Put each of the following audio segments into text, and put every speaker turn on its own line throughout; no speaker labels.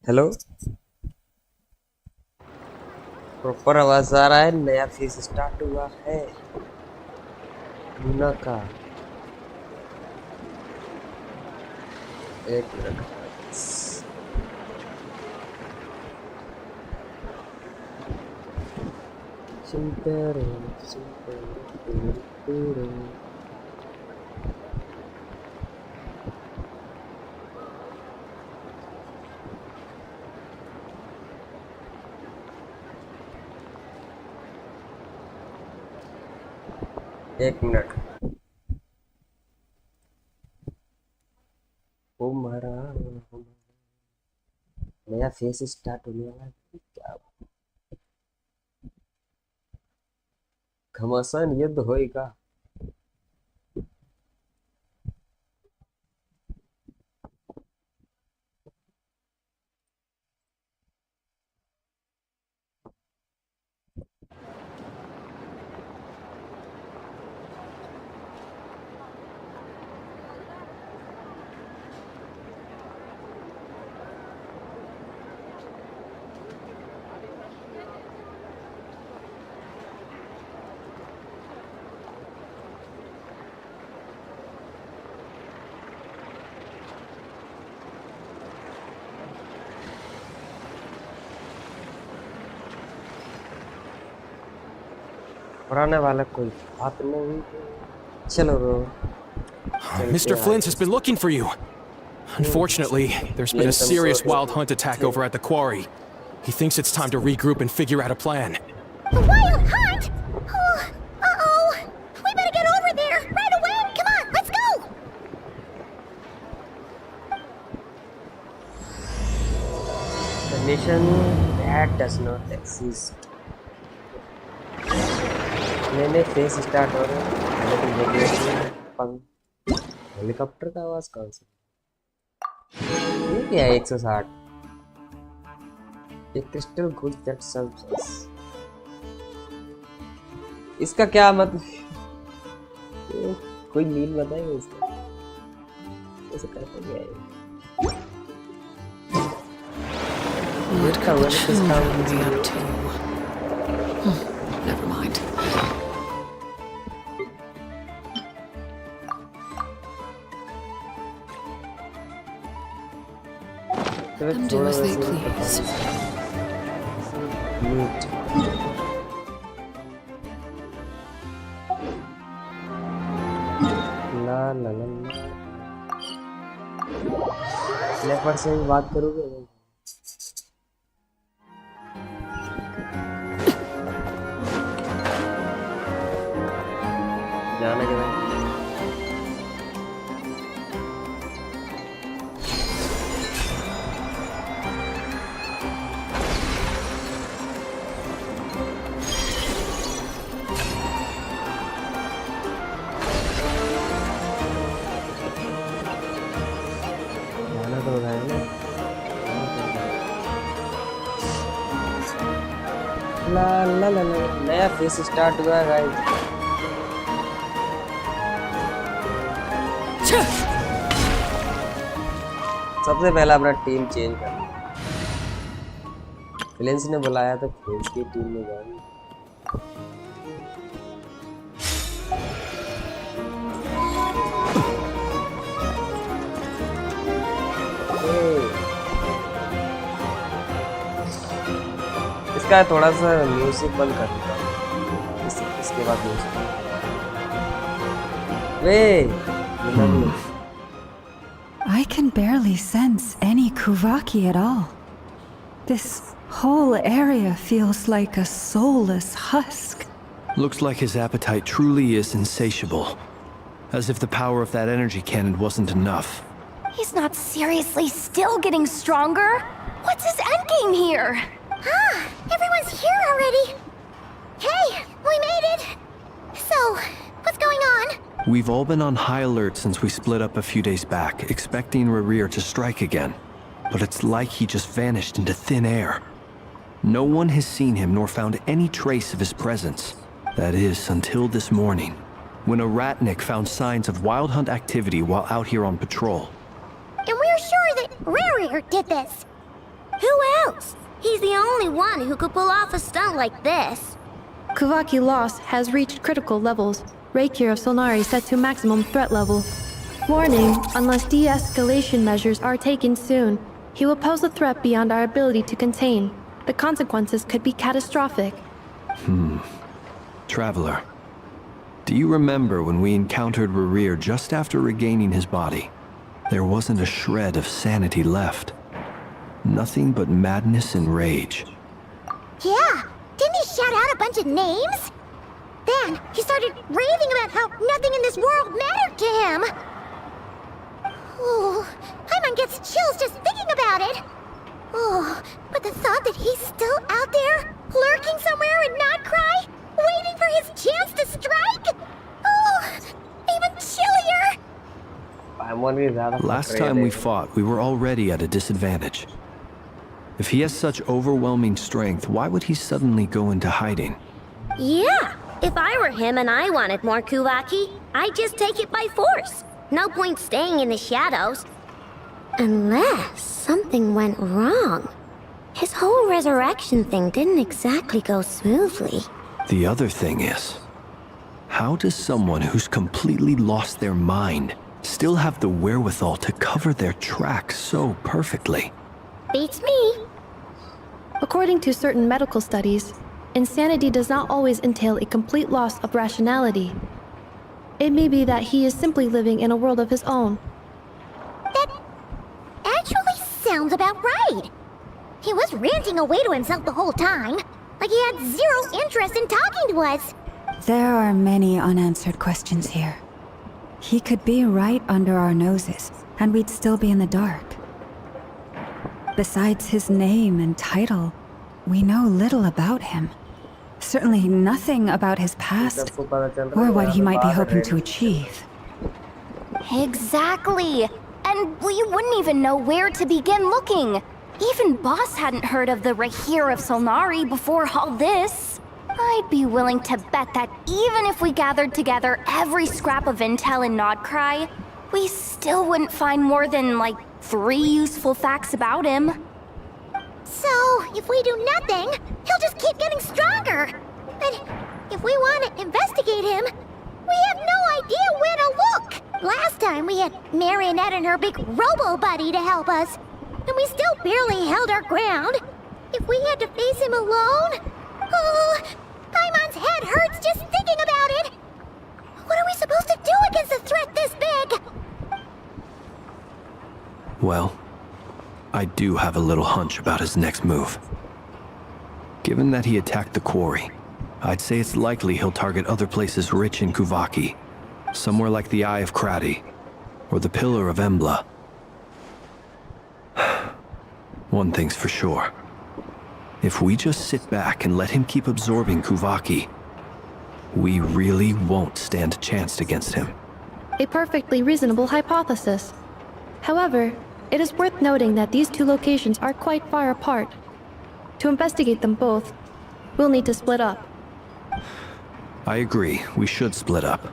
Hello. Proper आवाज आ रहा है? नया फेज स्टार्ट हुआ है लूना का। एक मिनट। एक मिनट। ओ मारा नया फेज स्टार्ट होने वाला है। क्या घमासान युद्ध होएगा? पुराने वाला कोई बात नहीं। चलो रो चलते
Mr. Flint has been looking for you. Unfortunately, there's been a serious wild hunt attack over at the quarry. He thinks it's time to regroup and figure out a plan.
A wild hunt? Oh, uh-oh. We better get over there right away. Come on, let's go.
The mission that does not exist. मैंने face start हो रहा है लेकिन radiation helicopter का आवाज कौन सा? ये क्या है? 160 एक क्रिस्टल गुड्स दैट सर्व्स अस। इसका क्या मतलब? कोई मीन बताइए इसका कैसे करता गया है?
What could the children be up to? Never mind. Let them do as they please.
ला ला ला लेपर्ड से बात करोगे? जाना क्या है? जाना तो है ना। ला ला ला ला नया फेस स्टार्ट हुआ है गाइस। सबसे पहला अपना टीम चेंज करना। फ्लेंस ने बुलाया तो फ्लेंस की टीम में जाएंगे। इसका थोड़ा सा म्यूजिक बंद कर देता हूँ। इसके बाद music way
I can barely sense any Kuvaki at all. This whole area feels like a soulless husk.
Looks like his appetite truly is insatiable. As if the power of that energy cannon wasn't enough.
He's not seriously still getting stronger. What's his endgame here? Ah, everyone's here already. Hey, we made it. So, what's going on?
We've all been on high alert since we split up a few days back, expecting Rerir to strike again. But it's like he just vanished into thin air. No one has seen him nor found any trace of his presence. That is, until this morning, when a ratnik found signs of wild hunt activity while out here on patrol.
And we're sure that Rerir did this. Who else? He's the only one who could pull off a stunt like this.
Kuvaki loss has reached critical levels. Reiki of Solnari set to maximum threat level. Warning, unless de-escalation measures are taken soon, he will pose a threat beyond our ability to contain. The consequences could be catastrophic.
Traveler, do you remember when we encountered Rerir just after regaining his body? There wasn't a shred of sanity left. Nothing but madness and rage.
Yeah, didn't he shout out a bunch of names? Then he started raving about how nothing in this world mattered to him. Oh, Paimon gets chills just thinking about it. Oh, but the thought that he's still out there, lurking somewhere in Notcry, waiting for his chance to strike? Oh, even chillier.
Last time we fought, we were already at a disadvantage. If he has such overwhelming strength, why would he suddenly go into hiding?
Yeah, if I were him and I wanted more Kuvaki, I'd just take it by force. No point staying in the shadows. Unless something went wrong. His whole resurrection thing didn't exactly go smoothly.
The other thing is, how does someone who's completely lost their mind still have the wherewithal to cover their tracks so perfectly?
Beats me.
According to certain medical studies, insanity does not always entail a complete loss of rationality. It may be that he is simply living in a world of his own.
That actually sounds about right. He was ranting away to himself the whole time, like he had zero interest in talking to us.
There are many unanswered questions here. He could be right under our noses, and we'd still be in the dark. Besides his name and title, we know little about him. Certainly nothing about his past, or what he might be hoping to achieve.
Exactly. And we wouldn't even know where to begin looking. Even Boss hadn't heard of the Rahir of Solnari before all this. I'd be willing to bet that even if we gathered together every scrap of intel in Nodcry, we still wouldn't find more than, like, 3 useful facts about him.
So, if we do nothing, he'll just keep getting stronger. But if we want to investigate him, we have no idea where to look. Last time we had Marionette and her big robo-buddy to help us, and we still barely held our ground. If we had to face him alone... Oh, Paimon's head hurts just thinking about it. What are we supposed to do against a threat this big?
Well, I do have a little hunch about his next move. Given that he attacked the quarry, I'd say it's likely he'll target other places rich in Kuvaki. Somewhere like the Eye of Krati, or the Pillar of Embla. One thing's for sure. If we just sit back and let him keep absorbing Kuvaki, we really won't stand a chance against him.
A perfectly reasonable hypothesis. However, it is worth noting that these two locations are quite far apart. To investigate them both, we'll need to split up.
I agree, we should split up.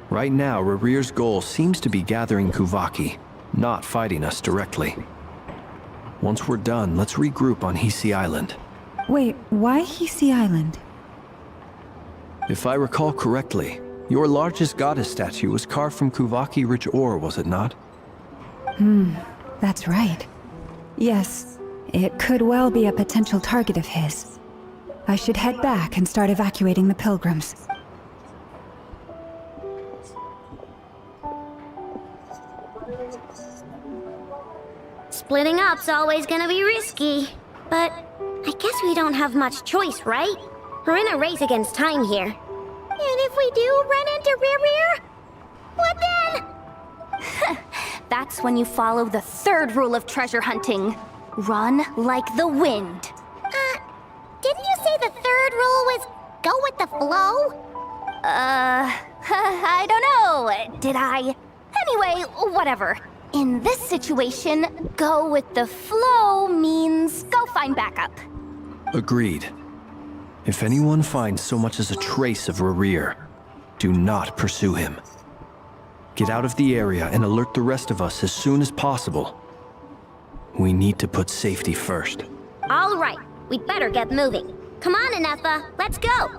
Right now, Rerir's goal seems to be gathering Kuvaki, not fighting us directly. Once we're done, let's regroup on Hisi Island.
Wait, why Hisi Island?
If I recall correctly, your largest goddess statue was carved from Kuvaki-rich ore, was it not?
That's right. Yes, it could well be a potential target of his. I should head back and start evacuating the pilgrims.
Splitting up's always gonna be risky. But I guess we don't have much choice, right? We're in a race against time here. And if we do run into Rerir, what then?
That's when you follow the 3rd rule of treasure hunting. Run like the wind.
Didn't you say the 3rd rule was go with the flow?
I don't know. Did I? Anyway, whatever. In this situation, go with the flow means go find backup.
Agreed. If anyone finds so much as a trace of Rerir, do not pursue him. Get out of the area and alert the rest of us as soon as possible. We need to put safety first.
All right, we'd better get moving. Come on, Anefa, let's go.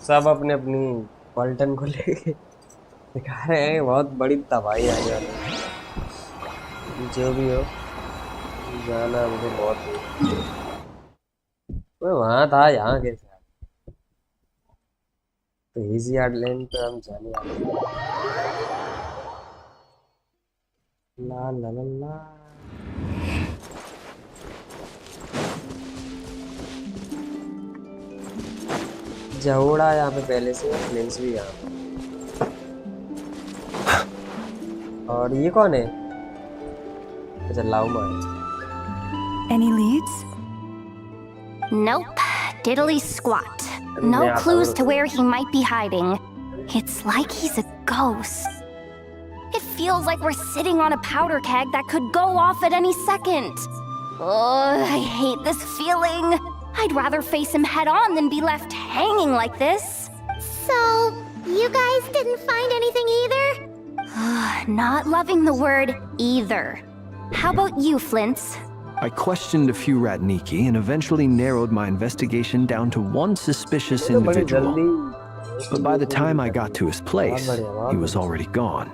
सब अपने अपनी पलटन को लेके दिखा रहे हैं। बहुत बड़ी तबाही आने वाली है। जो भी हो, जाना मुझे बहुत वो वहां था, यहाँ कैसे आ गए? तो इजी आइलैंड पे हम जाने वाले हैं। ला ला ला ला। जहोड़ा यहाँ पे पहले से, फ्लेंस भी यहाँ पे। और ये कौन है? अच्छा, लाउमा है।
Any leads?
Nope. Diddly squat. No clues to where he might be hiding. It's like he's a ghost. It feels like we're sitting on a powder keg that could go off at any second. Oh, I hate this feeling. I'd rather face him head on than be left hanging like this.
So, you guys didn't find anything either?
Not loving the word either. How about you, Flint's?
I questioned a few Ratniki and eventually narrowed my investigation down to one suspicious individual. But by the time I got to his place, he was already gone.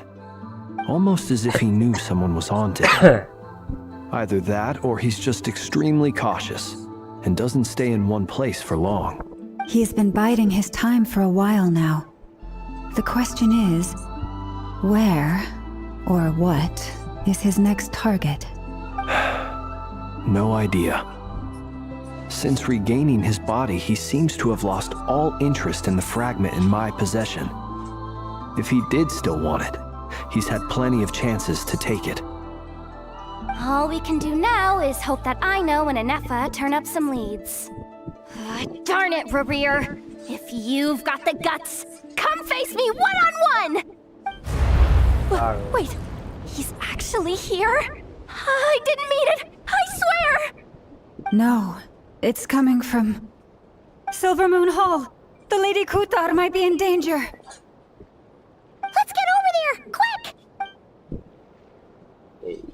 Almost as if he knew someone was haunted. Either that, or he's just extremely cautious and doesn't stay in one place for long.
He's been biding his time for a while now. The question is, where or what is his next target?
No idea. Since regaining his body, he seems to have lost all interest in the fragment in my possession. If he did still want it, he's had plenty of chances to take it.
All we can do now is hope that Aino and Anefa turn up some leads. Darn it, Rarir! If you've got the guts, come face me one-on-one! Wait, he's actually here? I didn't mean it! I swear!
No, it's coming from Silver Moon Hall. The Lady Kutar might be in danger.
Let's get over there, quick!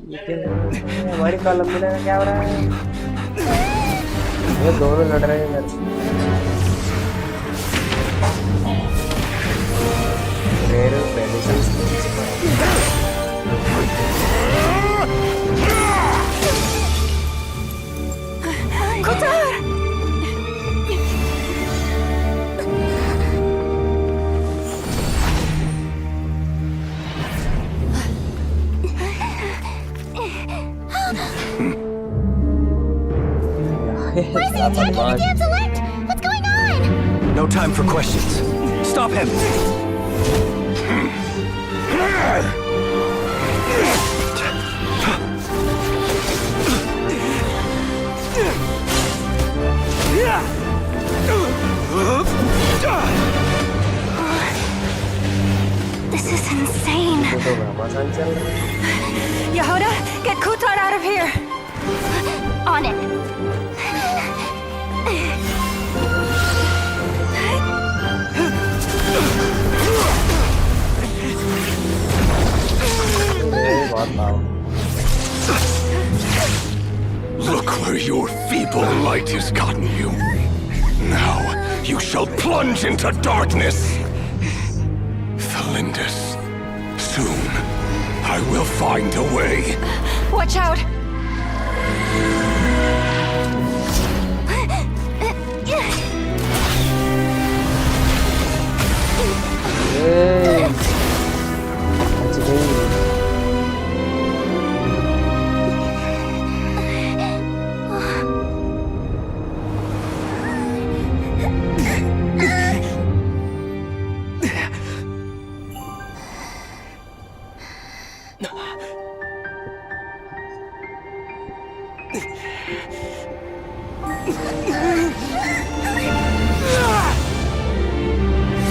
हमारी column में क्या हो रहा है? ये दोनों लड़ रहे हैं इधर। Rare medicine.
Kutar!
Where's the attacking against elect? What's going on?
No time for questions. Stop him!
This is insane.
Yehuda, get Kutar out of here!
On it.
Look where your feeble light has gotten you. Now you shall plunge into darkness. Felindus, soon I will find a way.
Watch out!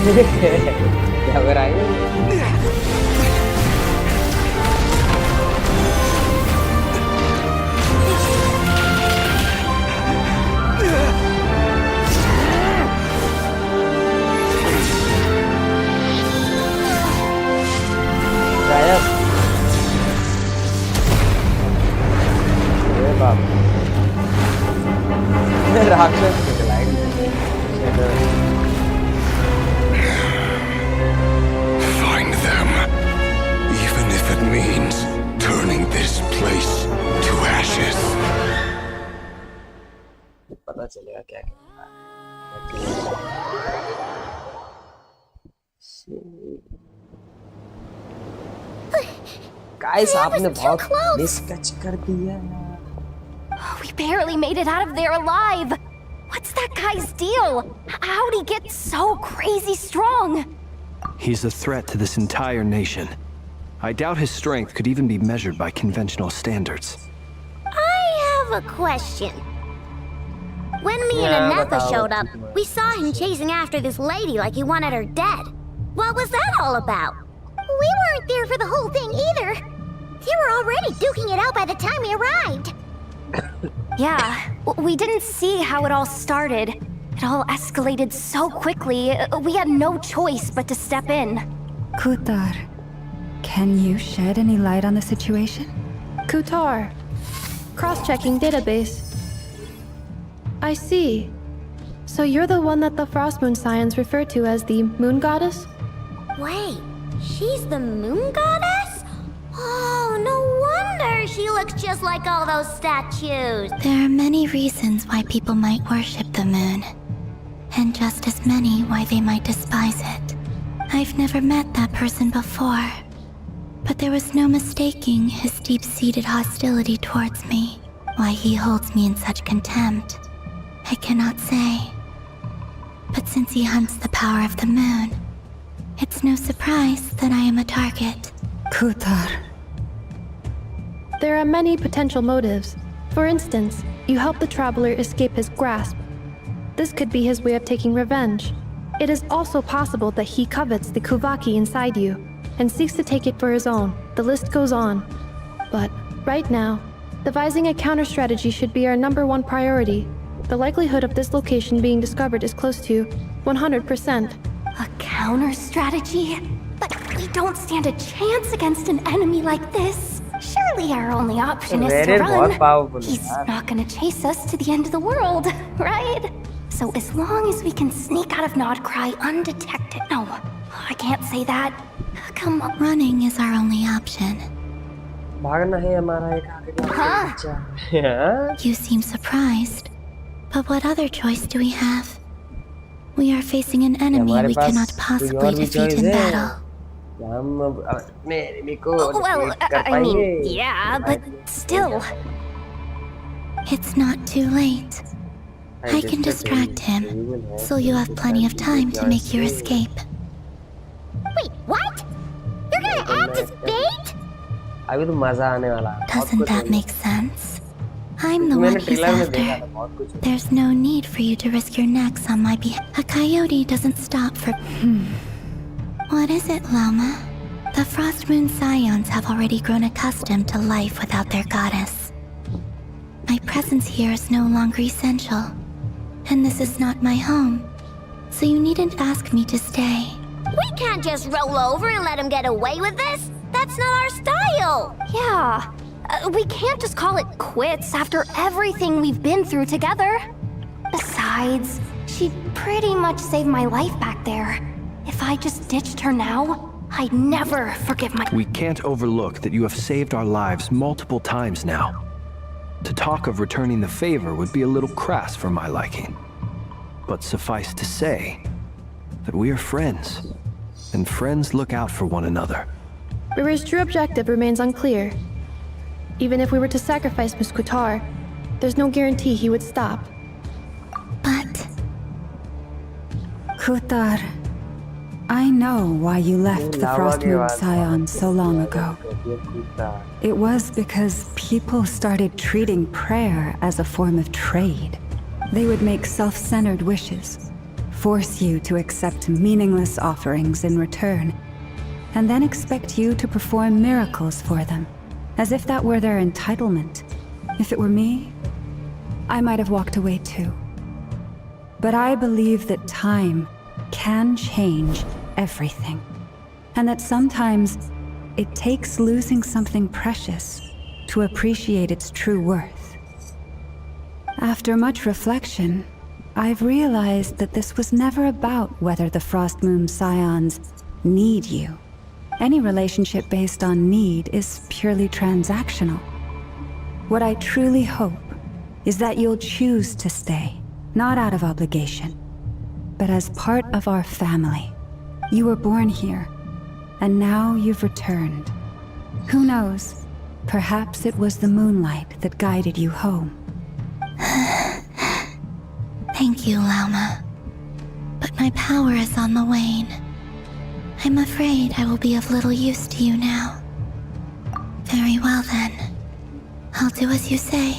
क्या हो रहा है? Guys
That
आपने
was too
बहुत
close.
मिसकच कर दिया.
We barely made it out of there alive. What's that guy's deal? How'd he get so crazy strong?
He's a threat to this entire nation. I doubt his strength could even be measured by conventional standards.
I have a question. When me and
Yeah,
Anetha
बताओ,
showed up,
ठीक है.
we saw him chasing after this lady like he wanted her dead. What was that all about? We weren't there for the whole thing either. They were already duking it out by the time we arrived.
Yeah, we didn't see how it all started. It all escalated so quickly, we had no choice but to step in.
Kutar, can you shed any light on the situation?
Kutar. Cross-checking database. I see. So you're the one that the Frost Moon Scions refer to as the Moon Goddess?
Wait, she's the moon goddess? Oh, no wonder she looks just like all those statues.
There are many reasons why people might worship the moon, and just as many why they might despise it. I've never met that person before, but there was no mistaking his deep-seated hostility towards me. Why he holds me in such contempt, I cannot say. But since he hunts the power of the moon, it's no surprise that I am a target.
Kutar.
There are many potential motives. For instance, you help the traveler escape his grasp. This could be his way of taking revenge. It is also possible that he covets the Kuvaki inside you and seeks to take it for his own. The list goes on. But right now, devising a counter-strategy should be our #1 priority. The likelihood of this location being discovered is close to 100%.
A counter strategy? But we don't stand a chance against an enemy like this. Surely our only option is to
Reddit बहुत
run.
powerful है
He's
यार.
not gonna chase us to the end of the world, right? So as long as we can sneak out of Nodcry undetected. No, I can't say that. Come on.
Running is our only option.
भागना है हमारा एक आखिरी
हाँ.
बच्चा. हाँ?
You seem surprised. But what other choice do we have? We are facing an enemy
हमारे
we
pass
cannot
कोई
possibly
और भी
defeat
choice
in
है.
battle.
हम अपने enemy को
Well,
defeat कर
I mean,
पाएंगे.
yeah, but still.
It's not too late. I can distract him, so you have plenty of time to make your escape.
Wait, what? You're gonna act as bait?
अभी तो मजा आने वाला है. बहुत
Doesn't
कुछ
that
होने
make sense? I'm the
मैंने
one he's
ट्रेलर में देखा था
after.
बहुत कुछ.
There's no need for you to risk your necks on my behalf. A coyote doesn't stop for... What is it, Loma? The Frost Moon Scions have already grown accustomed to life without their goddess. My presence here is no longer essential. And this is not my home. So you needn't ask me to stay.
We can't just roll over and let him get away with this. That's not our style.
Yeah. We can't just call it quits after everything we've been through together. Besides, she pretty much saved my life back there. If I just ditched her now, I'd never forgive my...
We can't overlook that you have saved our lives multiple times now. To talk of returning the favor would be a little crass for my liking. But suffice to say that we are friends, and friends look out for one another.
Riri's true objective remains unclear. Even if we were to sacrifice Miss Kutar, there's no guarantee he would stop.
But
Kutar, I know why you left the Frost Moon Scion so long ago. It was because people started treating prayer as a form of trade. They would make self-centered wishes, force you to accept meaningless offerings in return, and then expect you to perform miracles for them, as if that were their entitlement. If it were me, I might have walked away too. But I believe that time can change everything, and that sometimes it takes losing something precious to appreciate its true worth. After much reflection, I've realized that this was never about whether the Frost Moon Scions need you. Any relationship based on need is purely transactional. What I truly hope is that you'll choose to stay, not out of obligation, but as part of our family. You were born here, and now you've returned. Who knows? Perhaps it was the moonlight that guided you home.
Thank you, Lauma. But my power is on the wane. I'm afraid I will be of little use to you now. Very well then. I'll do as you say.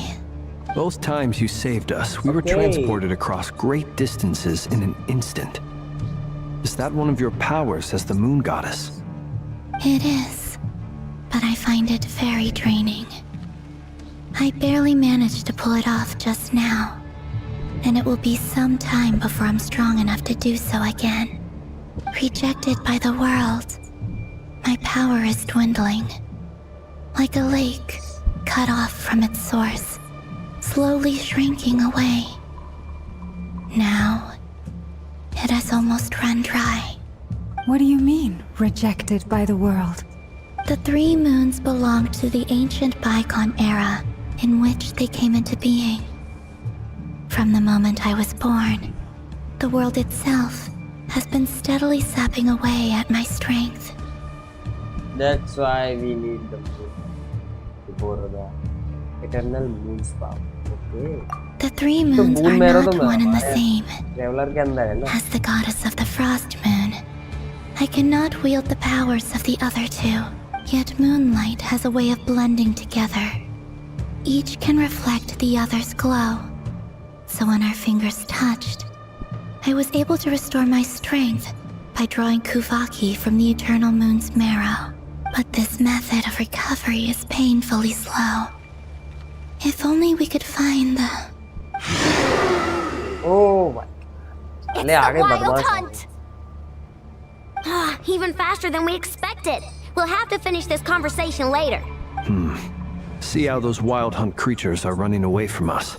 Both times you saved us, we were transported across great distances in an instant. Is that one of your powers as the moon goddess?
It is, but I find it very draining. I barely managed to pull it off just now, and it will be some time before I'm strong enough to do so again. Rejected by the world, my power is dwindling. Like a lake, cut off from its source, slowly shrinking away. Now, it has almost run dry.
What do you mean, rejected by the world?
The 3 moons belonged to the ancient bygone era in which they came into being. From the moment I was born, the world itself has been steadily sapping away at my strength.
That's why we need the moon to borrow the eternal moon's power. Okay.
The 3 moons are not one and the same. As the goddess of the frost moon, I cannot wield the powers of the other 2. Yet moonlight has a way of blending together. Each can reflect the other's glow. So when our fingers touched, I was able to restore my strength by drawing Kuvaki from the eternal moon's marrow. But this method of recovery is painfully slow. If only we could find the...
Oh my.
It's the wild hunt! Even faster than we expected. We'll have to finish this conversation later.
See how those wild hunt creatures are running away from us.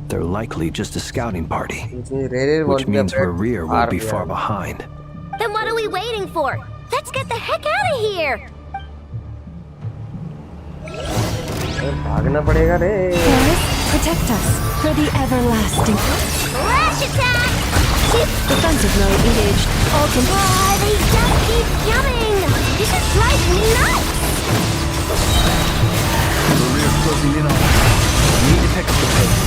They're likely just a scouting party, which means Rerir won't be far behind.
Then what are we waiting for? Let's get the heck out of here!
Forest, protect us for the everlasting.
Flash attack!
Defensive mode engaged. All
Why, they just keep coming! This is driving me nuts!
Rerir's closing in on us. We need to pick up the pace.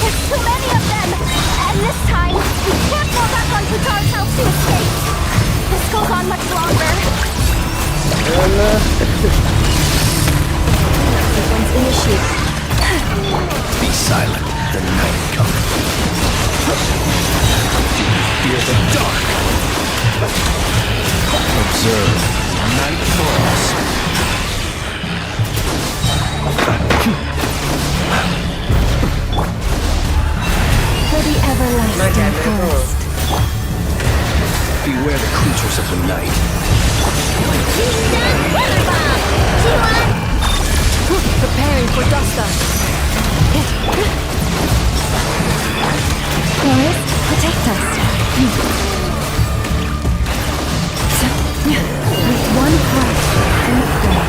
There's too many of them! And this time, we can't fall back on Plutar's house to escape! This goes on much longer.
sequence initiated.
Be silent. The night comes. Fear the dark. Observe. Night falls.
For the everlasting forest.
Beware the creatures of the night.
Preparing for dust-up.
Forest, protect us. With one heart, we pray.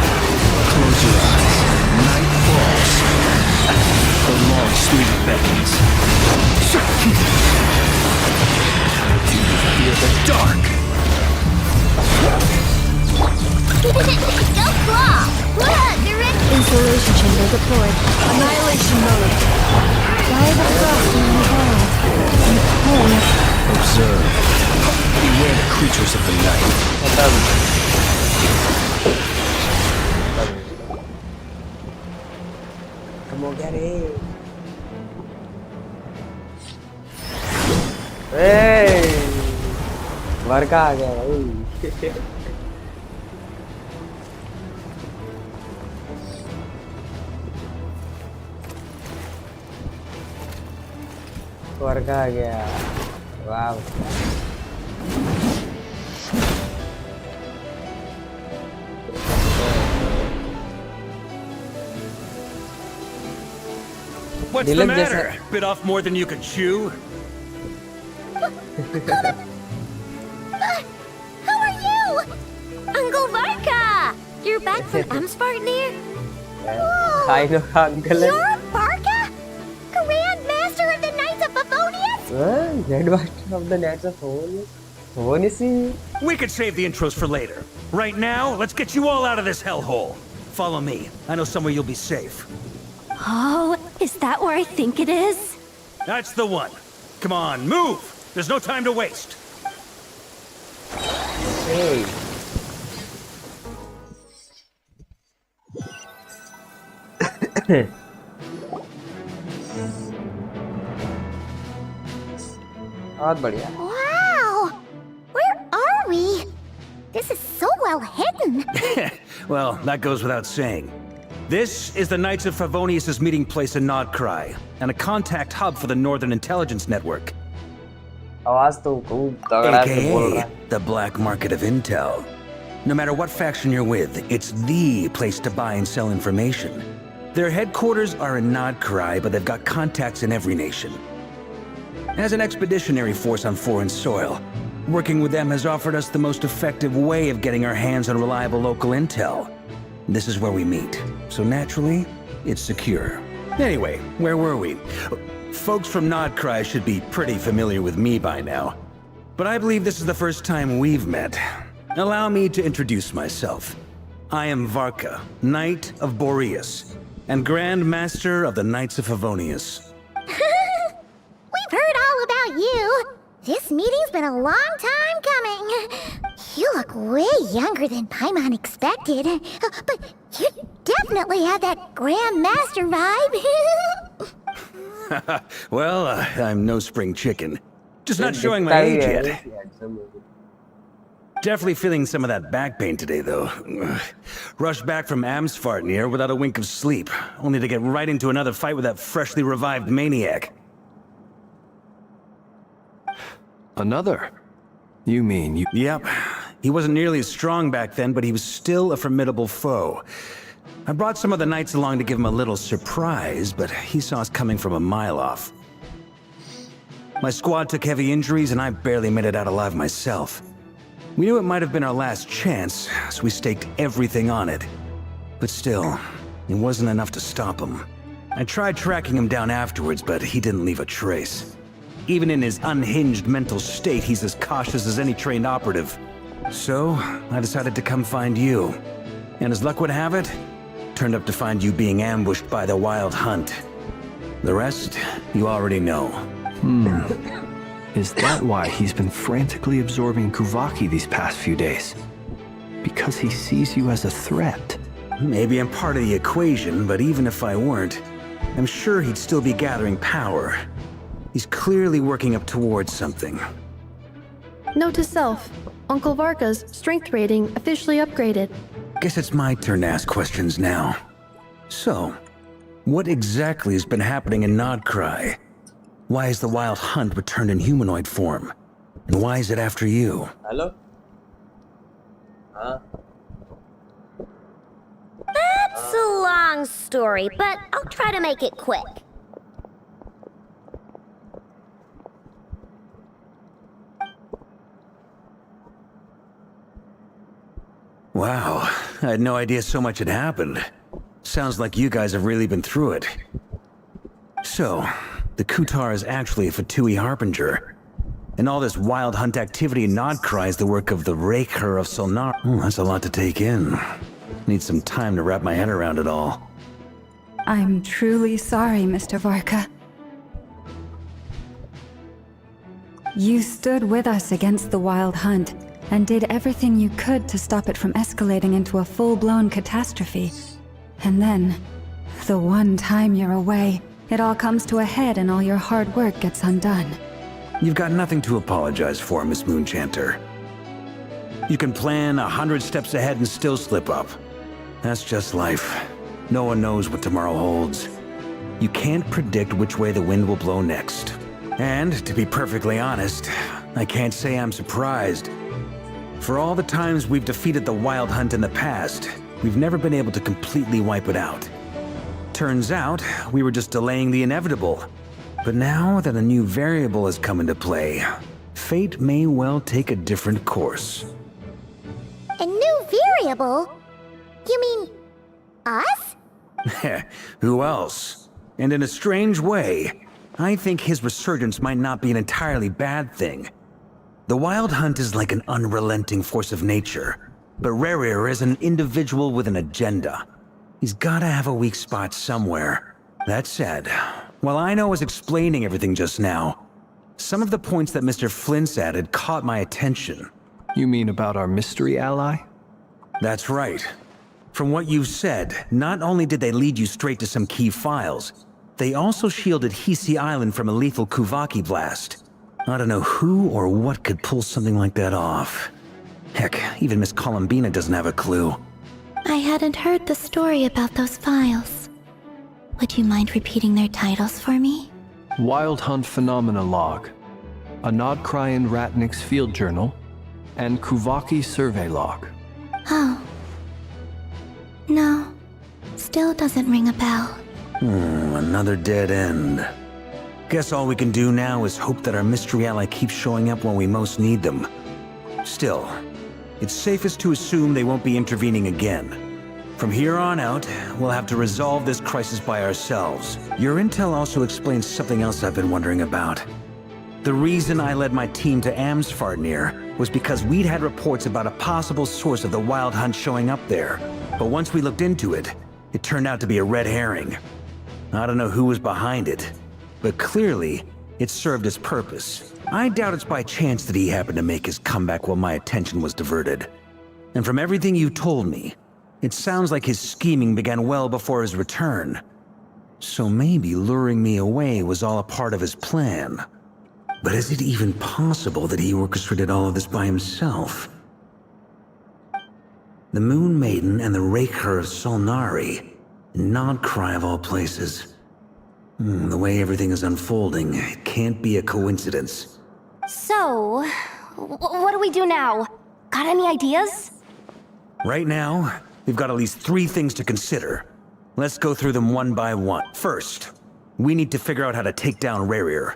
Close your eyes. Night falls. The long street beckons. Do you fear the dark?
Go claw! Direct
Installation chamber deployed. Annihilation mode.
By the frost in the world, we pray.
Observe. Beware the creatures of the night.
Come on, get it. Hey! वर्का आ गया भाई. वर्का आ गया. वाव.
What's the matter? Bit off more than you could chew?
How are you? Uncle Varka! You're back from Amspartnir?
I know, uncle.
You're Varka? Grand Master of the Knights of Favonius?
Grand Master of the Knights of Favonius?
We could save the intros for later. Right now, let's get you all out of this hellhole. Follow me. I know somewhere you'll be safe.
Oh, is that where I think it is?
That's the one. Come on, move! There's no time to waste.
Hey. बहुत बढ़िया.
Wow! Where are we? This is so well hidden.
Well, that goes without saying. This is the Knights of Favonius' meeting place in Nodcry, and a contact hub for the Northern Intelligence Network.
आवाज तो खूब तगड़ा से बोल रहा है.
AKA the black market of intel. No matter what faction you're with, it's the place to buy and sell information. Their headquarters are in Nodcry, but they've got contacts in every nation. As an expeditionary force on foreign soil, working with them has offered us the most effective way of getting our hands on reliable local intel. This is where we meet, so naturally, it's secure. Anyway, where were we? Folks from Nodcry should be pretty familiar with me by now. But I believe this is the first time we've met. Allow me to introduce myself. I am Varka, Knight of Boreas, and Grand Master of the Knights of Favonius.
We've heard all about you. This meeting's been a long time coming. You look way younger than Paimon expected. But you definitely have that Grand Master vibe.
Well, I'm no spring chicken. Just not showing my age yet. Definitely feeling some of that back pain today, though. Rushed back from Amsfartnir without a wink of sleep, only to get right into another fight with that freshly revived maniac.
Another? You mean you...
Yep. He wasn't nearly as strong back then, but he was still a formidable foe. I brought some of the knights along to give him a little surprise, but he saw us coming from a mile off. My squad took heavy injuries, and I barely made it out alive myself. We knew it might have been our last chance, so we staked everything on it. But still, it wasn't enough to stop him. I tried tracking him down afterwards, but he didn't leave a trace. Even in his unhinged mental state, he's as cautious as any trained operative. So, I decided to come find you. And as luck would have it, turned up to find you being ambushed by the Wild Hunt. The rest, you already know.
Is that why he's been frantically absorbing Kuvaki these past few days? Because he sees you as a threat?
Maybe I'm part of the equation, but even if I weren't, I'm sure he'd still be gathering power. He's clearly working up towards something.
Note to self, Uncle Varka's strength rating officially upgraded.
Guess it's my turn to ask questions now. So, what exactly has been happening in Nodcry? Why is the Wild Hunt returned in humanoid form? And why is it after you?
Hello? Huh?
That's a long story, but I'll try to make it quick.
Wow, I had no idea so much had happened. Sounds like you guys have really been through it. So, the Kutar is actually a Fatui Harbinger. And all this Wild Hunt activity in Nodcry is the work of the Raker of Solnar. That's a lot to take in. Need some time to wrap my head around it all.
I'm truly sorry, Mr. Varka. You stood with us against the Wild Hunt, and did everything you could to stop it from escalating into a full-blown catastrophe. And then, the one time you're away, it all comes to a head and all your hard work gets undone.
You've got nothing to apologize for, Miss Moonchanter. You can plan 100 steps ahead and still slip up. That's just life. No one knows what tomorrow holds. You can't predict which way the wind will blow next. And, to be perfectly honest, I can't say I'm surprised. For all the times we've defeated the Wild Hunt in the past, we've never been able to completely wipe it out. Turns out, we were just delaying the inevitable. But now that a new variable has come into play, fate may well take a different course.
A new variable? You mean us?
Who else? And in a strange way, I think his resurgence might not be an entirely bad thing. The Wild Hunt is like an unrelenting force of nature, but Rerir is an individual with an agenda. He's gotta have a weak spot somewhere. That said, while I was explaining everything just now, some of the points that Mr. Flint's added caught my attention.
You mean about our mystery ally?
That's right. From what you've said, not only did they lead you straight to some key files, they also shielded Hisi Island from a lethal Kuvaki blast. I don't know who or what could pull something like that off. Heck, even Miss Columbina doesn't have a clue.
I hadn't heard the story about those files. Would you mind repeating their titles for me?
Wild Hunt Phenomena Log, a Nodcrian Ratnik's Field Journal, and Kuvaki Survey Log.
Oh. No. Still doesn't ring a bell.
Another dead end. Guess all we can do now is hope that our mystery ally keeps showing up when we most need them. Still, it's safest to assume they won't be intervening again. From here on out, we'll have to resolve this crisis by ourselves. Your intel also explains something else I've been wondering about. The reason I led my team to Amsfarnir was because we'd had reports about a possible source of the Wild Hunt showing up there. But once we looked into it, it turned out to be a red herring. I don't know who was behind it, but clearly, it served its purpose. I doubt it's by chance that he happened to make his comeback while my attention was diverted. And from everything you told me, it sounds like his scheming began well before his return. So maybe luring me away was all a part of his plan. But is it even possible that he orchestrated all of this by himself? The Moon Maiden and the Raker of Solnari. Nodcry of all places. The way everything is unfolding, it can't be a coincidence.
So, what do we do now? Got any ideas?
Right now, we've got at least 3 things to consider. Let's go through them one by one. First, we need to figure out how to take down Rerir.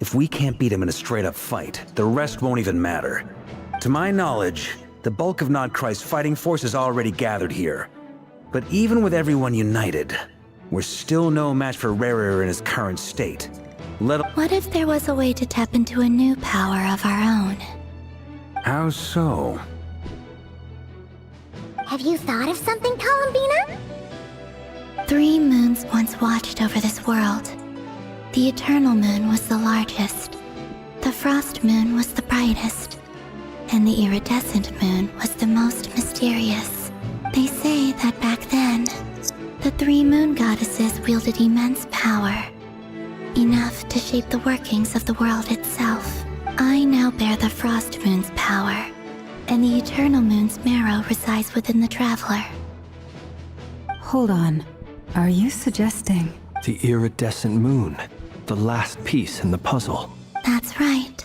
If we can't beat him in a straight-up fight, the rest won't even matter. To my knowledge, the bulk of Nodcry's fighting force is already gathered here. But even with everyone united, we're still no match for Rerir in his current state.
What if there was a way to tap into a new power of our own?
How so?
Have you thought of something, Columbina?
3 moons once watched over this world. The Eternal Moon was the largest. The Frost Moon was the brightest. And the Iridescent Moon was the most mysterious. They say that back then, the 3 moon goddesses wielded immense power. Enough to shape the workings of the world itself. I now bear the Frost Moon's power, and the Eternal Moon's marrow resides within the Traveler.
Hold on. Are you suggesting?
The Iridescent Moon, the last piece in the puzzle.
That's right.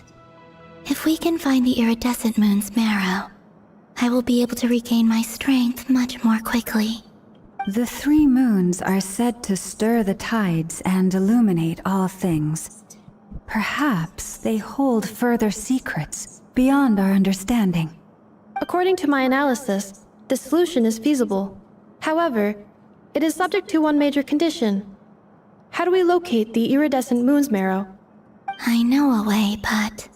If we can find the Iridescent Moon's marrow, I will be able to regain my strength much more quickly.
The 3 moons are said to stir the tides and illuminate all things. Perhaps they hold further secrets beyond our understanding.
According to my analysis, the solution is feasible. However, it is subject to one major condition. How do we locate the iridescent moon's marrow?
I know a way, but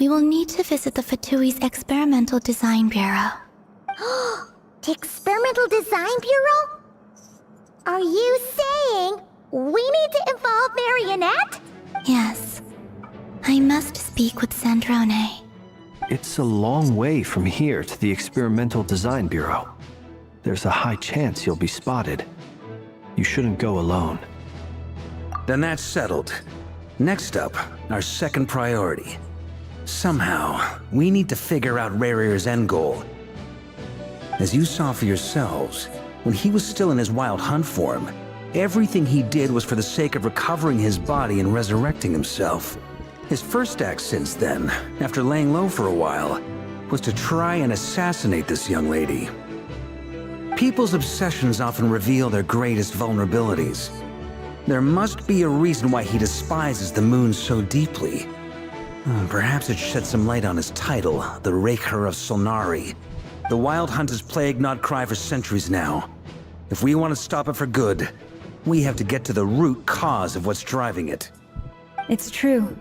we will need to visit the Fatui's Experimental Design Bureau.
The Experimental Design Bureau? Are you saying we need to involve Marionette?
Yes. I must speak with Sandrone.
It's a long way from here to the Experimental Design Bureau. There's a high chance you'll be spotted. You shouldn't go alone.
Then that's settled. Next up, our second priority. Somehow, we need to figure out Rerir's end goal. As you saw for yourselves, when he was still in his Wild Hunt form, everything he did was for the sake of recovering his body and resurrecting himself. His first act since then, after laying low for a while, was to try and assassinate this young lady. People's obsessions often reveal their greatest vulnerabilities. There must be a reason why he despises the moon so deeply. Perhaps it sheds some light on his title, the Raker of Solnari. The Wild Hunt has plagued Nodcry for centuries now. If we want to stop it for good, we have to get to the root cause of what's driving it.
It's true.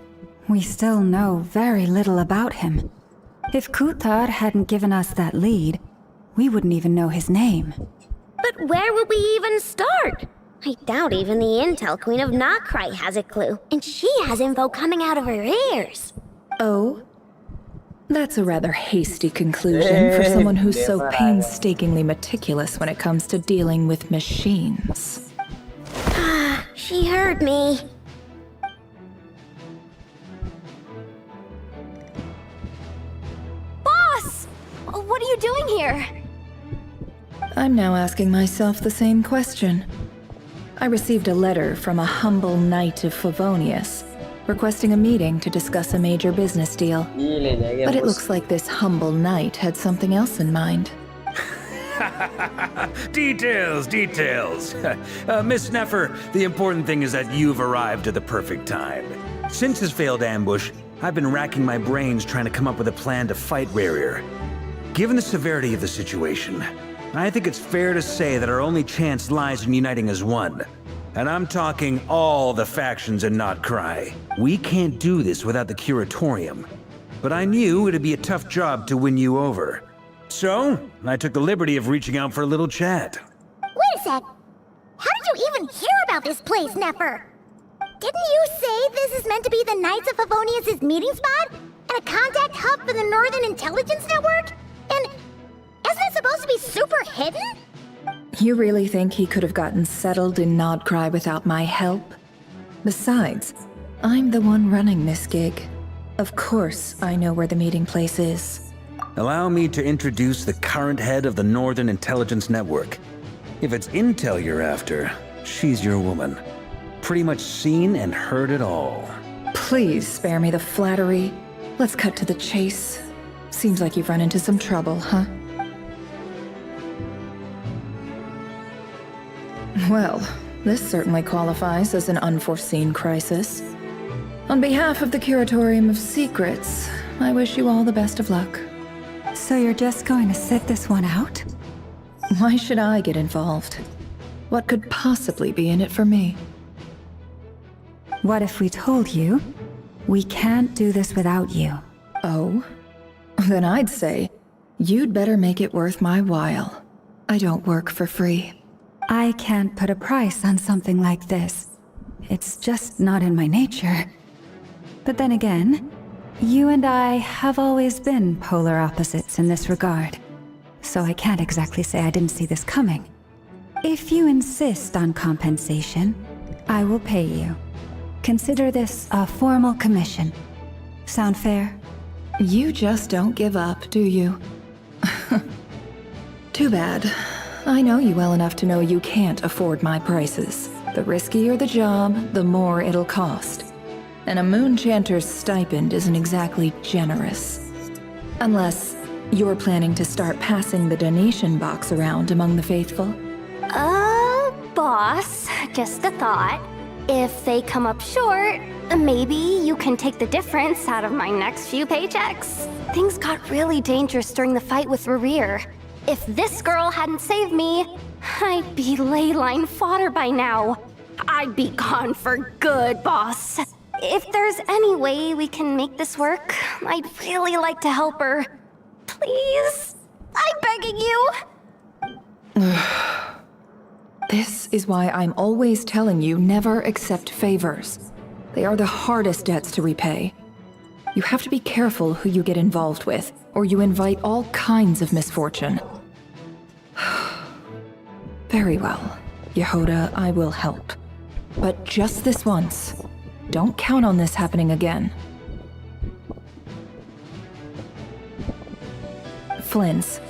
We still know very little about him. If Kuthar hadn't given us that lead, we wouldn't even know his name.
But where would we even start? I doubt even the Intel Queen of Nokrai has a clue, and she has info coming out of her ears.
Oh? That's a rather hasty conclusion for someone who's so painstakingly meticulous when it comes to dealing with machines.
She heard me.
Boss! What are you doing here?
I'm now asking myself the same question. I received a letter from a humble knight of Favonius, requesting a meeting to discuss a major business deal. But it looks like this humble knight had something else in mind.
Details, details. Miss Neffer, the important thing is that you've arrived at the perfect time. Since his failed ambush, I've been racking my brains trying to come up with a plan to fight Rerir. Given the severity of the situation, I think it's fair to say that our only chance lies in uniting as one. And I'm talking all the factions in Nokrai. We can't do this without the Curatorium. But I knew it'd be a tough job to win you over. So, I took the liberty of reaching out for a little chat.
Wait a sec. How did you even hear about this place, Neffer? Didn't you say this is meant to be the Knights of Favonius' meeting spot? And a contact hub for the Northern Intelligence Network? And isn't it supposed to be super hidden?
You really think he could have gotten settled in Nodcry without my help? Besides, I'm the one running this gig. Of course I know where the meeting place is.
Allow me to introduce the current head of the Northern Intelligence Network. If it's intel you're after, she's your woman. Pretty much seen and heard it all.
Please spare me the flattery. Let's cut to the chase. Seems like you've run into some trouble, huh? Well, this certainly qualifies as an unforeseen crisis. On behalf of the Curatorium of Secrets, I wish you all the best of luck.
So you're just going to sit this one out?
Why should I get involved? What could possibly be in it for me?
What if we told you we can't do this without you?
Oh? Then I'd say you'd better make it worth my while. I don't work for free.
I can't put a price on something like this. It's just not in my nature. But then again, you and I have always been polar opposites in this regard. So I can't exactly say I didn't see this coming. If you insist on compensation, I will pay you. Consider this a formal commission. Sound fair?
You just don't give up, do you? Too bad. I know you well enough to know you can't afford my prices. The riskier the job, the more it'll cost. And a Moonchanter's stipend isn't exactly generous. Unless you're planning to start passing the donation box around among the faithful.
Boss, just a thought. If they come up short, maybe you can take the difference out of my next few paychecks. Things got really dangerous during the fight with Rerir. If this girl hadn't saved me, I'd be leyline fodder by now. I'd be gone for good, boss. If there's any way we can make this work, I'd really like to help her. Please? I'm begging you.
This is why I'm always telling you never accept favors. They are the hardest debts to repay. You have to be careful who you get involved with, or you invite all kinds of misfortune. Very well, Yehoda, I will help. But just this once. Don't count on this happening again. Flynn's,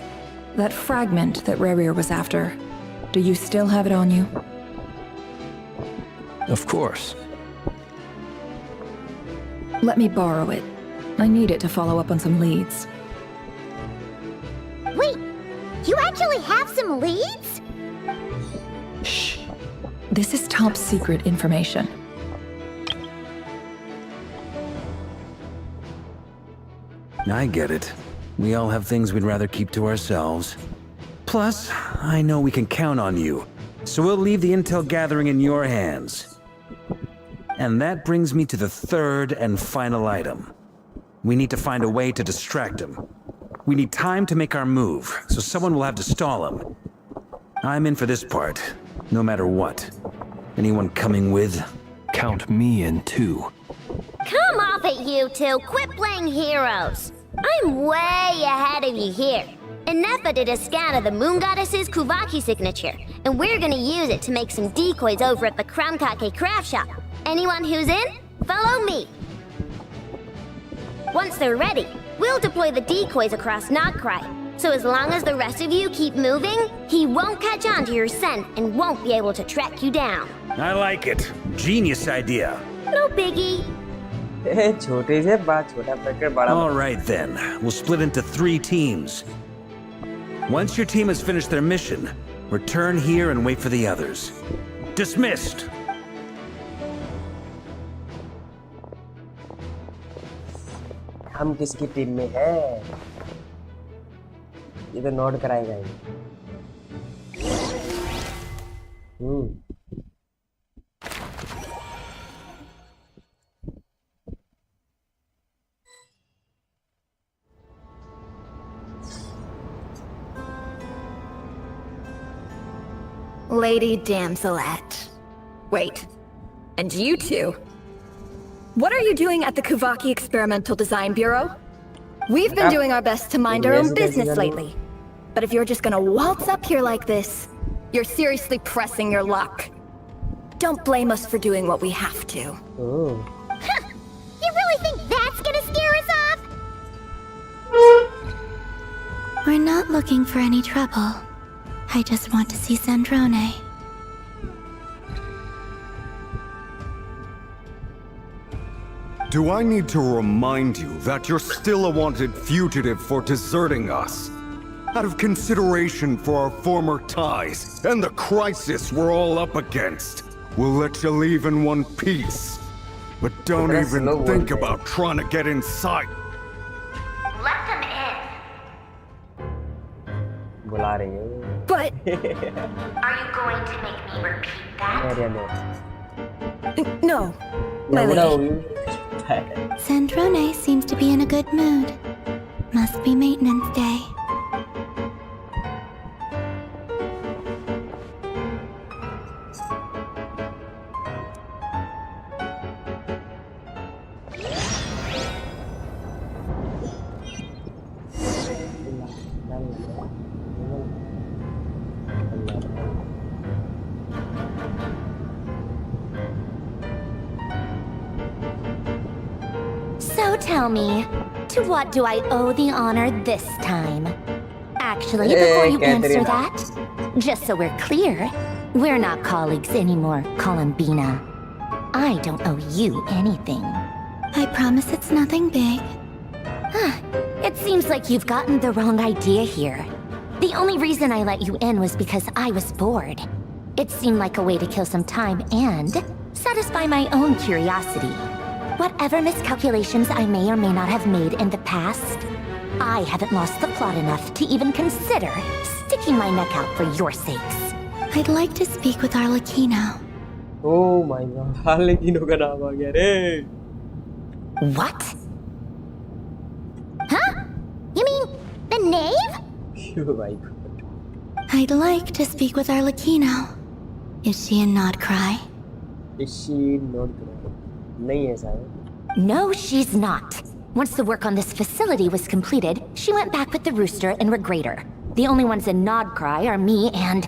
that fragment that Rerir was after, do you still have it on you?
Of course.
Let me borrow it. I need it to follow up on some leads.
Wait, you actually have some leads?
Shh. This is top secret information.
I get it. We all have things we'd rather keep to ourselves. Plus, I know we can count on you, so we'll leave the intel gathering in your hands. And that brings me to the third and final item. We need to find a way to distract him. We need time to make our move, so someone will have to stall him. I'm in for this part, no matter what. Anyone coming with?
Count me in too.
Come off it, you two! Quit playing heroes! I'm way ahead of you here. Nefa did a scan of the Moon Goddess's Kuvaki signature, and we're gonna use it to make some decoys over at the Kramkake craft shop. Anyone who's in, follow me. Once they're ready, we'll deploy the decoys across Nogcry. So as long as the rest of you keep moving, he won't catch on to your scent and won't be able to track you down.
I like it. Genius idea.
No biggie.
छोटे से बात छोटा packet बड़ा
All right then. We'll split into 3 teams. Once your team has finished their mission, return here and wait for the others. Dismissed!
हम किसकी team में हैं? ये तो नोट कराएगा ही।
Lady Damselette. Wait, and you two? What are you doing at the Kuvaki Experimental Design Bureau? We've been doing our best to mind our own business lately. But if you're just gonna waltz up here like this, you're seriously pressing your luck. Don't blame us for doing what we have to.
You really think that's gonna scare us off?
We're not looking for any trouble. I just want to see Sandrone.
Do I need to remind you that you're still a wanted fugitive for deserting us? Out of consideration for our former ties and the crisis we're all up against, we'll let you leave in one piece. But don't even think about trying to get inside.
Let them in.
बुला रही है।
But...
Are you going to make me repeat that?
No, my lady.
Sandrone seems to be in a good mood. Must be maintenance day.
So tell me, to what do I owe the honor this time? Actually, before you answer that, just so we're clear, we're not colleagues anymore, Columbina. I don't owe you anything.
I promise it's nothing big.
It seems like you've gotten the wrong idea here. The only reason I let you in was because I was bored. It seemed like a way to kill some time and satisfy my own curiosity. Whatever miscalculations I may or may not have made in the past, I haven't lost the plot enough to even consider sticking my neck out for your sakes.
I'd like to speak with Arlecchino.
Oh my god, Arlecchino का नाम आ गया रे.
What?
Huh? You mean the knave?
Oh my god.
I'd like to speak with Arlecchino. Is she in Nodcry?
Is she not नहीं है शायद.
No, she's not. Once the work on this facility was completed, she went back with the Rooster and Regrator. The only ones in Nodcry are me and...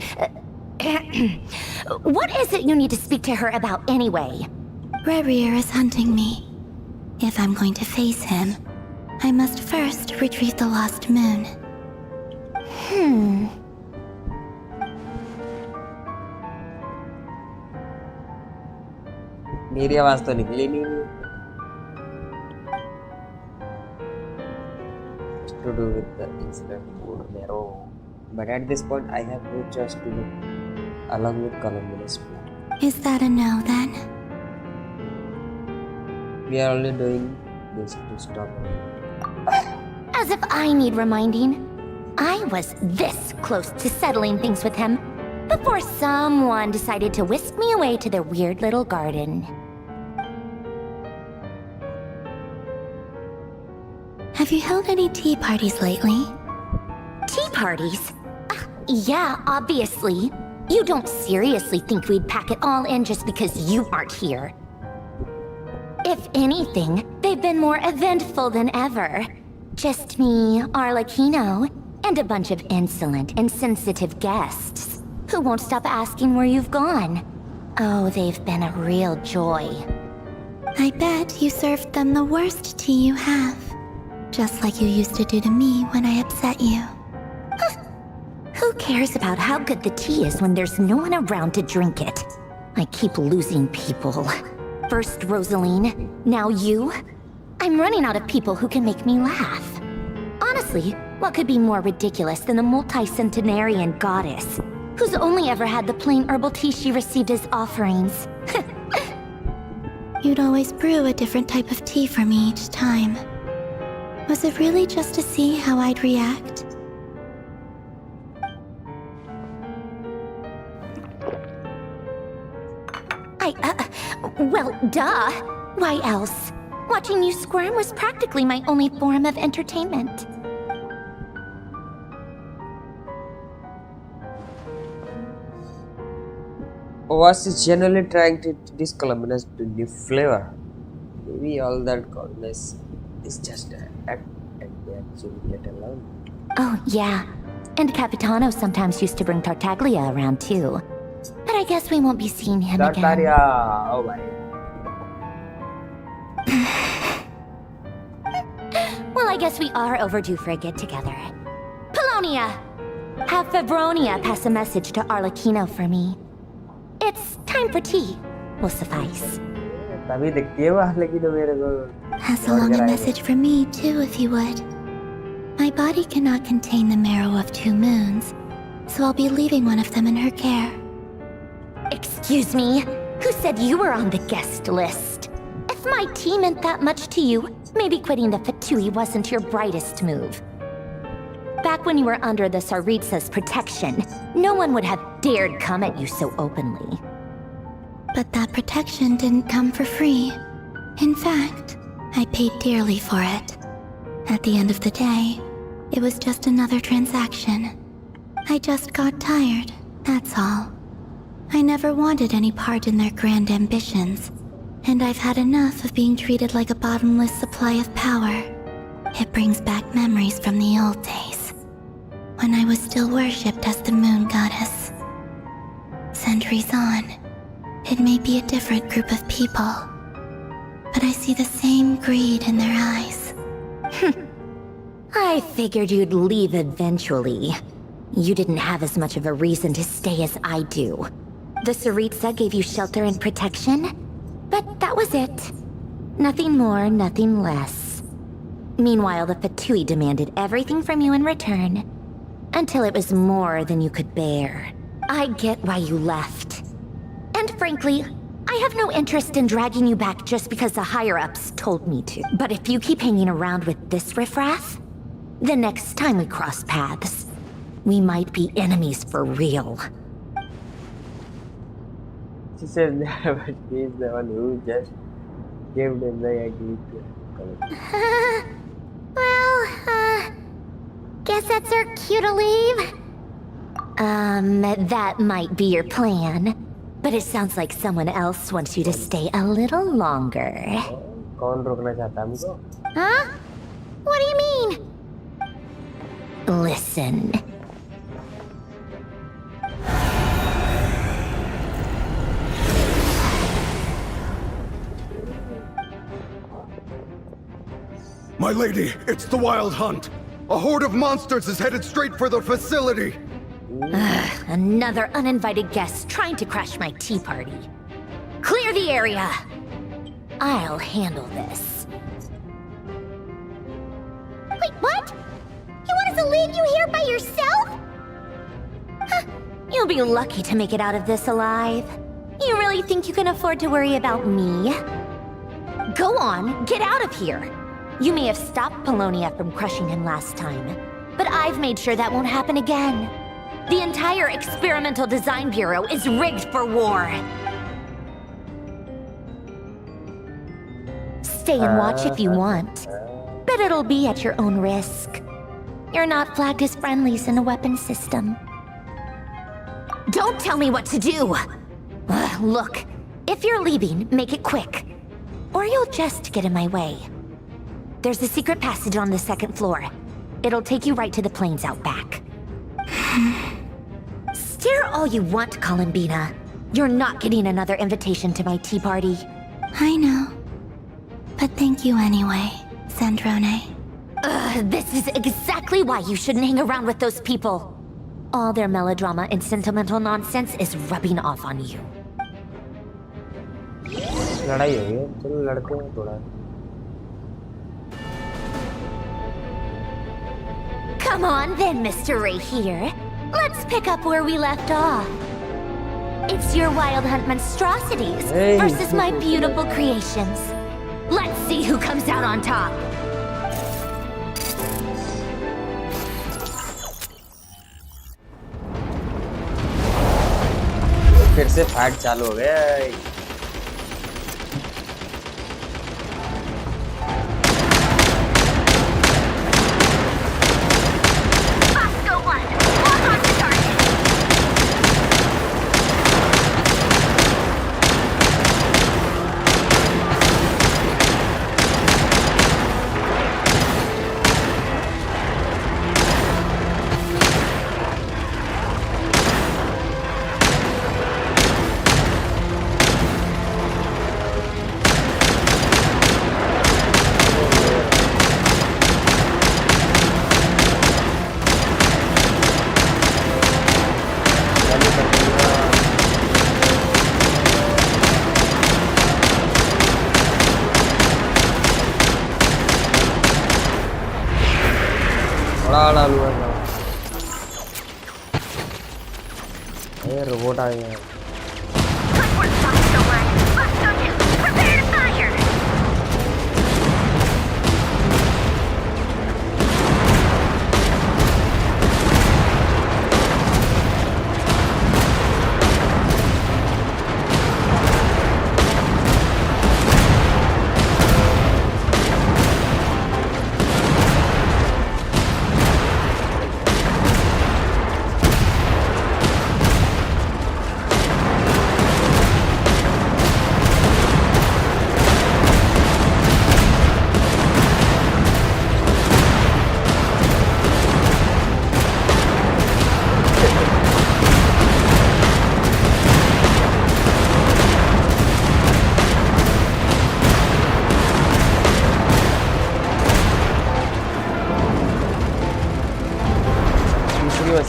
What is it you need to speak to her about anyway?
Rerir is hunting me. If I'm going to face him, I must first retrieve the lost moon.
मेरी आवाज तो निकली नहीं. To do with the incident for Nero, but at this point I have no choice to look along with Columbina's plan.
Is that a no then?
We are only doing this to stop her.
As if I need reminding. I was this close to settling things with him before someone decided to whisk me away to their weird little garden.
Have you held any tea parties lately?
Tea parties? Yeah, obviously. You don't seriously think we'd pack it all in just because you aren't here. If anything, they've been more eventful than ever. Just me, Arlecchino, and a bunch of insolent, insensitive guests who won't stop asking where you've gone. Oh, they've been a real joy.
I bet you served them the worst tea you have. Just like you used to do to me when I upset you.
Who cares about how good the tea is when there's no one around to drink it? I keep losing people. First Rosaline, now you. I'm running out of people who can make me laugh. Honestly, what could be more ridiculous than the multi-centenarian goddess, who's only ever had the plain herbal tea she received as offerings?
You'd always brew a different type of tea for me each time. Was it really just to see how I'd react?
Well, duh. Why else? Watching you squirm was practically my only form of entertainment.
Was is generally trying to introduce Columnus to new flavor. Maybe all that coldness is just an act and they actually get along.
Oh, yeah. And Capitano sometimes used to bring Tartaglia around too. But I guess we won't be seeing him again.
Tartaria, oh my.
Well, I guess we are overdue for a get-together. Polonia! Have Fabronia pass a message to Arlecchino for me. It's time for tea. Will suffice.
Pass along a message for me, too, if you would. My body cannot contain the marrow of 2 moons, so I'll be leaving one of them in her care.
Excuse me? Who said you were on the guest list? If my tea meant that much to you, maybe quitting the Fatui wasn't your brightest move. Back when you were under the Tsaritsa's protection, no one would have dared come at you so openly.
But that protection didn't come for free. In fact, I paid dearly for it. At the end of the day, it was just another transaction. I just got tired, that's all. I never wanted any part in their grand ambitions, and I've had enough of being treated like a bottomless supply of power. It brings back memories from the old days, when I was still worshipped as the moon goddess. Centuries on, it may be a different group of people, but I see the same greed in their eyes.
I figured you'd leave eventually. You didn't have as much of a reason to stay as I do. The Tsaritsa gave you shelter and protection, but that was it. Nothing more, nothing less. Meanwhile, the Fatui demanded everything from you in return, until it was more than you could bear. I get why you left. And frankly, I have no interest in dragging you back just because the higher-ups told me to. But if you keep hanging around with this riffraff, the next time we cross paths, we might be enemies for real.
She said that, but she is the one who just gave them the ugly
Guess that's our cue to leave? That might be your plan. But it sounds like someone else wants you to stay a little longer. Huh? What do you mean? Listen.
My lady, it's the Wild Hunt. A horde of monsters is headed straight for the facility.
Another uninvited guest trying to crash my tea party. Clear the area! I'll handle this. Wait, what? You want us to leave you here by yourself? You'll be lucky to make it out of this alive. You really think you can afford to worry about me? Go on, get out of here. You may have stopped Polonia from crushing him last time, but I've made sure that won't happen again. The entire Experimental Design Bureau is rigged for war. Stay and watch if you want. but it'll be at your own risk. You're not flagged as friendlies in the weapon system. Don't tell me what to do! Look, if you're leaving, make it quick. Or you'll just get in my way. There's a secret passage on the second floor. It'll take you right to the plains out back. Stare all you want, Columbina. You're not getting another invitation to my tea party.
I know. But thank you anyway, Sandrone.
This is exactly why you shouldn't hang around with those people. All their melodrama and sentimental nonsense is rubbing off on you.
लड़ाई हो गई, चलो लड़ते हैं थोड़ा.
Come on then, Mr. Ray here. Let's pick up where we left off. It's your Wild Hunt monstrosities versus my beautiful creations. Let's see who comes out on top.
फिर से fight चालू हो गया. रोबोट आ गया.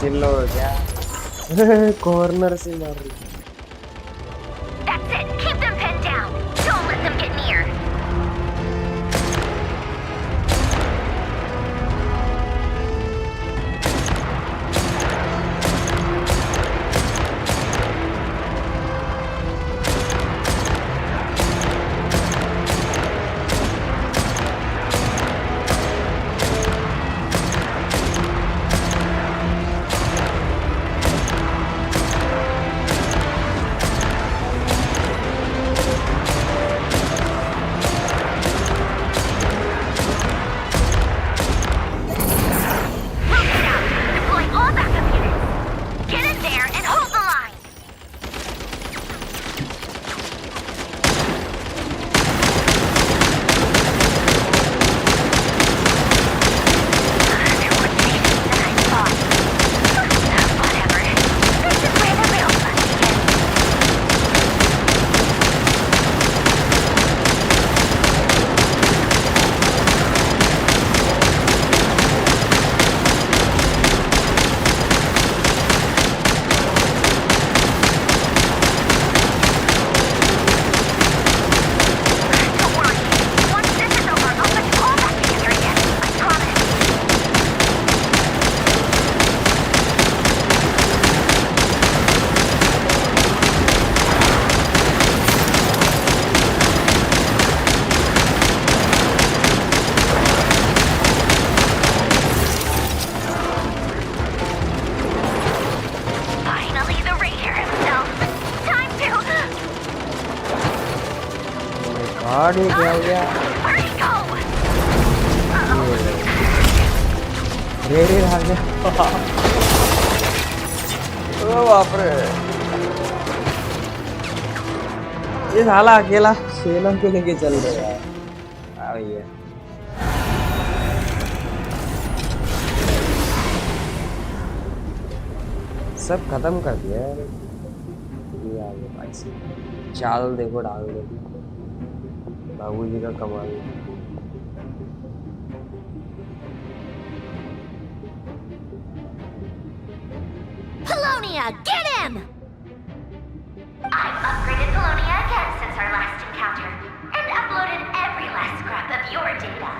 चिल्लो क्या corner से मार रही.
That's it. Keep them pinned down. Don't let them get near.
God, ये क्या हो गया? रेडी आ गया। ओ बाप रे, ये साला अकेला सेना को लेके चल रहा है यार। हाँ भैया, सब खत्म कर दिया यार। ये आ गया भाई से, चाल देखो डाल दे बाबूजी का कमाल।
Polonia, get him! I've upgraded Polonia again since our last encounter, and uploaded every last scrap of your data.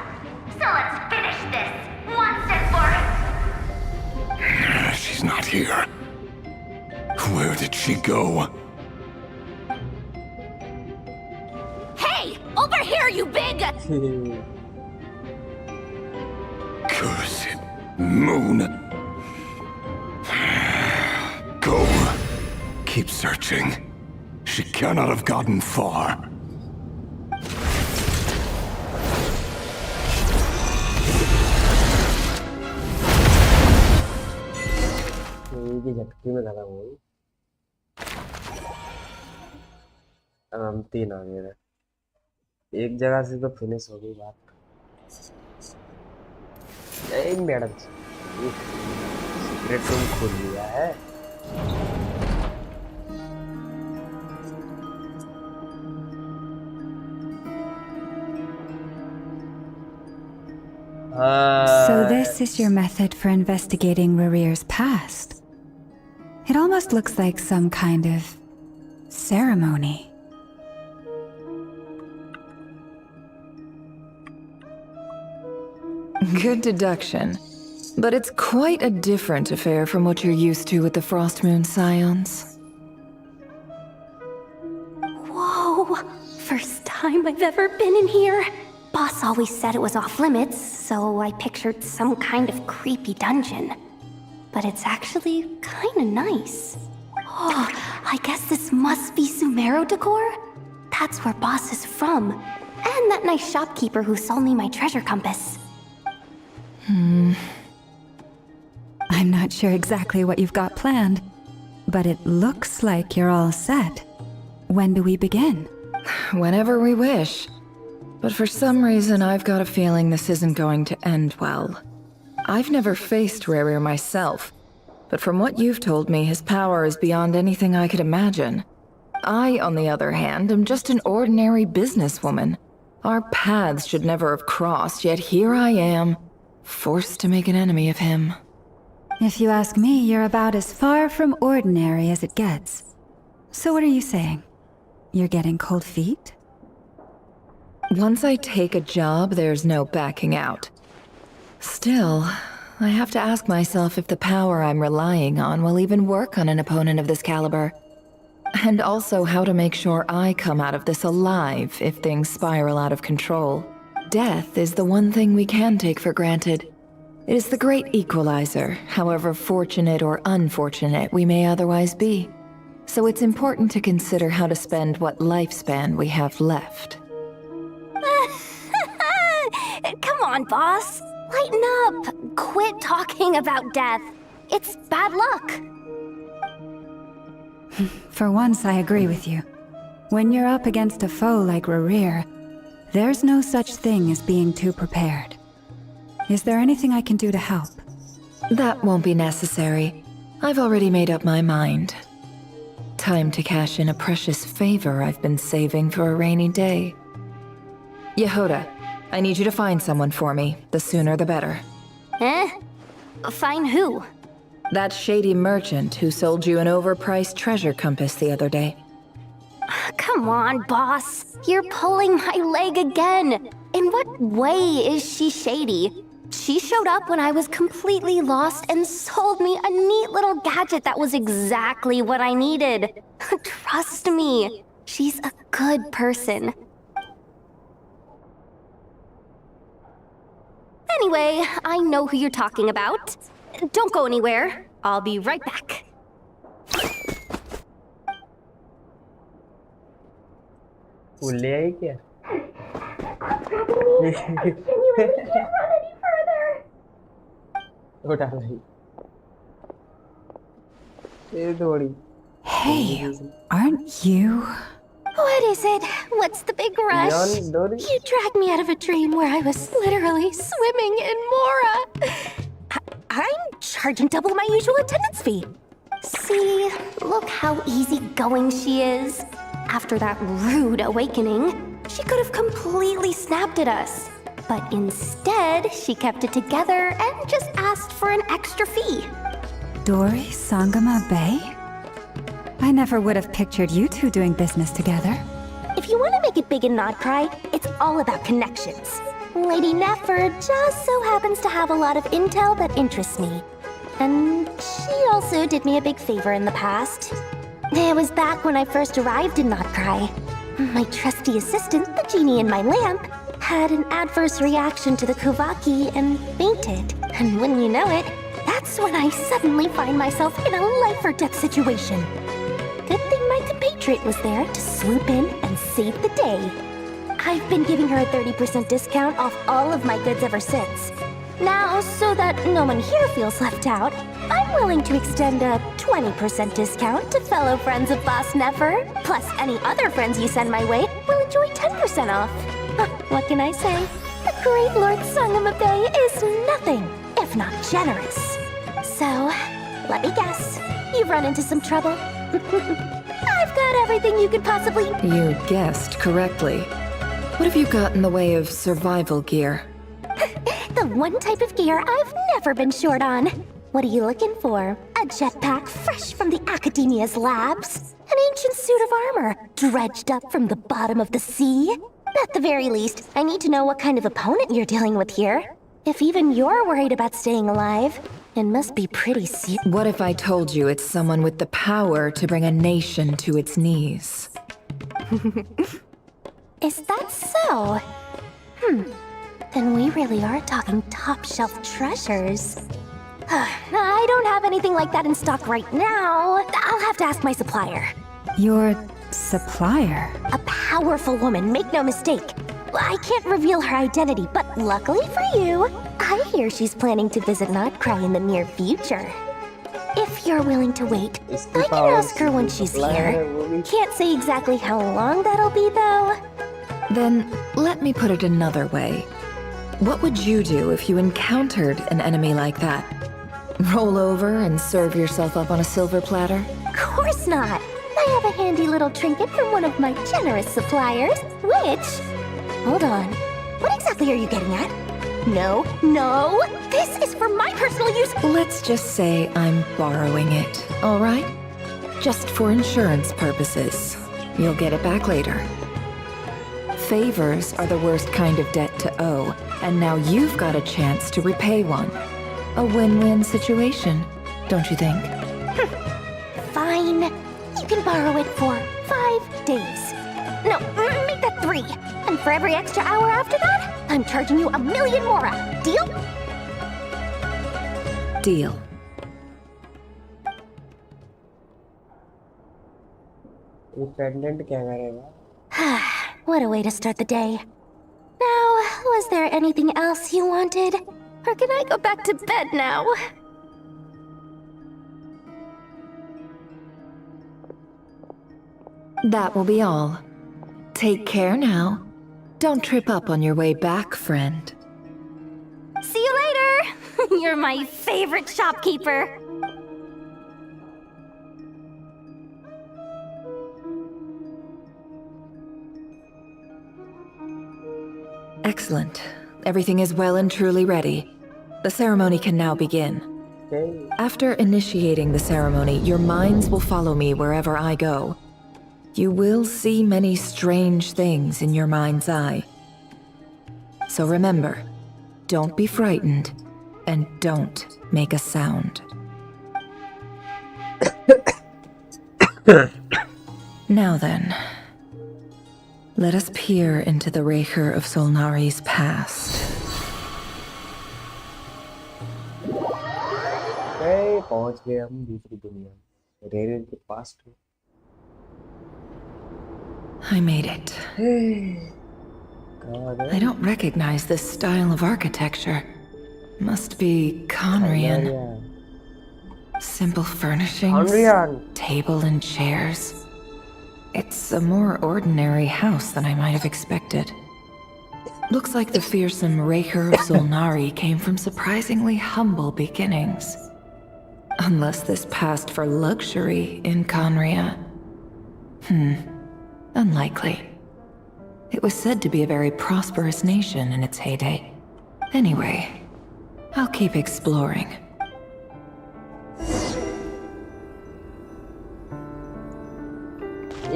So let's finish this, once and for all.
She's not here. Where did she go?
Hey! Over here, you big...
Cursed moon. Go. Keep searching. She cannot have gotten far.
की झटकी में खत्म हुई। अब हम 3 आ गए थे, एक जगह से तो फिनिश हो गई बात। मैडम सीक्रेट रूम खोल लिया है।
So this is your method for investigating Rarir's past. It almost looks like some kind of ceremony.
Good deduction. But it's quite a different affair from what you're used to with the Frost Moon Scions.
Whoa! First time I've ever been in here. Boss always said it was off limits, so I pictured some kind of creepy dungeon. But it's actually kinda nice. Oh, I guess this must be Sumero decor? That's where Boss is from. And that nice shopkeeper who sold me my treasure compass.
I'm not sure exactly what you've got planned, but it looks like you're all set. When do we begin?
Whenever we wish. But for some reason, I've got a feeling this isn't going to end well. I've never faced Rarir myself, but from what you've told me, his power is beyond anything I could imagine. I, on the other hand, am just an ordinary businesswoman. Our paths should never have crossed, yet here I am, forced to make an enemy of him.
If you ask me, you're about as far from ordinary as it gets. So what are you saying? You're getting cold feet?
Once I take a job, there's no backing out. Still, I have to ask myself if the power I'm relying on will even work on an opponent of this caliber. And also how to make sure I come out of this alive if things spiral out of control. Death is the one thing we can take for granted. It is the great equalizer, however fortunate or unfortunate we may otherwise be. So it's important to consider how to spend what lifespan we have left.
Come on, boss. Lighten up. Quit talking about death. It's bad luck.
For once, I agree with you. When you're up against a foe like Rarir, there's no such thing as being too prepared. Is there anything I can do to help?
That won't be necessary. I've already made up my mind. Time to cash in a precious favor I've been saving for a rainy day. Yehoda, I need you to find someone for me. The sooner the better.
Eh? Find who?
That shady merchant who sold you an overpriced treasure compass the other day.
Come on, boss. You're pulling my leg again. In what way is she shady? She showed up when I was completely lost and sold me a neat little gadget that was exactly what I needed. Trust me, she's a good person. Anyway, I know who you're talking about. Don't go anywhere. I'll be right back.
ले आई क्या? उठा भाई ये थोड़ी
Hey, aren't you?
What is it? What's the big rush?
Beyond Dory?
You dragged me out of a dream where I was literally swimming in Mora. I'm charging double my usual attendance fee. See, look how easygoing she is. After that rude awakening, she could have completely snapped at us. But instead, she kept it together and just asked for an extra fee.
Dory Sangama Bay? I never would have pictured you two doing business together.
If you want to make it big and not cry, it's all about connections. Lady Nefer just so happens to have a lot of intel that interests me. And she also did me a big favor in the past. It was back when I first arrived in Not Cry. My trusty assistant, the genie in my lamp, had an adverse reaction to the Kuvaki and fainted. And when you know it, that's when I suddenly find myself in a life-or-death situation. Good thing my compatriot was there to swoop in and save the day. I've been giving her a 30% discount off all of my goods ever since. Now, so that no one here feels left out, I'm willing to extend a 20% discount to fellow friends of Boss Nefer. Plus, any other friends you send my way will enjoy 10% off. What can I say? The great Lord Sangama Bay is nothing if not generous. So, let me guess. You've run into some trouble? I've got everything you could possibly...
You guessed correctly. What have you got in the way of survival gear?
The one type of gear I've never been short on. What are you looking for? A jetpack fresh from the Academia's labs? An ancient suit of armor dredged up from the bottom of the sea? At the very least, I need to know what kind of opponent you're dealing with here. If even you're worried about staying alive, it must be pretty serious.
What if I told you it's someone with the power to bring a nation to its knees?
Is that so? Then we really are talking top-shelf treasures. I don't have anything like that in stock right now. I'll have to ask my supplier.
Your supplier?
A powerful woman, make no mistake. I can't reveal her identity, but luckily for you, I hear she's planning to visit Notcry in the near future. If you're willing to wait, I can ask her when she's here. Can't say exactly how long that'll be, though.
Then, let me put it another way. What would you do if you encountered an enemy like that? Roll over and serve yourself up on a silver platter?
Of course not! I have a handy little trinket from one of my generous suppliers, which... Hold on. What exactly are you getting at? No, no! This is for my personal use!
Let's just say I'm borrowing it, all right? Just for insurance purposes. You'll get it back later. Favors are the worst kind of debt to owe, and now you've got a chance to repay one. A win-win situation, don't you think?
Fine. You can borrow it for 5 days. No, make that 3. And for every extra hour after that, I'm charging you 1,000,000 more. Deal?
Deal.
ये pendant क्या करेगा?
What a way to start the day. Now, was there anything else you wanted? Or can I go back to bed now?
That will be all. Take care now. Don't trip up on your way back, friend.
See you later! You're my favorite shopkeeper.
Excellent. Everything is well and truly ready. The ceremony can now begin.
Okay.
After initiating the ceremony, your minds will follow me wherever I go. You will see many strange things in your mind's eye. So remember, don't be frightened, and don't make a sound. Now then, let us peer into the Raker of Solnari's past.
Okay, पहुंच गए हम दूसरी दुनिया में। रेरे के पास में।
I made it. I don't recognize this style of architecture. Must be Conrian. Simple furnishings,
Conrian.
table and chairs. It's a more ordinary house than I might have expected. Looks like the fearsome Raker of Zulnari came from surprisingly humble beginnings. Unless this passed for luxury in Conria. Unlikely. It was said to be a very prosperous nation in its heyday. Anyway, I'll keep exploring.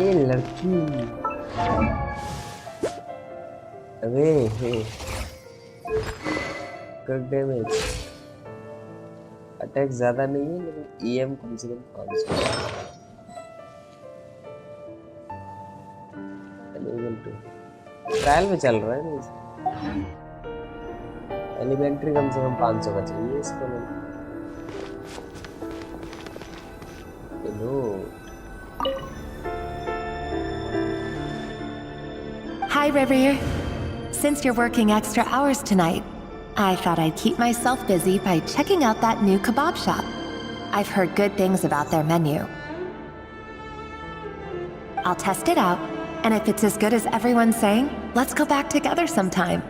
ए लड़की अबे good damage attack ज्यादा नहीं है लेकिन EM कम से कम 500 trial में चल रहा है ना एलिमेंट्री कम से कम 500 का चाहिए इसको hello
Hi, Revere. Since you're working extra hours tonight, I thought I'd keep myself busy by checking out that new kebab shop. I've heard good things about their menu. I'll test it out, and if it's as good as everyone's saying, let's go back together sometime.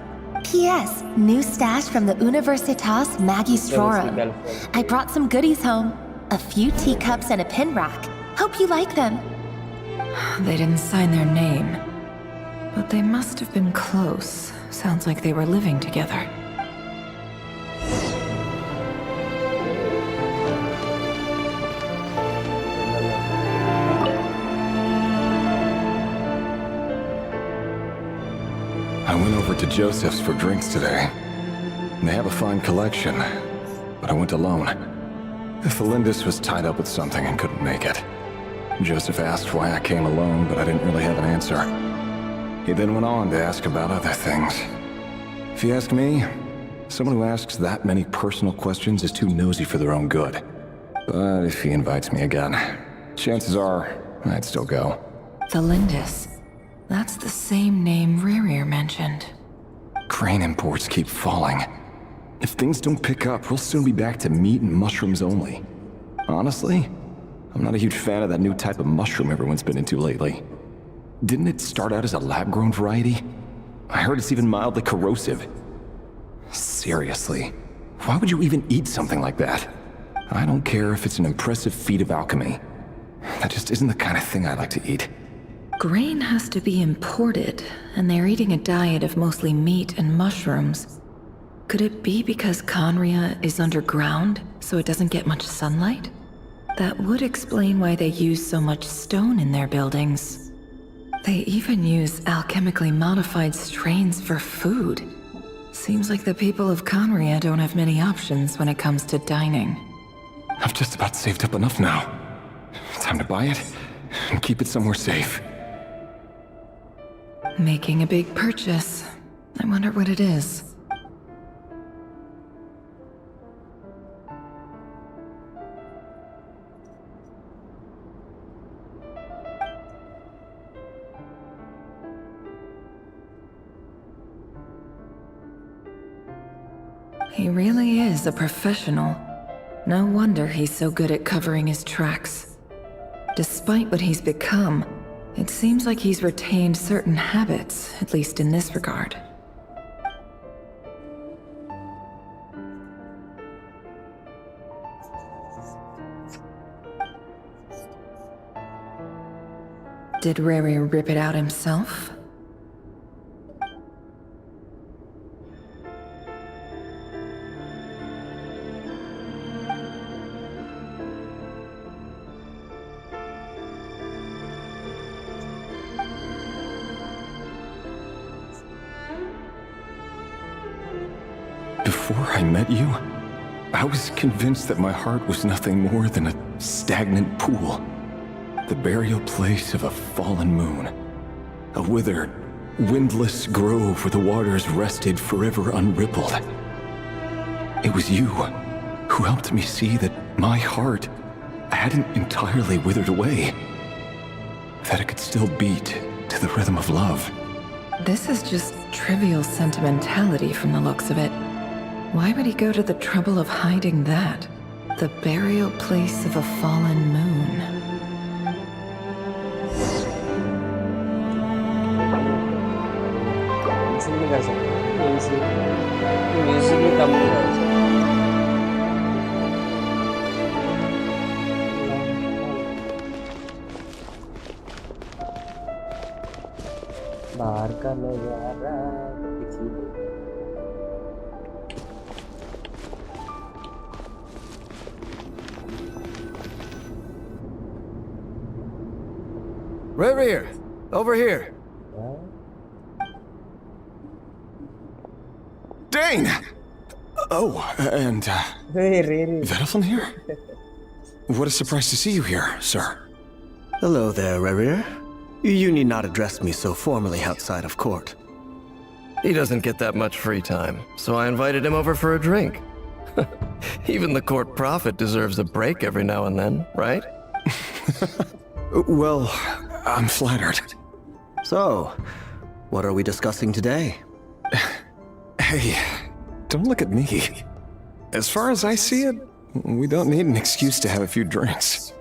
P.S. New stash from the Universitas Magistrorum. I brought some goodies home. A few teacups and a pin rack. Hope you like them.
They didn't sign their name. But they must have been close. Sounds like they were living together.
I went over to Joseph's for drinks today. They have a fine collection, but I went alone. Thelindis was tied up with something and couldn't make it. Joseph asked why I came alone, but I didn't really have an answer. He then went on to ask about other things. If you ask me, someone who asks that many personal questions is too nosy for their own good. But if he invites me again, chances are I'd still go.
Thelindis. That's the same name Rerir mentioned.
Crane imports keep falling. If things don't pick up, we'll soon be back to meat and mushrooms only. Honestly, I'm not a huge fan of that new type of mushroom everyone's been into lately. Didn't it start out as a lab-grown variety? I heard it's even mildly corrosive. Seriously, why would you even eat something like that? I don't care if it's an impressive feat of alchemy. That just isn't the kind of thing I like to eat.
Grain has to be imported, and they're eating a diet of mostly meat and mushrooms. Could it be because Conria is underground, so it doesn't get much sunlight? That would explain why they use so much stone in their buildings. They even use alchemically modified strains for food. Seems like the people of Conria don't have many options when it comes to dining.
I've just about saved up enough now. Time to buy it and keep it somewhere safe.
Making a big purchase. I wonder what it is. He really is a professional. No wonder he's so good at covering his tracks. Despite what he's become, it seems like he's retained certain habits, at least in this regard. Did Riri rip it out himself?
Before I met you, I was convinced that my heart was nothing more than a stagnant pool. The burial place of a fallen moon. A withered, windless grove where the waters rested forever unrippled. It was you who helped me see that my heart hadn't entirely withered away. That it could still beat to the rhythm of love.
This is just trivial sentimentality from the looks of it. Why would he go to the trouble of hiding that? The burial place of a fallen moon.
नहीं कर सकते music में कम नहीं कर सकते बाहर का नजारा किसी
Reverie, over here.
Dane! Oh, and, Vediflin here? What a surprise to see you here, sir.
Hello there, Reverie. You need not address me so formally outside of court.
He doesn't get that much free time, so I invited him over for a drink. Even the court prophet deserves a break every now and then, right?
Well, I'm flattered.
So, what are we discussing today?
Hey, don't look at me. As far as I see it, we don't need an excuse to have a few drinks.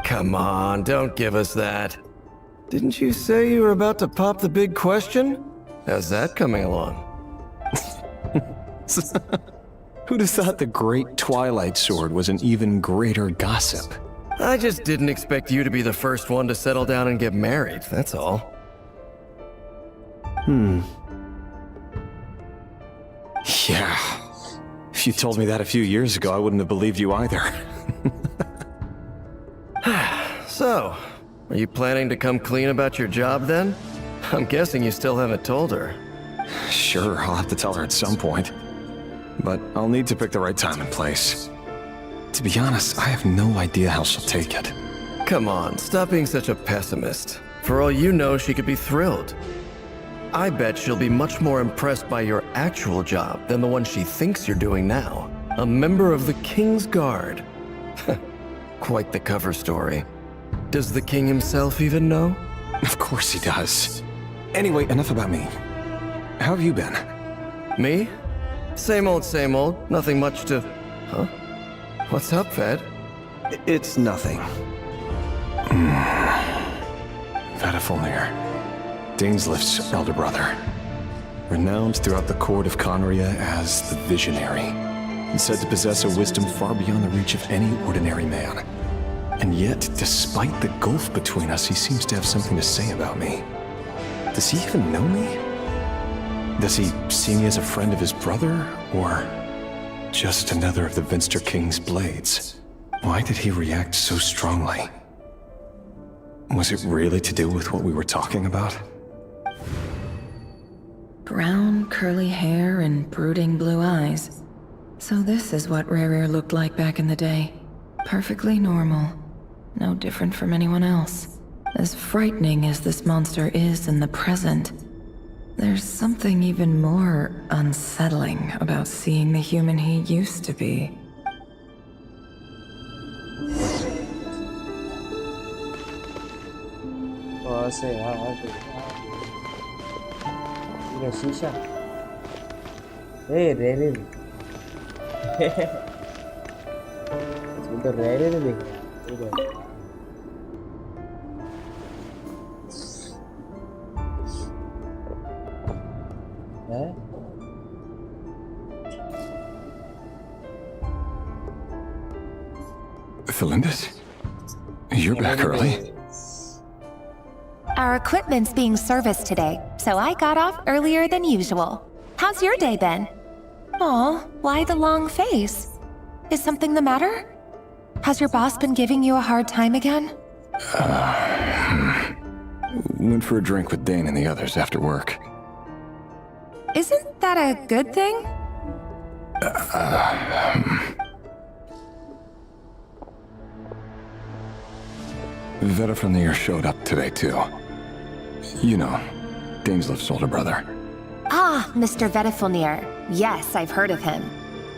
Come on, don't give us that. Didn't you say you were about to pop the big question? How's that coming along?
Who'd have thought the great Twilight Sword was an even greater gossip?
I just didn't expect you to be the first one to settle down and get married, that's all.
Yeah. If you told me that a few years ago, I wouldn't have believed you either.
So, are you planning to come clean about your job then? I'm guessing you still haven't told her.
Sure, I'll have to tell her at some point. But I'll need to pick the right time and place. To be honest, I have no idea how she'll take it.
Come on, stop being such a pessimist. For all you know, she could be thrilled. I bet she'll be much more impressed by your actual job than the one she thinks you're doing now. A member of the King's Guard. Quite the cover story. Does the king himself even know?
Of course he does. Anyway, enough about me. How have you been?
Me? Same old, nothing much to... Huh? What's up, Ved?
It's nothing.
Vediflin, Dainslift's elder brother. Renowned throughout the court of Conria as the Visionary, and said to possess a wisdom far beyond the reach of any ordinary man. And yet, despite the gulf between us, he seems to have something to say about me. Does he even know me? Does he see me as a friend of his brother, or just another of the Vinster King's blades? Why did he react so strongly? Was it really to do with what we were talking about?
Brown, curly hair and brooding blue eyes. So this is what Rerir looked like back in the day. Perfectly normal. No different from anyone else. As frightening as this monster is in the present, there's something even more unsettling about seeing the human he used to be.
शीशा रे इसमें तो रे दिख रहा है
Felindis? You're back early.
Our equipment's being serviced today, so I got off earlier than usual. How's your day been? Aw, why the long face? Is something the matter? Has your boss been giving you a hard time again?
Went for a drink with Dane and the others after work.
Isn't that a good thing?
Vediflin showed up today too. You know, Dainslift's older brother.
Ah, Mr. Vediflin. Yes, I've heard of him.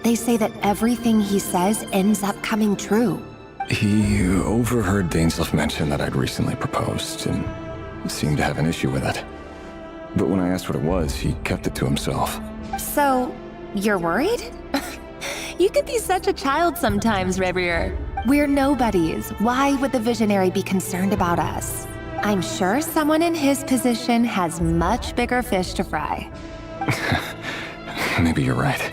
They say that everything he says ends up coming true.
He overheard Dainslift mention that I'd recently proposed, and seemed to have an issue with it. But when I asked what it was, he kept it to himself.
So, you're worried? You could be such a child sometimes, Revier. We're nobodies. Why would the Visionary be concerned about us? I'm sure someone in his position has much bigger fish to fry.
Maybe you're right.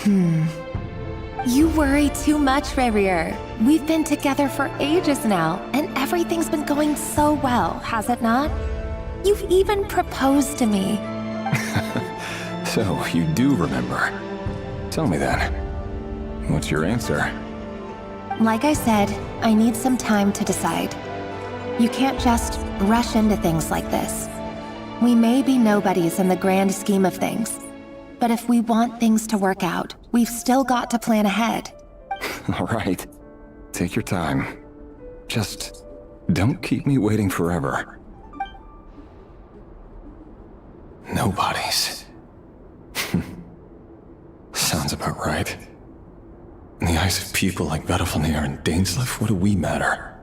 You worry too much, Revier. We've been together for ages now, and everything's been going so well, has it not? You've even proposed to me.
So, you do remember. Tell me then. What's your answer?
Like I said, I need some time to decide. You can't just rush into things like this. We may be nobodies in the grand scheme of things, but if we want things to work out, we've still got to plan ahead.
All right. Take your time. Just don't keep me waiting forever. Nobodies. Sounds about right. In the eyes of people like Vedalfnir and Dainsleif, what do we matter?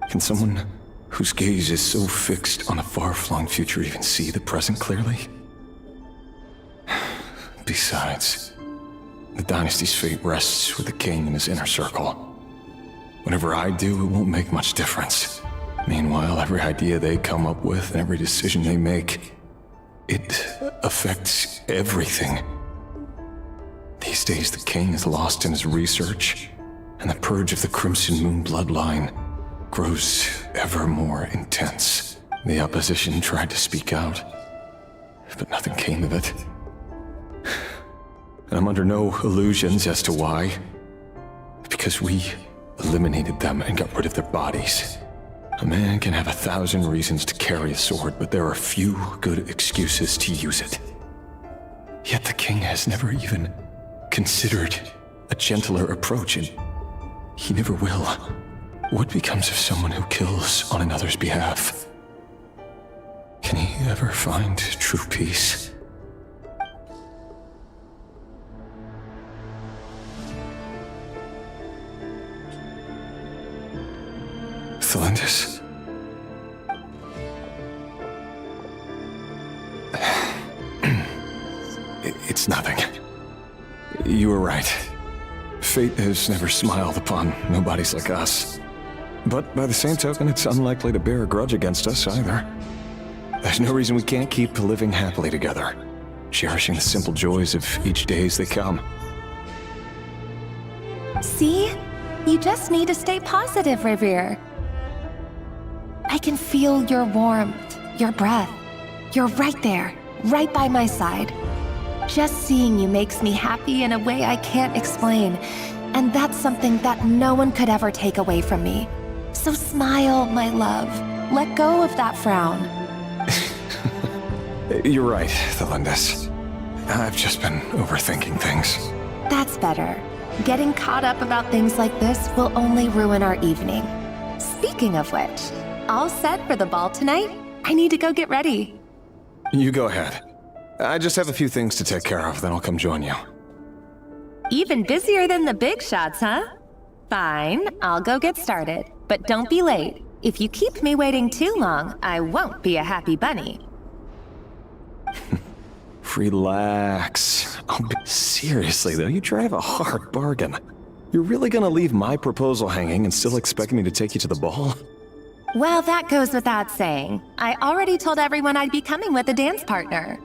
Can someone whose gaze is so fixed on a far-flung future even see the present clearly? Besides, the dynasty's fate rests with the king and his inner circle. Whatever I do, it won't make much difference. Meanwhile, every idea they come up with and every decision they make, it affects everything. These days, the king is lost in his research, and the purge of the Crimson Moon bloodline grows ever more intense. The opposition tried to speak out, but nothing came of it. And I'm under no illusions as to why. Because we eliminated them and got rid of their bodies. A man can have 1,000 reasons to carry a sword, but there are few good excuses to use it. Yet the king has never even considered a gentler approach, and he never will. What becomes of someone who kills on another's behalf? Can he ever find true peace? Thelindis? It's nothing. You were right. Fate has never smiled upon nobodies like us. But by the same token, it's unlikely to bear a grudge against us either. There's no reason we can't keep living happily together, cherishing the simple joys of each day as they come.
See? You just need to stay positive, Revier. I can feel your warmth, your breath. You're right there, right by my side. Just seeing you makes me happy in a way I can't explain, and that's something that no one could ever take away from me. So smile, my love. Let go of that frown.
You're right, Thelindis. I've just been overthinking things.
That's better. Getting caught up about things like this will only ruin our evening. Speaking of which, all set for the ball tonight? I need to go get ready.
You go ahead. I just have a few things to take care of, then I'll come join you.
Even busier than the big shots, huh? Fine, I'll go get started. But don't be late. If you keep me waiting too long, I won't be a happy bunny.
Relax. Seriously though, you drive a hard bargain. You're really gonna leave my proposal hanging and still expect me to take you to the ball?
Well, that goes without saying. I already told everyone I'd be coming with a dance partner.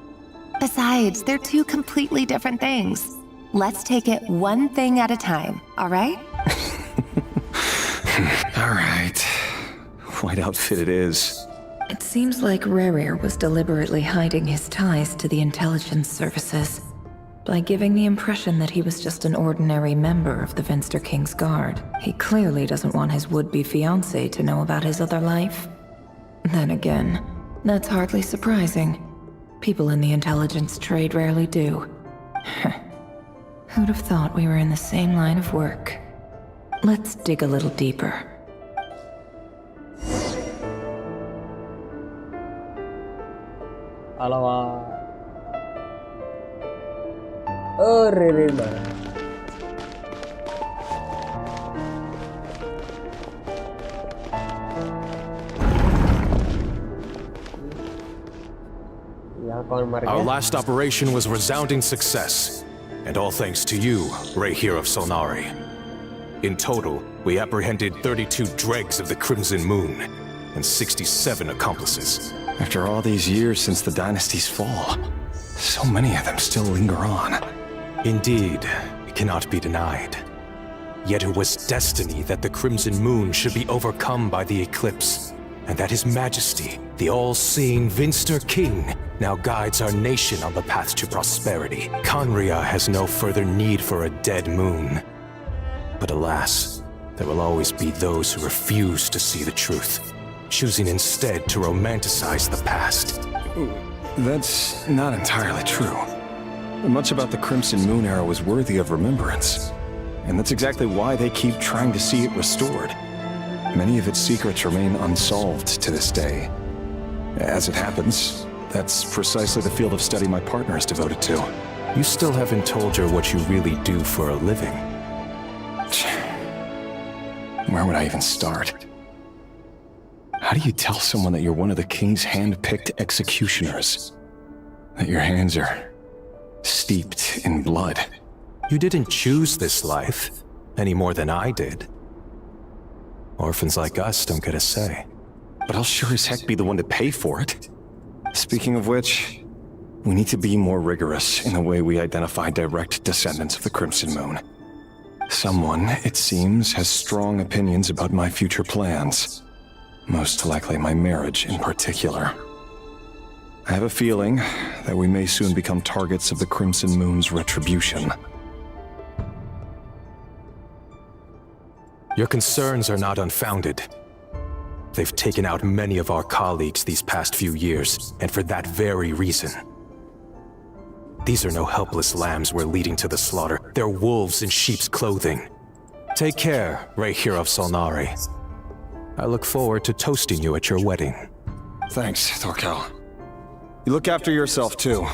Besides, they're two completely different things. Let's take it one thing at a time, all right?
All right. White outfit it is.
It seems like Rerir was deliberately hiding his ties to the intelligence services by giving the impression that he was just an ordinary member of the Venster King's Guard. He clearly doesn't want his would-be fiancée to know about his other life. Then again, that's hardly surprising. People in the intelligence trade rarely do. Who'd have thought we were in the same line of work? Let's dig a little deeper.
Alamak. Oh, Riri mana?
Our last operation was a resounding success, And all thanks to you, Rahere of Solnari. In total, we apprehended 32 dregs of the Crimson Moon, and 67 accomplices.
After all these years since the dynasty's fall, so many of them still linger on.
Indeed, it cannot be denied. Yet it was destiny that the Crimson Moon should be overcome by the eclipse, and that His Majesty, the all-seeing Vinster King, now guides our nation on the path to prosperity. Conria has no further need for a dead moon. But alas, there will always be those who refuse to see the truth, choosing instead to romanticize the past.
That's not entirely true. Much about the Crimson Moon era was worthy of remembrance. And that's exactly why they keep trying to see it restored. Many of its secrets remain unsolved to this day. As it happens, that's precisely the field of study my partner is devoted to.
You still haven't told her what you really do for a living.
Where would I even start? How do you tell someone that you're one of the king's hand-picked executioners? That your hands are steeped in blood?
You didn't choose this life, any more than I did. Orphans like us don't get a say.
But I'll sure as heck be the one to pay for it. Speaking of which, we need to be more rigorous in the way we identify direct descendants of the Crimson Moon. Someone, it seems, has strong opinions about my future plans. Most likely my marriage in particular. I have a feeling that we may soon become targets of the Crimson Moon's retribution.
Your concerns are not unfounded. They've taken out many of our colleagues these past few years, and for that very reason. These are no helpless lambs we're leading to the slaughter. They're wolves in sheep's clothing. Take care, Rahere of Solnari. I look forward to toasting you at your wedding.
Thanks, Torkel. You look after yourself, too.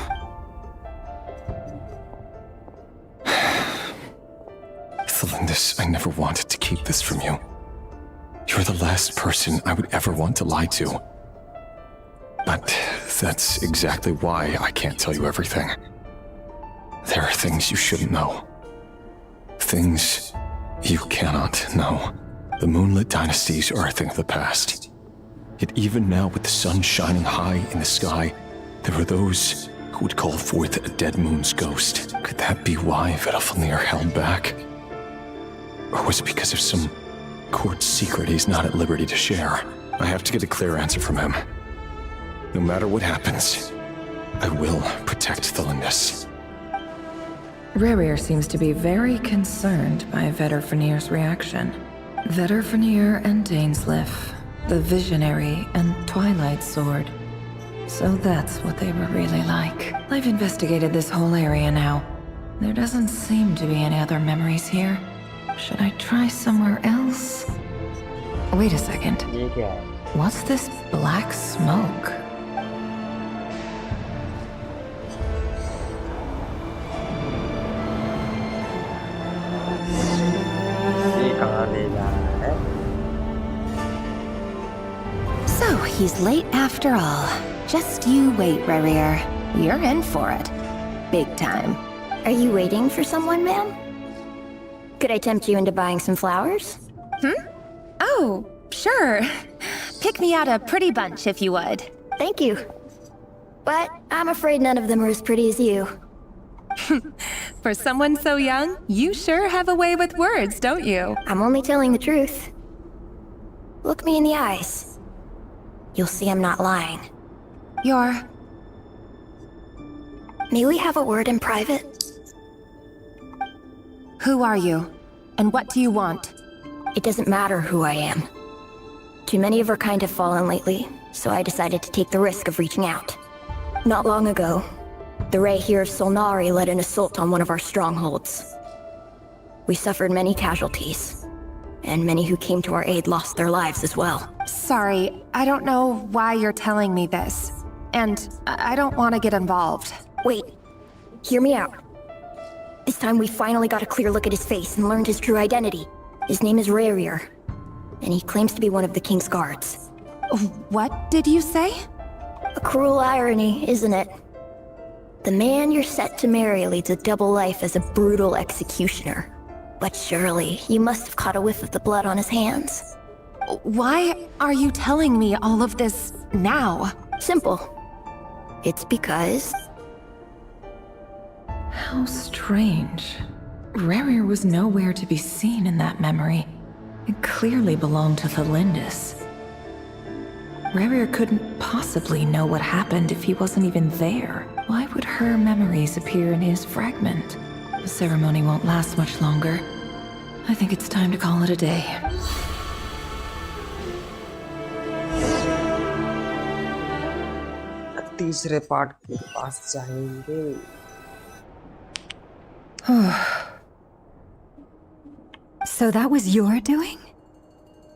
Thelindis, I never wanted to keep this from you. You're the last person I would ever want to lie to. But that's exactly why I can't tell you everything. There are things you shouldn't know. Things you cannot know. The Moonlit Dynasties are a thing of the past. Yet even now, with the sun shining high in the sky, there are those who would call forth a dead moon's ghost. Could that be why Vedalfnir held back? Or was it because of some court secret he's not at liberty to share? I have to get a clear answer from him. No matter what happens, I will protect Thelindis.
Rarir seems to be very concerned by Vedalfnir's reaction. Vedalfnir and Dainsleif, the Visionary and Twilight Sword. So that's what they were really like. I've investigated this whole area now. There doesn't seem to be any other memories here. Should I try somewhere else? Wait a second. What's this black smoke?
So he's late after all. Just you wait, Rarir. You're in for it. Big time.
Are you waiting for someone, ma'am? Could I tempt you into buying some flowers?
Oh, sure. Pick me out a pretty bunch if you would.
Thank you. But I'm afraid none of them are as pretty as you.
For someone so young, you sure have a way with words, don't you?
I'm only telling the truth. Look me in the eyes. You'll see I'm not lying. May we have a word in private?
Who are you? And what do you want?
It doesn't matter who I am. Too many of our kind have fallen lately, so I decided to take the risk of reaching out. Not long ago, the Rahere of Solnari led an assault on one of our strongholds. We suffered many casualties, and many who came to our aid lost their lives as well.
Sorry, I don't know why you're telling me this. And I don't want to get involved.
Wait, hear me out. This time we finally got a clear look at his face and learned his true identity. His name is Rarir, and he claims to be one of the King's guards.
What did you say?
A cruel irony, isn't it?
The man you're set to marry leads a double life as a brutal executioner. But surely, you must have caught a whiff of the blood on his hands.
Why are you telling me all of this now?
Simple. It's because...
How strange. Rerir was nowhere to be seen in that memory. It clearly belonged to Thelindis. Rerir couldn't possibly know what happened if he wasn't even there. Why would her memories appear in his fragment? The ceremony won't last much longer. I think it's time to call it a day.
तीसरे part के पास जाएंगे।
So that was your doing?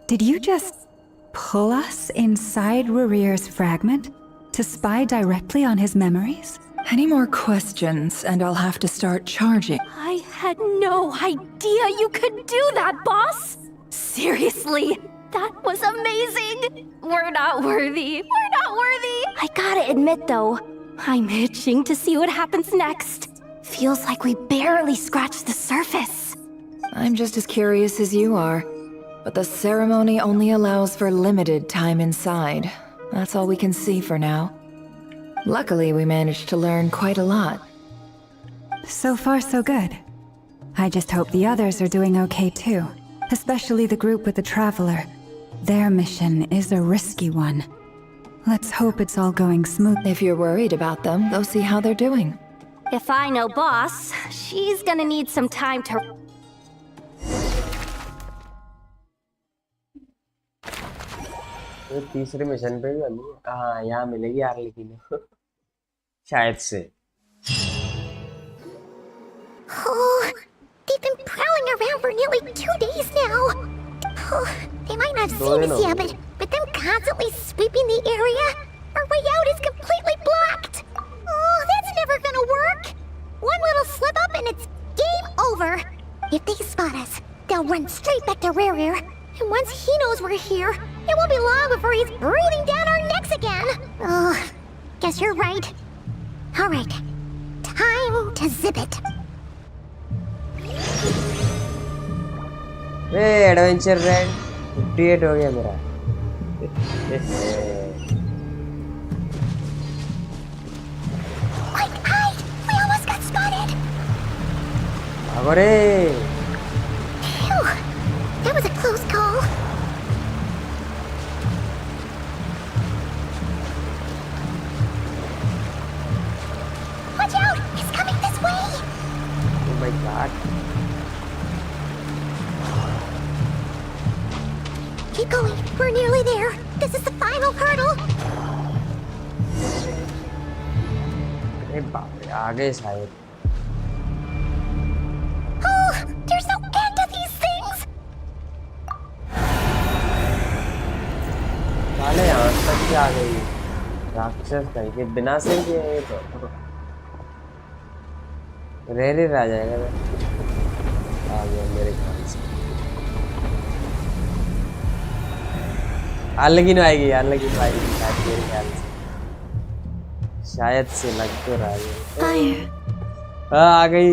Did you just pull us inside Rerir's fragment to spy directly on his memories?
Any more questions, and I'll have to start charging.
I had no idea you could do that, boss! Seriously, that was amazing! We're not worthy. We're not worthy! I gotta admit, though, I'm itching to see what happens next. Feels like we barely scratched the surface.
I'm just as curious as you are, but the ceremony only allows for limited time inside. That's all we can see for now. Luckily, we managed to learn quite a lot.
So far, so good. I just hope the others are doing okay too, especially the group with the Traveler. Their mission is a risky one. Let's hope it's all going smooth.
If you're worried about them, go see how they're doing.
If I know boss, she's gonna need some time to...
तो तीसरे mission पे भी हमें हाँ यहाँ मिलेगी यार लेकिन शायद से
Oh, they've been prowling around for nearly 2 days now. Oh, they might not have seen us yet, but them constantly sweeping the area, our way out is completely blocked. Oh, that's never gonna work. One little slip up and it's game over. If they spot us, they'll run straight back to Rerir. And once he knows we're here, it won't be long before he's breathing down our necks again. Oh, guess you're right. All right, time to zip it.
A adventure red 58 हो गया मेरा
We almost got spotted.
भागो रे
Phew, that was a close call. Watch out! It's coming this way!
Oh my god.
Keep going. We're nearly there. This is the final hurdle.
अरे बाप रे आगे शायद
Oh, there's no end to these things.
साले यहाँ तक क्या आ गई राक्षस कहीं के बिना से ही है ये तो रेरे रह जाएगा आ गया मेरे ख्याल से अलग आएगी शायद मेरे ख्याल से शायद से लग तो रहा है आ गई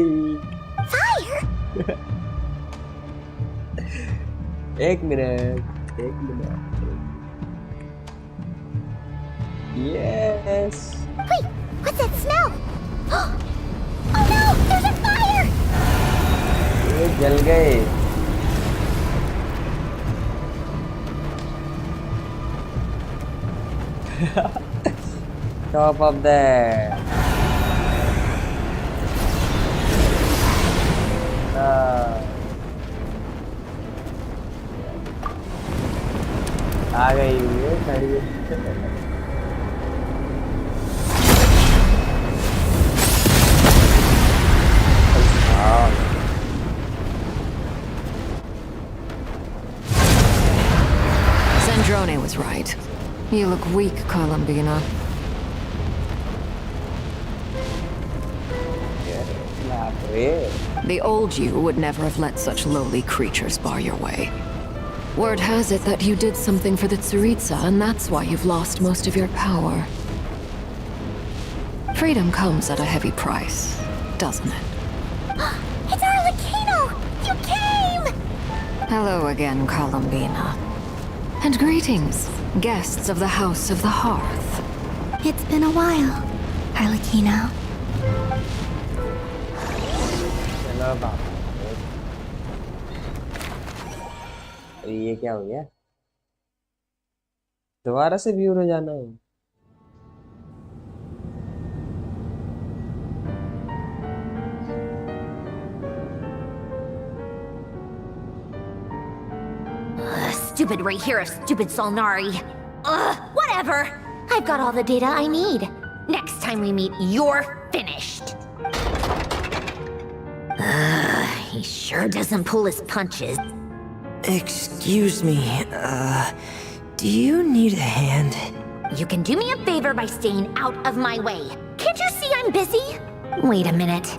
एक minute Yes.
Wait, what's that smell? Oh no, there's a fire!
ये जल गए top of that आ गई ये खड़ी
Zandrone was right. You look weak, Columbina. The old you would never have let such lowly creatures bar your way. Word has it that you did something for the Tsaritsa, and that's why you've lost most of your power. Freedom comes at a heavy price, doesn't it?
It's Arlecchino! You came!
Hello again, Columbina. And greetings, guests of the House of the Hearth.
It's been a while, Arlecchino.
चलो बाबा ये क्या हो गया दोबारा से viewer हो जाना है
Stupid right here of stupid Solnari. Whatever. I've got all the data I need. Next time we meet, you're finished. He sure doesn't pull his punches.
Excuse me, do you need a hand?
You can do me a favor by staying out of my way. Can't you see I'm busy? Wait a minute.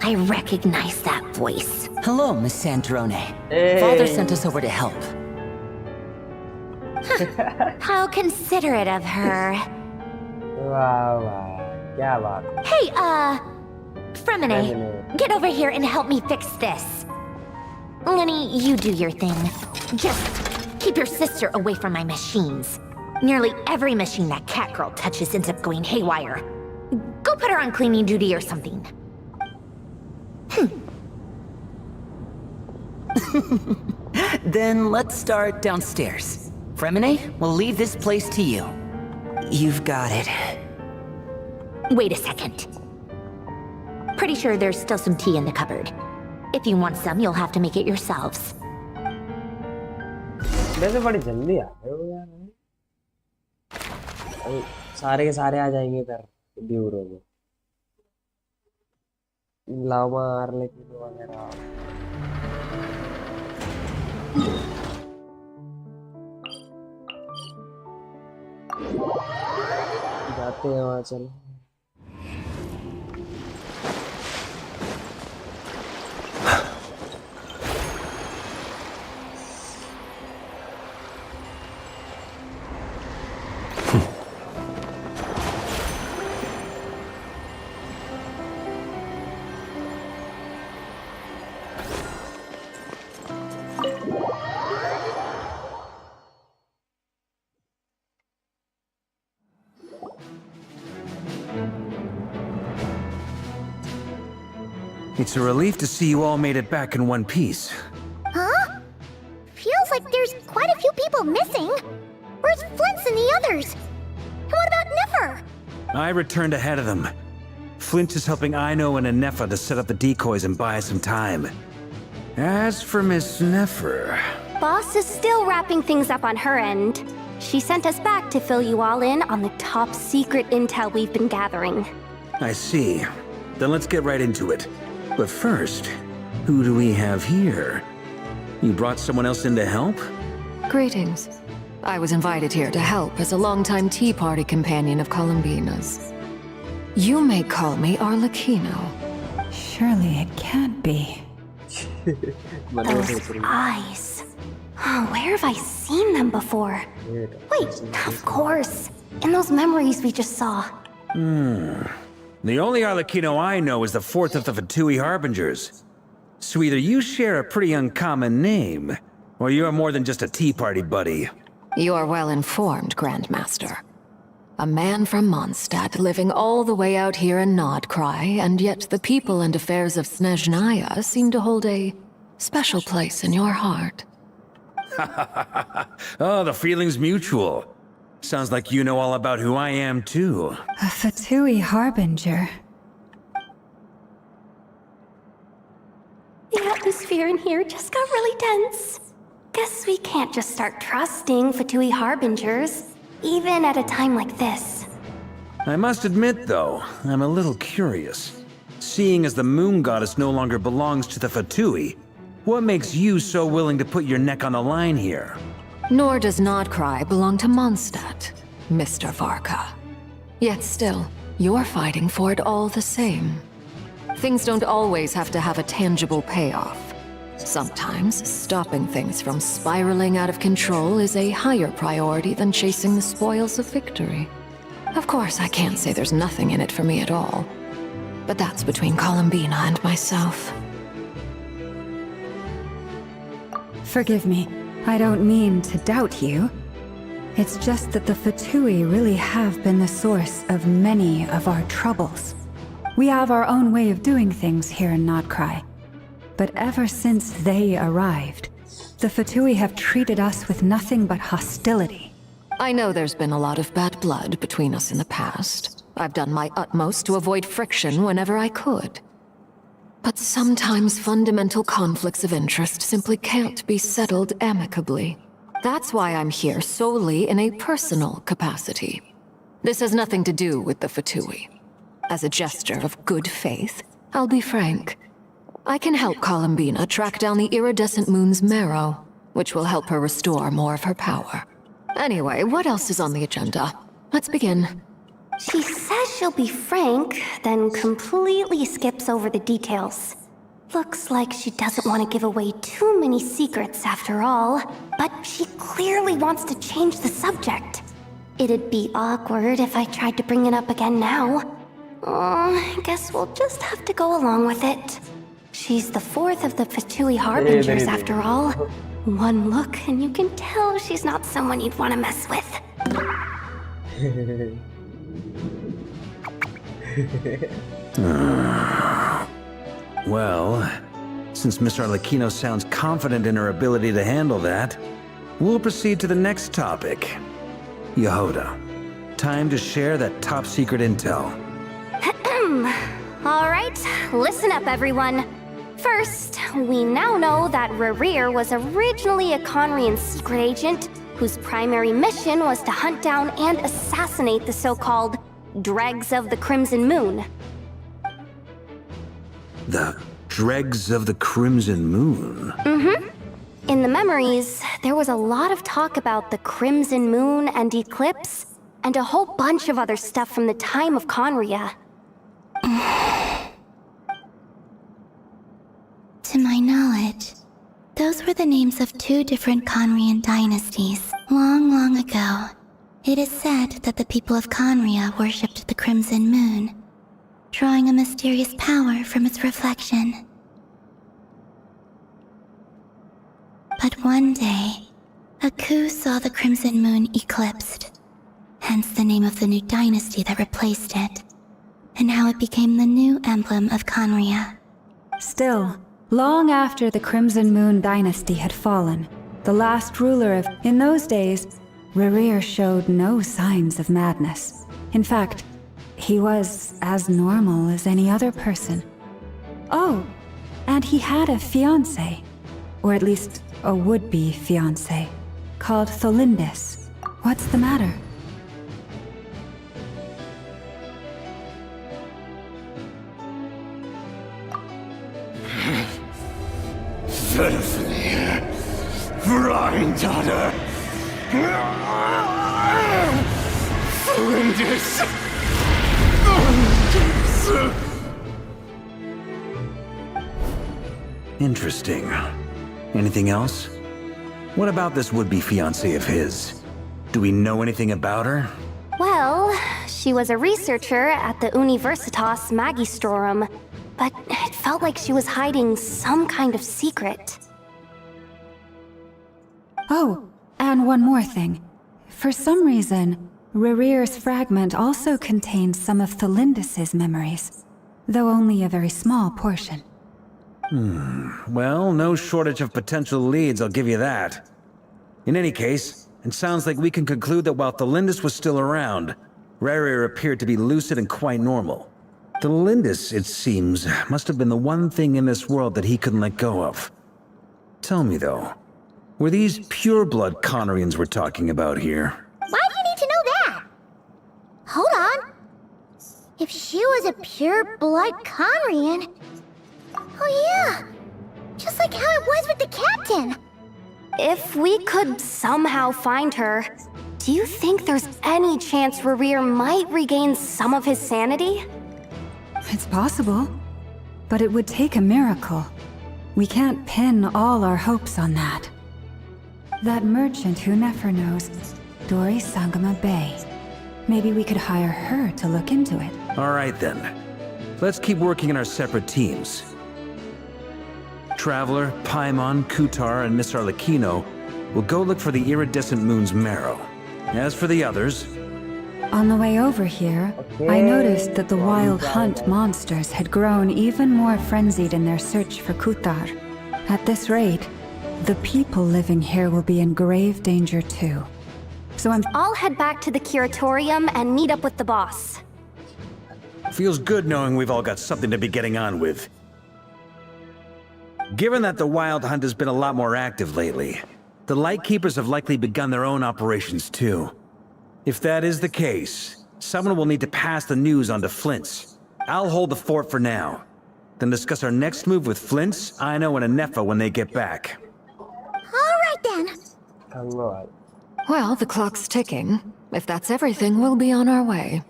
I recognize that voice.
Hello, Miss Sandrone.
Hey.
Father sent us over to help.
How considerate of her.
वाह वाह क्या बात
Hey, Fremine, get over here and help me fix this. Lenny, you do your thing. Just keep your sister away from my machines. Nearly every machine that cat girl touches ends up going haywire. Go put her on cleaning duty or something.
Then let's start downstairs. Fremine, we'll leave this place to you.
You've got it.
Wait a second. Pretty sure there's still some tea in the cupboard. If you want some, you'll have to make it yourselves.
वैसे बड़ी जल्दी आ गए हो यार अभी सारे के सारे आ जाएंगे इधर ब्यूरो में लामा आर्लेकिनो वगैरह जाते हैं वहाँ चल
It's a relief to see you all made it back in one piece.
Huh? Feels like there's quite a few people missing. Where's Flint's and the others? And what about Nefer?
I returned ahead of them. Flint is helping Aino and Nefa to set up the decoys and buy some time. As for Miss Nefer...
Boss is still wrapping things up on her end. She sent us back to fill you all in on the top secret intel we've been gathering.
I see. Then let's get right into it. But first, who do we have here? You brought someone else in to help?
Greetings. I was invited here to help as a longtime Tea Party companion of Columbina's. You may call me Arlecchino.
Surely it can't be.
Those eyes. Oh, where have I seen them before? Wait, of course. In those memories we just saw.
The only Arlecchino I know is the fourth of the Fatui Harbingers. So either you share a pretty uncommon name, or you're more than just a Tea Party buddy.
You are well informed, Grandmaster. A man from Mondstadt living all the way out here in Nodcry, and yet the people and affairs of Snezhnaya seem to hold a special place in your heart.
Oh, the feeling's mutual. Sounds like you know all about who I am, too.
A Fatui Harbinger.
The atmosphere in here just got really tense. Guess we can't just start trusting Fatui Harbingers, even at a time like this.
I must admit, though, I'm a little curious. Seeing as the Moon Goddess no longer belongs to the Fatui, what makes you so willing to put your neck on the line here?
Nor does Nodcry belong to Mondstadt, Mr. Varka. Yet still, you're fighting for it all the same. Things don't always have to have a tangible payoff. Sometimes, stopping things from spiraling out of control is a higher priority than chasing the spoils of victory. Of course, I can't say there's nothing in it for me at all. But that's between Columbina and myself.
Forgive me. I don't mean to doubt you. It's just that the Fatui really have been the source of many of our troubles. We have our own way of doing things here in Notcry. But ever since they arrived, the Fatui have treated us with nothing but hostility.
I know there's been a lot of bad blood between us in the past. I've done my utmost to avoid friction whenever I could. But sometimes fundamental conflicts of interest simply can't be settled amicably. That's why I'm here solely in a personal capacity. This has nothing to do with the Fatui. As a gesture of good faith, I'll be frank. I can help Columbina track down the iridescent moon's marrow, which will help her restore more of her power. Anyway, what else is on the agenda? Let's begin.
She says she'll be frank, then completely skips over the details. Looks like she doesn't want to give away too many secrets after all, but she clearly wants to change the subject. It'd be awkward if I tried to bring it up again now. I guess we'll just have to go along with it. She's the fourth of the Fatui Harbingers after all. One look and you can tell she's not someone you'd want to mess with.
Well, since Miss Arlecchino sounds confident in her ability to handle that, we'll proceed to the next topic. Yehuda, time to share that top-secret intel.
Alright, listen up everyone. First, we now know that Rerir was originally a Conrian secret agent whose primary mission was to hunt down and assassinate the so-called Dregs of the Crimson Moon.
The Dregs of the Crimson Moon?
Mm-hmm. In the memories, there was a lot of talk about the Crimson Moon and Eclipse, and a whole bunch of other stuff from the time of Conria.
To my knowledge, those were the names of two different Conrian dynasties. Long, long ago, it is said that the people of Conria worshipped the Crimson Moon, drawing a mysterious power from its reflection. But one day, a coup saw the Crimson Moon eclipsed, hence the name of the new dynasty that replaced it, and how it became the new emblem of Conria.
Still, long after the Crimson Moon dynasty had fallen, the last ruler of... In those days, Rerir showed no signs of madness. In fact, he was as normal as any other person. Oh, and he had a fiancé, or at least a would-be fiancé, called Tholindis. What's the matter?
Filthy, blind daughter.
Interesting. Anything else? What about this would-be fiancé of his? Do we know anything about her?
Well, she was a researcher at the Universitas Magistrorum, but it felt like she was hiding some kind of secret.
Oh, and one more thing. For some reason, Rerir's fragment also contains some of Tholindis' memories, though only a very small portion.
Well, no shortage of potential leads, I'll give you that. In any case, it sounds like we can conclude that while Tholindis was still around, Rerir appeared to be lucid and quite normal. Tholindis, it seems, must have been the one thing in this world that he couldn't let go of. Tell me though, were these pure-blood Conrians we're talking about here?
Why do you need to know that? Hold on. If she was a pure-blood Conrian... Oh yeah! Just like how it was with the captain!
If we could somehow find her, do you think there's any chance Rerir might regain some of his sanity?
It's possible, but it would take a miracle. We can't pin all our hopes on that. That merchant who Nefer knows, Dori Sangama Bay. Maybe we could hire her to look into it.
All right then. Let's keep working in our separate teams. Traveler, Paimon, Kutar, and Miss Arlecchino will go look for the iridescent moon's marrow. As for the others...
On the way over here, I noticed that the Wild Hunt monsters had grown even more frenzied in their search for Kutar. At this rate, the people living here will be in grave danger too. So
I'll head back to the curatorium and meet up with the boss.
Feels good knowing we've all got something to be getting on with. Given that the Wild Hunt has been a lot more active lately, the Lightkeepers have likely begun their own operations too. If that is the case, someone will need to pass the news on to Flint's. I'll hold the fort for now, then discuss our next move with Flint's, Aino, and Anefa when they get back.
Alright then.
Well, the clock's ticking. If that's everything, we'll be on our way.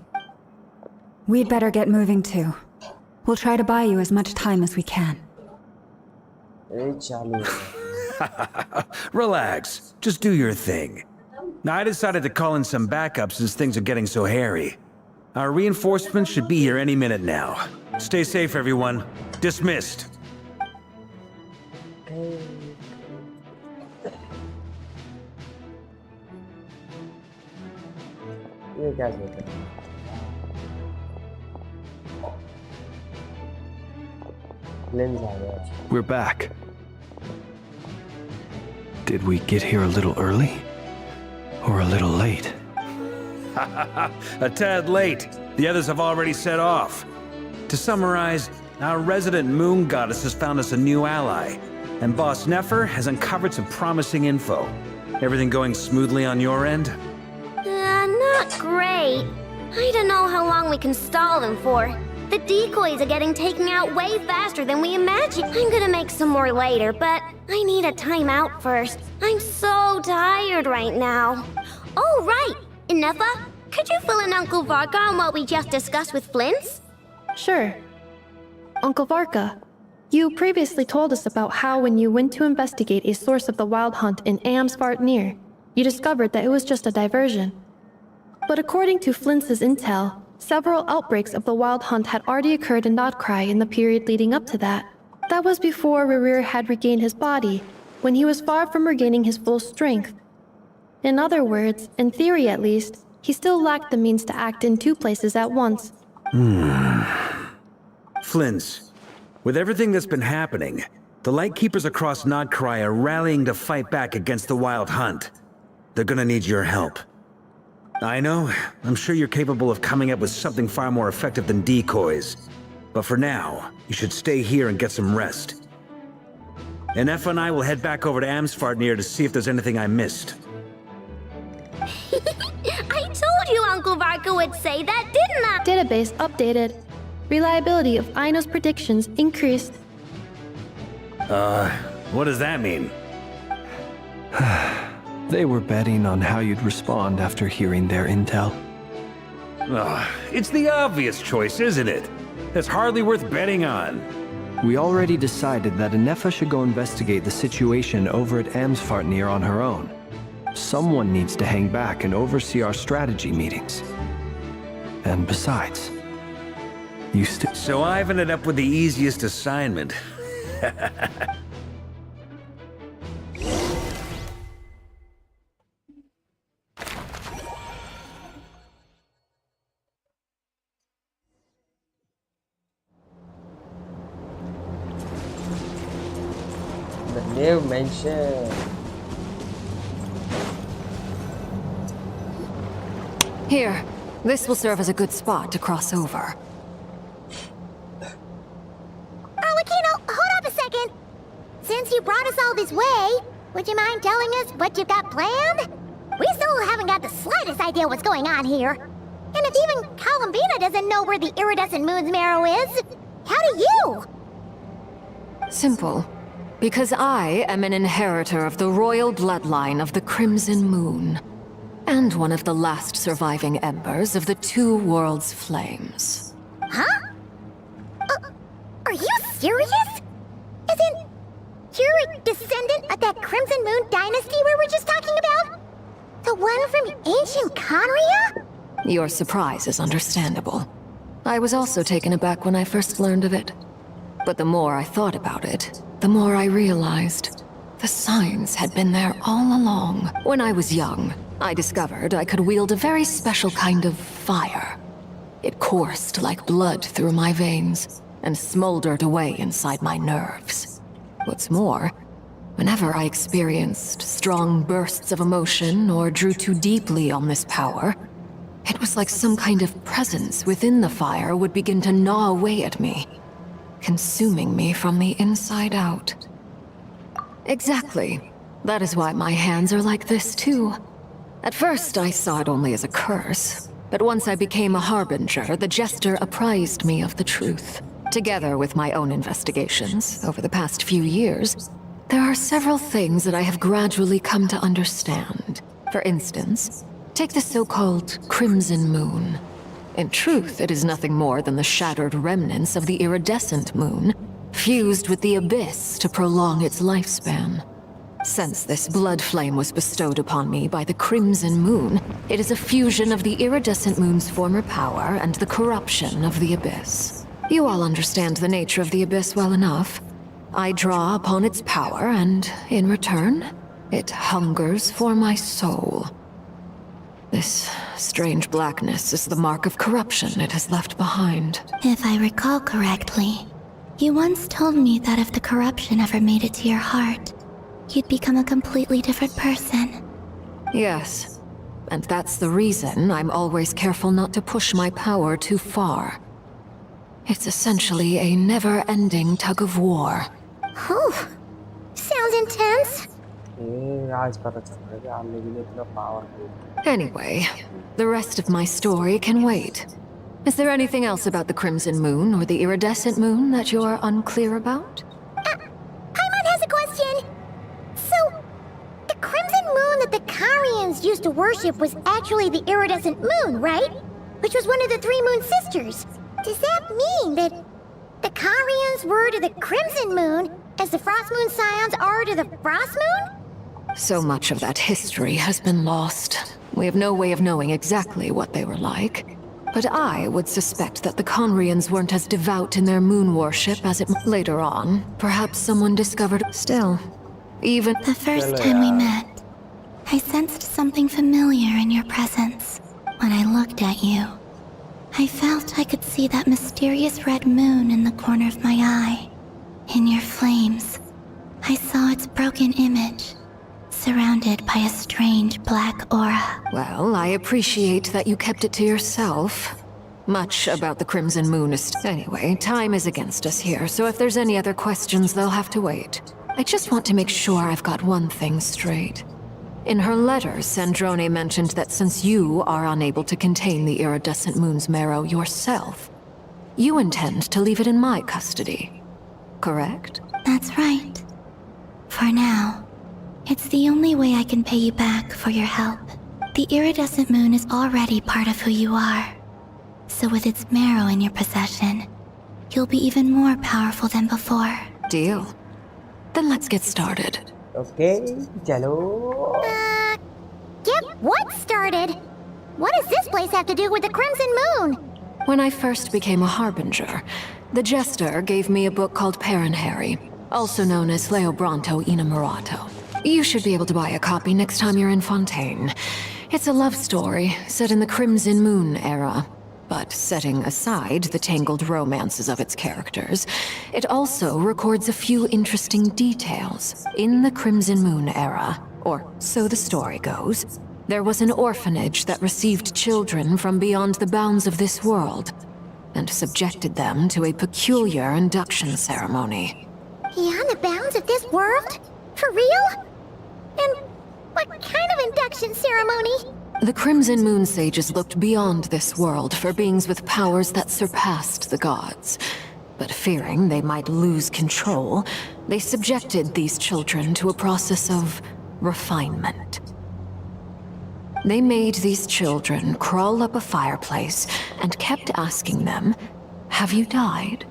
we'd better get moving too. We'll try to buy you as much time as we can.
Relax. Just do your thing. Now, I decided to call in some backup since things are getting so hairy. Our reinforcements should be here any minute now. Stay safe, everyone. Dismissed.
ये क्या कहते हैं? Lens आ गया.
We're back. Did we get here a little early? Or a little late?
A tad late. The others have already set off. To summarize, our resident moon goddess has found us a new ally, and Boss Nefer has uncovered some promising info. Everything going smoothly on your end?
Not great. I don't know how long we can stall them for. The decoys are getting taken out way faster than we imagined. I'm gonna make some more later, but I need a timeout first. I'm so tired right now. Oh, right! Inefa, could you fill in Uncle Varka on what we just discussed with Flint's?
Sure. Uncle Varka, you previously told us about how when you went to investigate a source of the Wild Hunt in Amsvartnir, you discovered that it was just a diversion. But according to Flint's intel, several outbreaks of the Wild Hunt had already occurred in Notcry in the period leading up to that. That was before Rerir had regained his body, when he was far from regaining his full strength. In other words, in theory at least, he still lacked the means to act in two places at once.
Flint's, with everything that's been happening, the Lightkeepers across Notcry are rallying to fight back against the Wild Hunt. They're gonna need your help. I know, I'm sure you're capable of coming up with something far more effective than decoys. But for now, you should stay here and get some rest. Enefa and I will head back over to Amsvartnir to see if there's anything I missed.
I told you Uncle Varka would say that, didn't I?
Database updated. Reliability of Aino's predictions increased.
What does that mean?
They were betting on how you'd respond after hearing their intel.
It's the obvious choice, isn't it? That's hardly worth betting on.
We already decided that Anefa should go investigate the situation over at Amsvartnir on her own. Someone needs to hang back and oversee our strategy meetings. And besides, you still...
So I've ended up with the easiest assignment.
The new mention.
Here, this will serve as a good spot to cross over.
Arlecchino, hold up a second. Since you brought us all this way, would you mind telling us what you've got planned? We still haven't got the slightest idea what's going on here. And if even Columbina doesn't know where the iridescent moon's marrow is, how do you?
Simple. Because I am an inheritor of the royal bloodline of the Crimson Moon, and one of the last surviving embers of the Two Worlds' flames.
Huh? Are you serious? As in, you're a descendant of that Crimson Moon dynasty we were just talking about? The one from ancient Conria?
Your surprise is understandable. I was also taken aback when I first learned of it. But the more I thought about it, the more I realized the signs had been there all along. When I was young, I discovered I could wield a very special kind of fire. It coursed like blood through my veins and smoldered away inside my nerves. What's more, whenever I experienced strong bursts of emotion or drew too deeply on this power, it was like some kind of presence within the fire would begin to gnaw away at me, consuming me from the inside out. Exactly. That is why my hands are like this too. At first, I saw it only as a curse, but once I became a harbinger, the jester apprised me of the truth. Together with my own investigations over the past few years, there are several things that I have gradually come to understand. For instance, take the so-called Crimson Moon. In truth, it is nothing more than the shattered remnants of the iridescent moon, fused with the abyss to prolong its lifespan. Since this blood flame was bestowed upon me by the Crimson Moon, it is a fusion of the iridescent moon's former power and the corruption of the abyss. You all understand the nature of the abyss well enough. I draw upon its power, and in return, it hungers for my soul. This strange blackness is the mark of corruption it has left behind.
If I recall correctly, you once told me that if the corruption ever made it to your heart, you'd become a completely different person.
Yes, and that's the reason I'm always careful not to push my power too far. It's essentially a never-ending tug of war.
Whew. Sounds intense.
Anyway, the rest of my story can wait. Is there anything else about the Crimson Moon or the Iridescent Moon that you're unclear about?
Paimon has a question. So, the Crimson Moon that the Carians used to worship was actually the Iridescent Moon, right? Which was one of the three Moon Sisters. Does that mean that the Carians were to the Crimson Moon as the Frost Moon Scions are to the Frost Moon?
So much of that history has been lost. We have no way of knowing exactly what they were like. But I would suspect that the Conrians weren't as devout in their moon worship as it... Later on, perhaps someone discovered... Still, even...
The first time we met, I sensed something familiar in your presence. When I looked at you, I felt I could see that mysterious red moon in the corner of my eye. In your flames, I saw its broken image, surrounded by a strange black aura.
Well, I appreciate that you kept it to yourself. Much about the Crimson Moon is... Anyway, time is against us here, so if there's any other questions, they'll have to wait. I just want to make sure I've got one thing straight. In her letter, Sandrone mentioned that since you are unable to contain the iridescent moon's marrow yourself, you intend to leave it in my custody. Correct?
That's right. For now. It's the only way I can pay you back for your help. The iridescent moon is already part of who you are. So with its marrow in your possession, you'll be even more powerful than before.
Deal. Then let's get started.
Okay, chalo.
Get what started? What does this place have to do with the Crimson Moon?
When I first became a harbinger, the jester gave me a book called Paranhari, also known as Leobranto Innamorato. You should be able to buy a copy next time you're in Fontaine. It's a love story set in the Crimson Moon era. But setting aside the tangled romances of its characters, it also records a few interesting details. In the Crimson Moon era, or so the story goes, there was an orphanage that received children from beyond the bounds of this world, and subjected them to a peculiar induction ceremony.
Beyond the bounds of this world? For real? And what kind of induction ceremony?
The Crimson Moon sages looked beyond this world for beings with powers that surpassed the gods. But fearing they might lose control, they subjected these children to a process of refinement. They made these children crawl up a fireplace and kept asking them, "Have you died?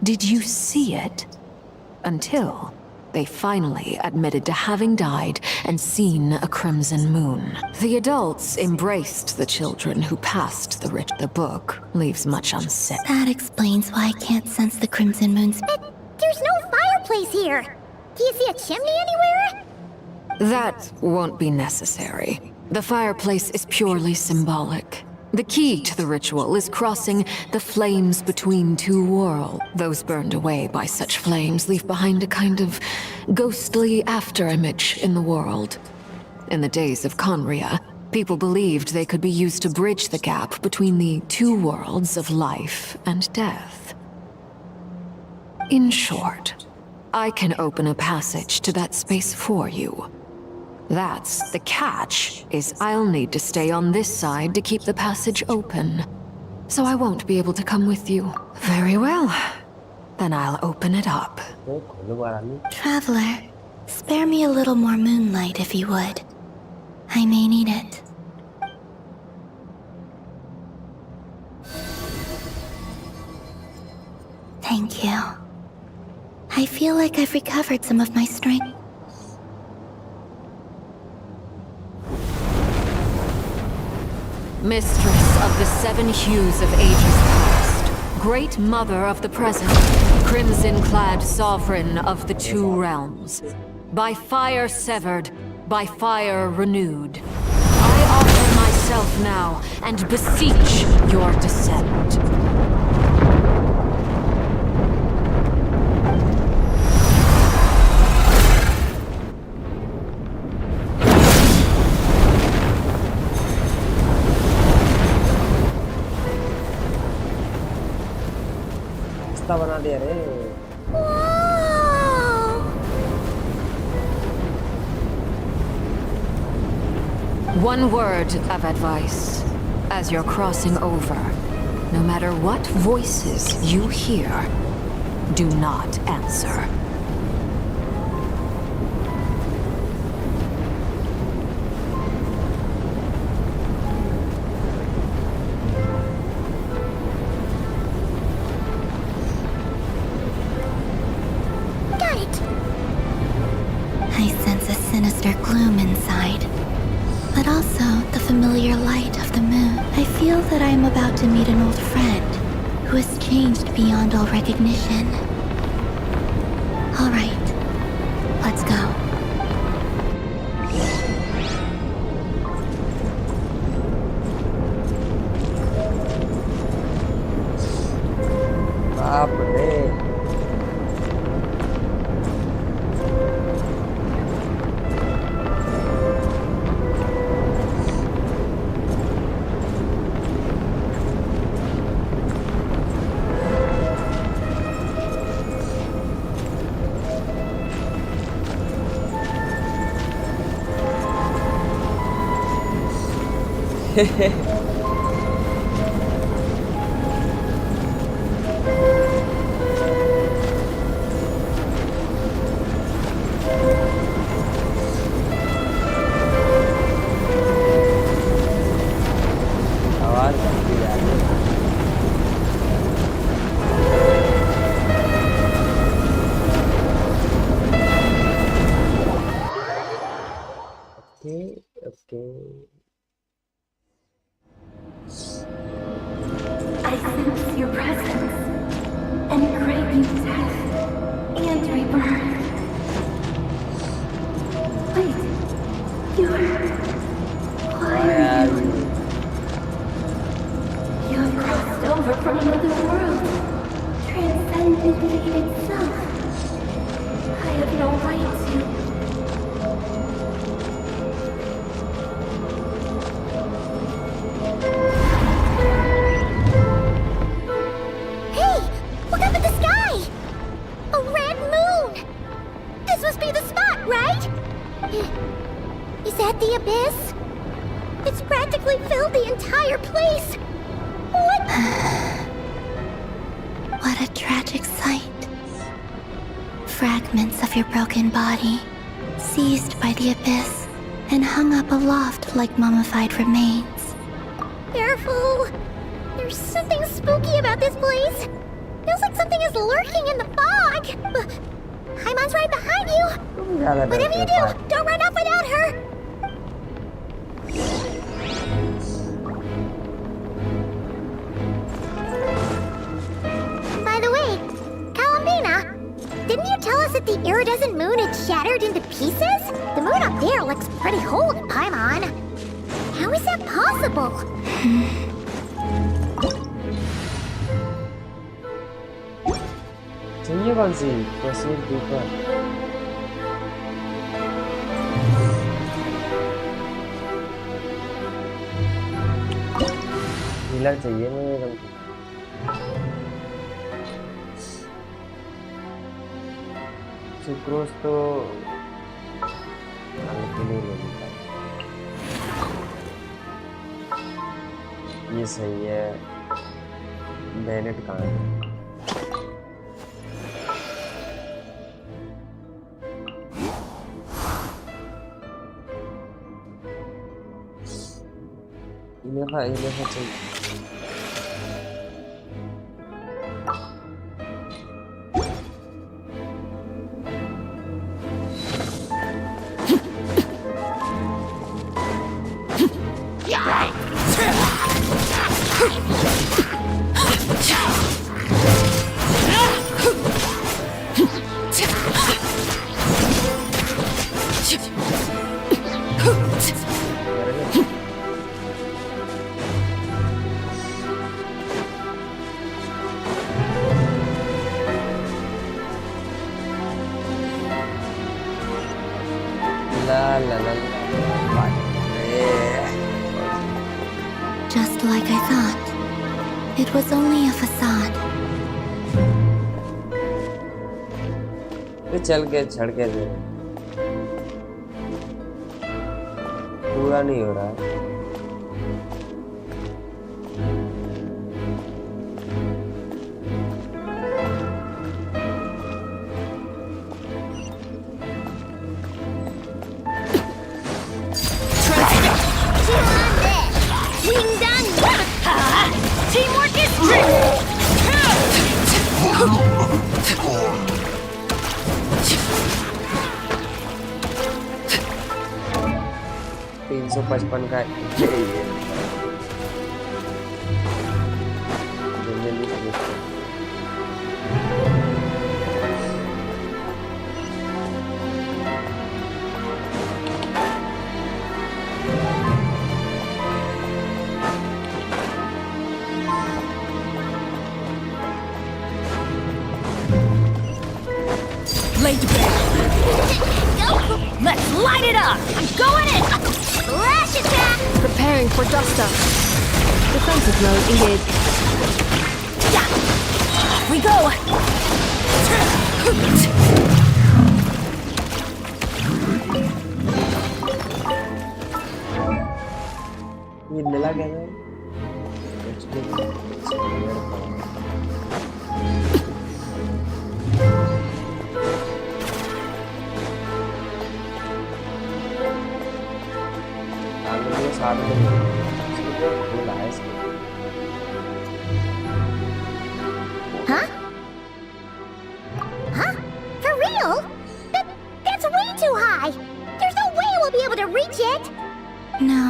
Did you see it?" Until They finally admitted to having died and seen a crimson moon. The adults embraced the children who passed the rich. The book leaves much unsaid.
That explains why I can't sense the crimson moon's.
But there's no fireplace here. Do you see a chimney anywhere?
That won't be necessary. The fireplace is purely symbolic. The key to the ritual is crossing the flames between two worlds. Those burned away by such flames leave behind a kind of ghostly afterimage in the world. In the days of Conria, people believed they could be used to bridge the gap between the two worlds of life and death. In short, I can open a passage to that space for you. That's the catch, is I'll need to stay on this side to keep the passage open. So I won't be able to come with you. Very well. Then I'll open it up.
Traveler, spare me a little more moonlight if you would. I may need it. Thank you. I feel like I've recovered some of my strength.
Mistress of the seven hues of ages past, Great Mother of the present, crimson-clad sovereign of the two realms, by fire severed, by fire renewed, I offer myself now and beseech your descent.
बना दिया रे।
One word of advice. As you're crossing over, no matter what voices you hear, do not answer.
Gloom inside, but also the familiar light of the moon. I feel that I am about to meet an old friend who has changed beyond all recognition. All right, let's go.
I sense your presence and crave you death and rebirth. Wait, you have crossed over from another world, transcended fate itself. I have no right to. Is that the abyss? It's practically filled the entire place! What?
What a tragic sight. Fragments of your broken body, seized by the abyss, and hung up aloft like mummified remains.
Careful! There's something spooky about this place! Feels like something is lurking in the fog! Paimon's right behind you! Whatever you do, don't run off without her! By the way, Kalambina, didn't you tell us that the iridescent moon had shattered into pieces? The moon up there looks pretty whole to Paimon. How is that possible?
चाहिए कौन सी proceed deeper healer चाहिए मुझे sucrose तो खाने के लिए ले लेता ये सही है बेनेट कहाँ है इन्हें चाहिए
Just like I thought. It was only a facade.
चल के छड़ के दे पूरा नहीं हो रहा है
Teamwork is strength!
355 का ये जल्दी समझते
Laid bare. Let's light it up! I'm going in! Flash attack!
Preparing for dust up. Defensive mode engaged.
Yeah. We go!
ये मिला क्या है साथ में फूल आए
Huh? Huh? For real? That's way too high! There's no way we'll be able to reach it!
No.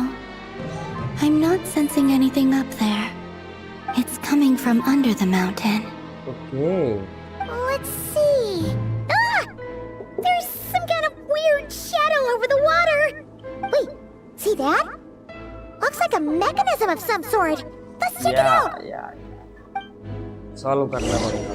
I'm not sensing anything up there. It's coming from under the mountain.
Okay.
Let's see. Ah! There's some kind of weird shadow over the water! Wait, see that? Looks like a mechanism of some sort. Let's check it out!
Yeah. Solve करना पड़ेगा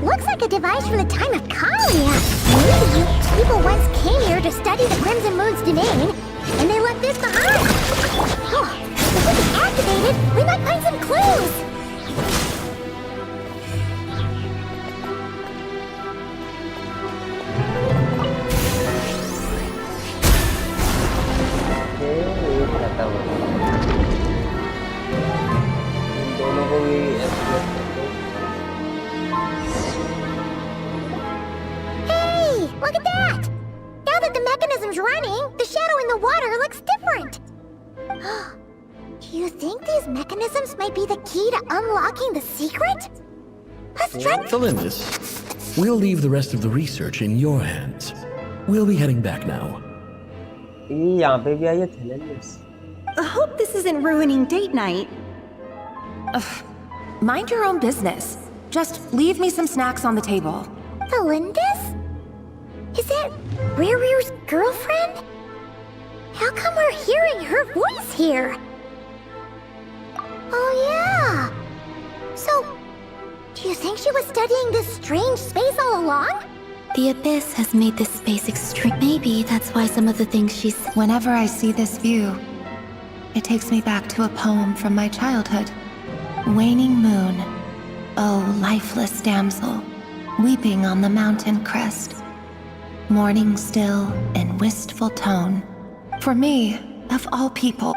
Looks like a device from the time of Kalia. Maybe people once came here to study the Crimson Moon's domain, and they left this behind. Oh, if we can activate it, we might find some clues.
दोनों को भी
Hey, Look at that! Now that the mechanism's running, the shadow in the water looks different. Do you think these mechanisms might be the key to unlocking the secret? Let's try.
Felindis, we'll leave the rest of the research in your hands. We'll be heading back now.
यहाँ पे भी आई है Felindis.
I hope this isn't ruining date night. Ugh. Mind your own business. Just leave me some snacks on the table.
Felindis? Is that Rear's girlfriend? How come we're hearing her voice here? Oh yeah! So, do you think she was studying this strange space all along?
The Abyss has made this space extreme. Maybe that's why some of the things she's...
Whenever I see this view, it takes me back to a poem from my childhood. Waning moon, oh lifeless damsel, weeping on the mountain crest. Mourning still in wistful tone. For me, of all people.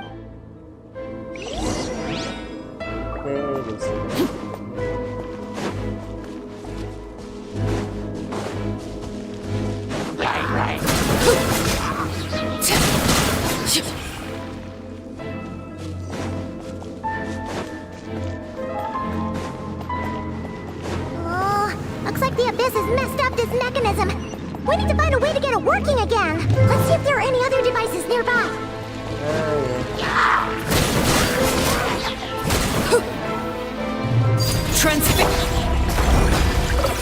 Looks like the Abyss has messed up this mechanism. We need to find a way to get it working again. Let's see if there are any other devices nearby.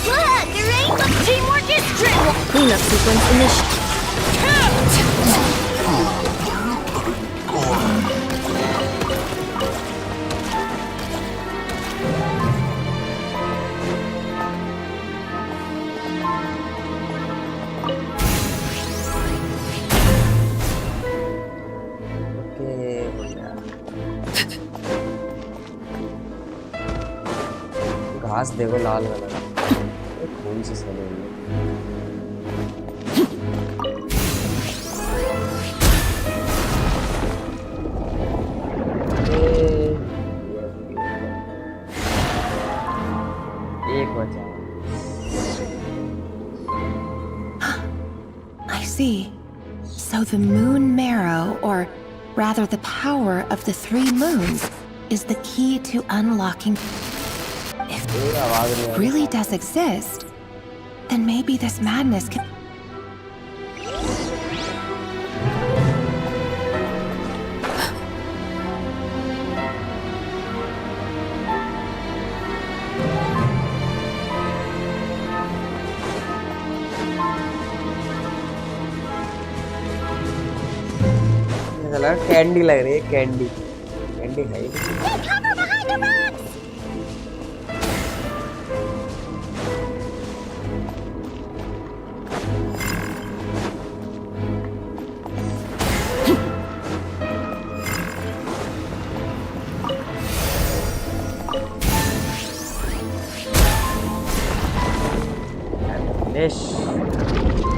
Look, there ain't much teamwork is drill. Cleanup sequence initiated.
घास देखो लाल colour खून से सने हुए एक बचा
I see. So the moon marrow, or rather the power of the 3 moons, is the key to unlocking... If it really does exist, then maybe this madness can...
candy लग रही है कैंडी कैंडी खाई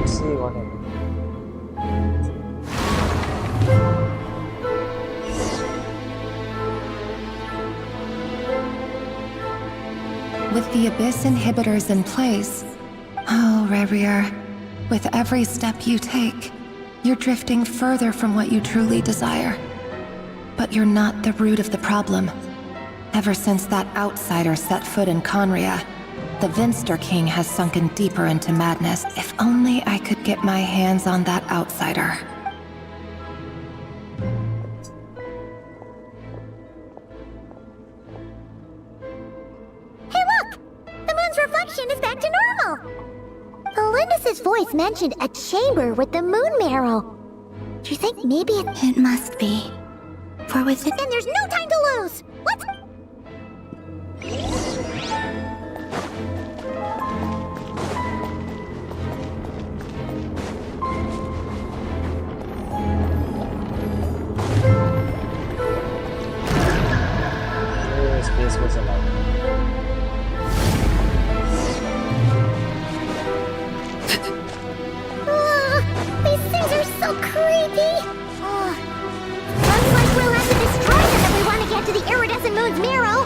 see what happens.
With the Abyss inhibitors in place, oh, Rerir, with every step you take, you're drifting further from what you truly desire. But you're not the root of the problem. Ever since that outsider set foot in Conria, the Vinster King has sunken deeper into madness. If only I could get my hands on that outsider.
Hey look! The moon's reflection is back to normal! Felindis' voice mentioned a chamber with the moon marrow. Do you think maybe
It must be. For with it...
Then there's no time to lose! Let's...
space में चला
These things are so creepy! Looks like we'll have to destroy them if we want to get to the iridescent moon's marrow!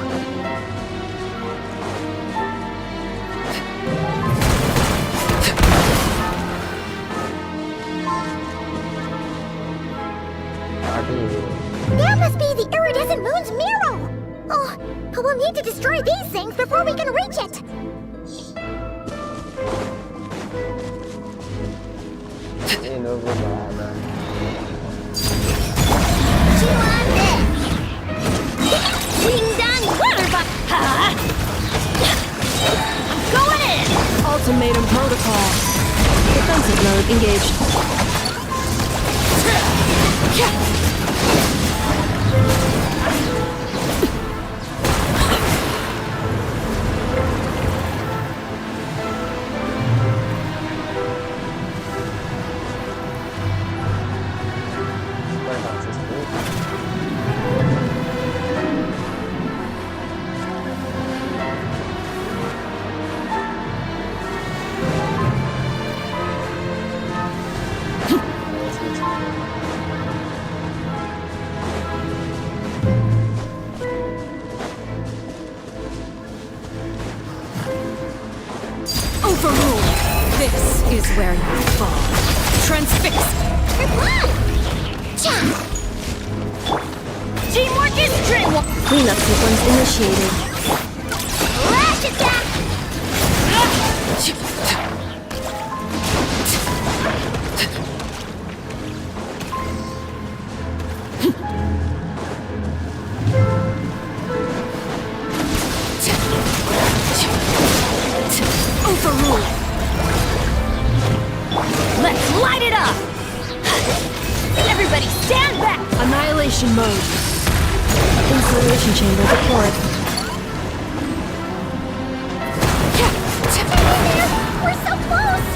That must be the iridescent moon's mirror! Oh, but we'll need to destroy these things before we can reach it!
Going in! Ultimatum protocol. Defensive mode engaged.
Overruled. This is where you fall. Transfix.
Reply! Cha! Teamwork is dream!
Cleanup sequence initiated.
Lash attack!
Overruled. Let's light it up!
Everybody stand back!
Annihilation mode. Incineration chamber deployed.
We're so close!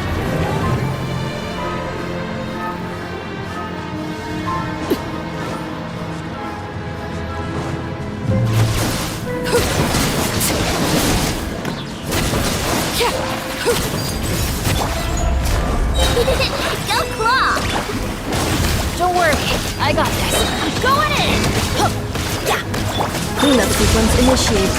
Go claw!
Don't worry, I got this.
Going in!
Cleanup sequence initiated.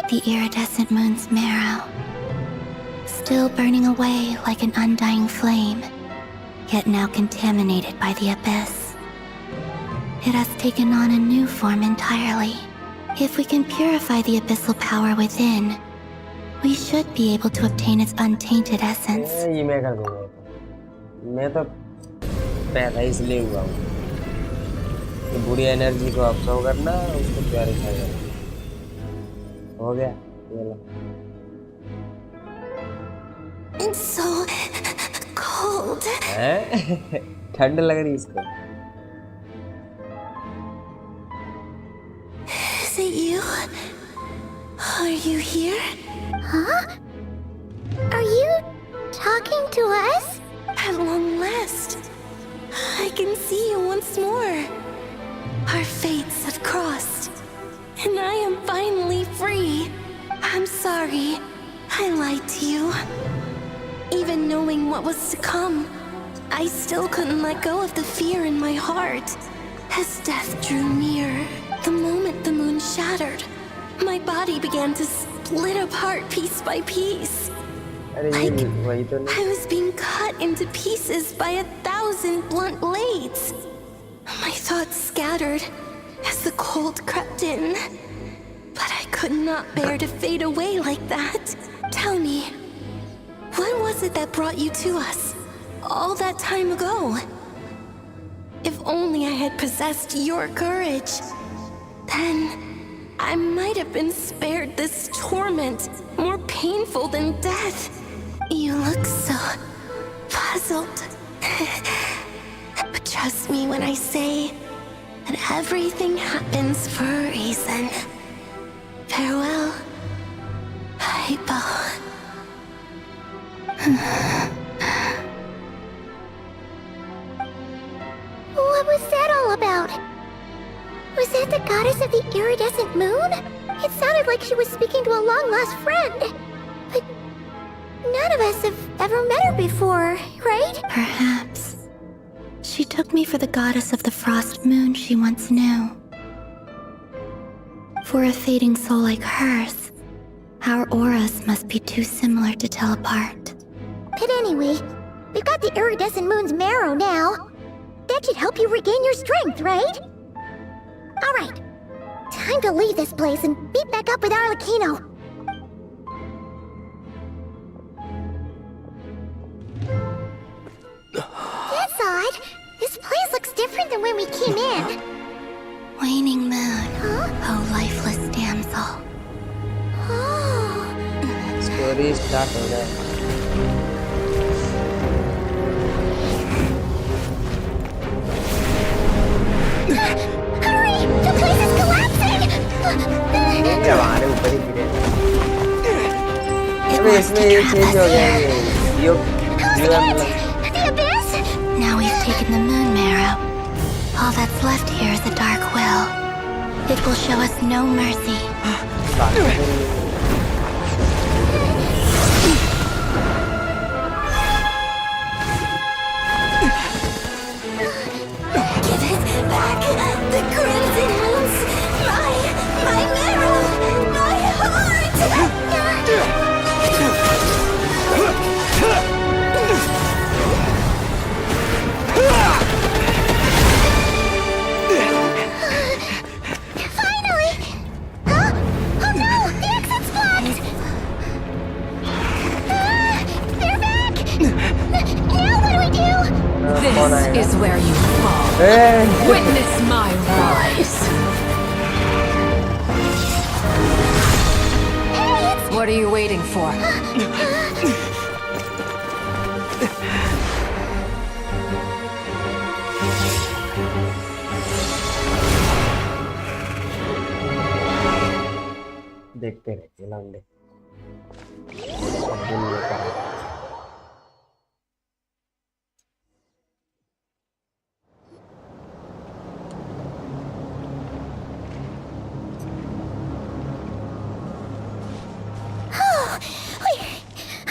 The iridescent moon's marrow, still burning away like an undying flame, yet now contaminated by the abyss. It has taken on a new form entirely. If we can purify the abyssal power within, we should be able to obtain its untainted essence.
ये मैं कर दूंगा। मैं तो पैदा इसलिए हुआ हूँ कि बुरी एनर्जी को ऑब्जर्व करना, उसको प्योरीफाई करना। हो गया ये लो।
It's so cold.
हैं? ठंड लग रही इसको।
Is it you? Are you here?
Huh? Are you talking to us?
At long last, I can see you once more. Our fates have crossed, and I am finally free. I'm sorry, I lied to you. Even knowing what was to come, I still couldn't let go of the fear in my heart. As death drew near, the moment the moon shattered, my body began to split apart piece by piece. Like I was being cut into pieces by 1,000 blunt blades. My thoughts scattered as the cold crept in. But I could not bear to fade away like that. Tell me, what was it that brought you to us all that time ago? If only I had possessed your courage, then I might have been spared this torment more painful than death. You look so puzzled. But trust me when I say that everything happens for a reason. Farewell, Hypo.
What was that all about? Was that the goddess of the iridescent moon? sounded like she was speaking to a long-lost friend. But none of us have ever met her before, right?
Perhaps. She took me for the goddess of the frost moon she once knew. For a fading soul like hers, our auras must be too similar to tell apart.
But anyway, we've got the iridescent moon's marrow now. That should help you regain your strength, right? Alright, time to leave this place and meet back up with Arlecchino. That's odd. This place looks different than when we came in.
Waning moon, oh lifeless damsel.
Story start हो रहा है.
Hurry! The place is collapsing!
क्या हमारे ऊपर ही गिरे. अबे इसमें ये चेंज हो गया ये. यो
The abyss?
Now we've taken the moon marrow. All that's left here is a dark will. It will show us no mercy.
Give it back! The crimson moons! My marrow! My heart! Finally! Huh? Oh no! The exit's blocked! They're back! Now what do we do?
This is where you fall. Witness my rise. What are you waiting for?
देखते रहिए लौंडे.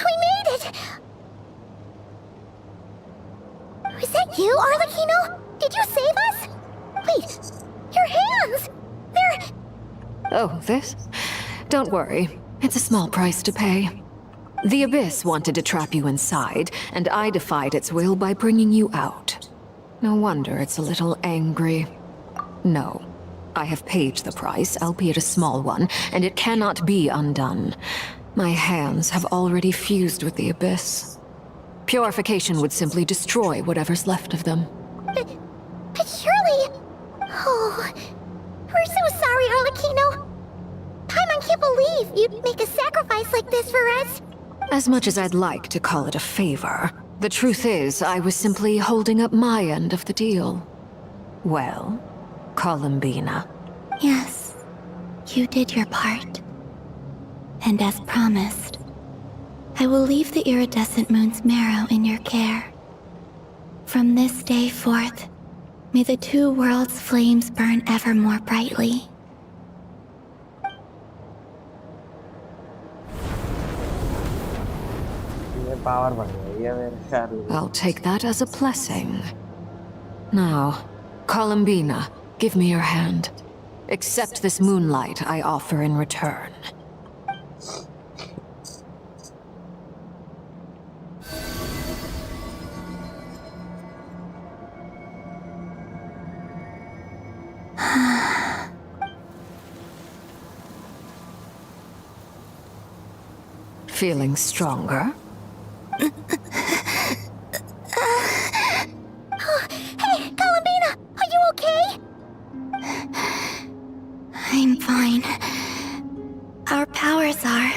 We made it! Was that you, Arlecchino? Did you save us? Wait, your hands! They're...
Oh, this? Don't worry. It's a small price to pay. The Abyss wanted to trap you inside, and I defied its will by bringing you out. No wonder it's a little angry. No. I have paid the price, albeit a small one, and it cannot be undone. My hands have already fused with the Abyss. Purification would simply destroy whatever's left of them.
But surely... Oh... We're so sorry, Arlecchino. Paimon can't believe you'd make a sacrifice like this for us.
As much as I'd like to call it a favor, the truth is I was simply holding up my end of the deal. Well, Columbina.
Yes, you did your part. And as promised, I will leave the iridescent moon's marrow in your care. From this day forth, may the two worlds' flames burn ever more brightly.
I'll take that as a blessing. Now, Columbina, give me your hand. Accept this moonlight I offer in return. Feeling stronger?
Hey, Columbina! Are you okay?
I'm fine. Our powers are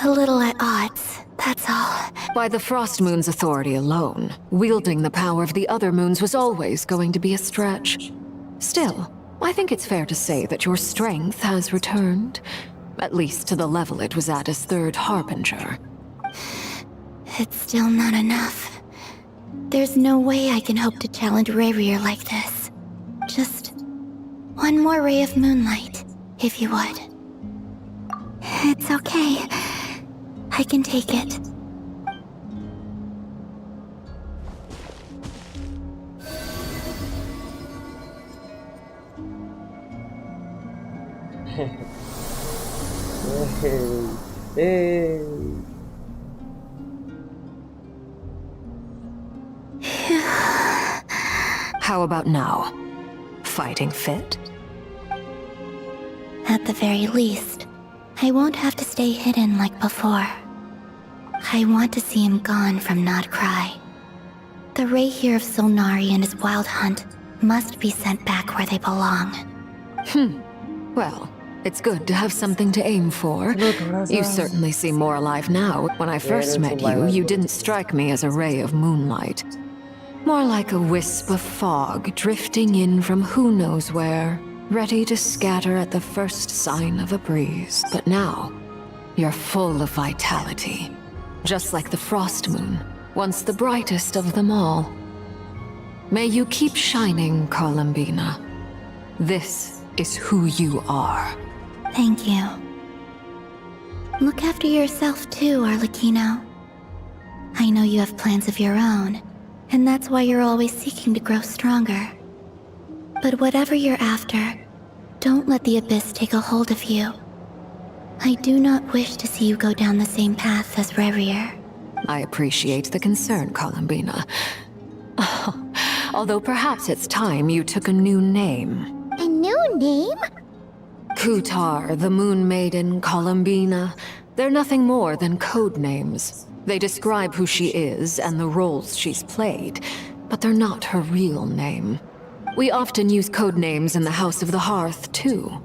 a little at odds, that's all.
By the Frost Moon's authority alone, wielding the power of the other moons was always going to be a stretch. Still, I think it's fair to say that your strength has returned. At least to the level it was at as Third Harbinger.
It's still not enough. There's no way I can hope to challenge Rayrir like this. Just one more ray of moonlight, if you would. It's okay. I can take it.
Hey.
How about now? Fighting fit?
At the very least, I won't have to stay hidden like before. I want to see him gone from Not Cry. The Rahier of Solnari and his wild hunt must be sent back where they belong.
Well, it's good to have something to aim for. You certainly seem more alive now. When I first met you, you didn't strike me as a ray of moonlight. More like a wisp of fog drifting in from who knows where, ready to scatter at the first sign of a breeze. But now, you're full of vitality. Just like the frost moon, once the brightest of them all. May you keep shining, Columbina. This is who you are.
Thank you. Look after yourself too, Arlecchino. I know you have plans of your own, and that's why you're always seeking to grow stronger. But whatever you're after, don't let the Abyss take a hold of you. I do not wish to see you go down the same path as Revier.
I appreciate the concern, Columbina. Although perhaps it's time you took a new name.
A new name?
Kutar, the Moon Maiden, Columbina. They're nothing more than code names. They describe who she is and the roles she's played, but they're not her real name. We often use code names in the House of the Hearth, too.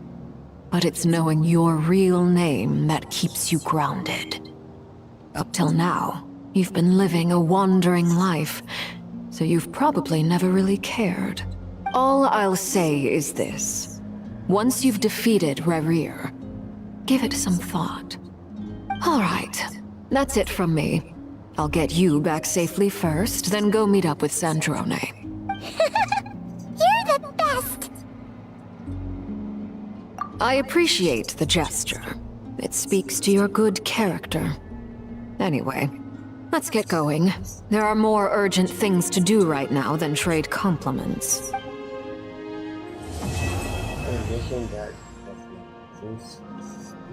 But it's knowing your real name that keeps you grounded. Up till now, you've been living a wandering life, so you've probably never really cared. All I'll say is this. Once you've defeated Revier, give it some thought. All right, that's it from me. I'll get you back safely first, then go meet up with Sandrone.
You're the best!
I appreciate the gesture. It speaks to your good character. Anyway, let's get going. There are more urgent things to do right now than trade compliments.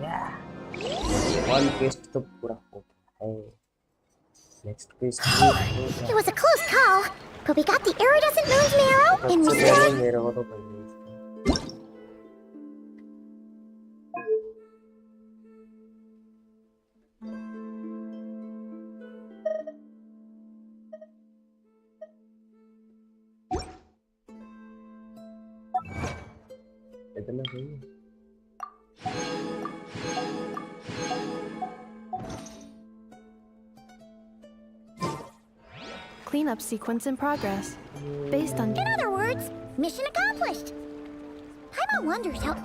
Yeah. One quest तो पूरा हो गया है. Next quest.
It was a close call, but we got the iridescent moon's marrow, and we still...
मेरे को तो पहले इतना सही है.
Cleanup sequence in progress. Based on...
In other words, mission accomplished. Paimon wonders how...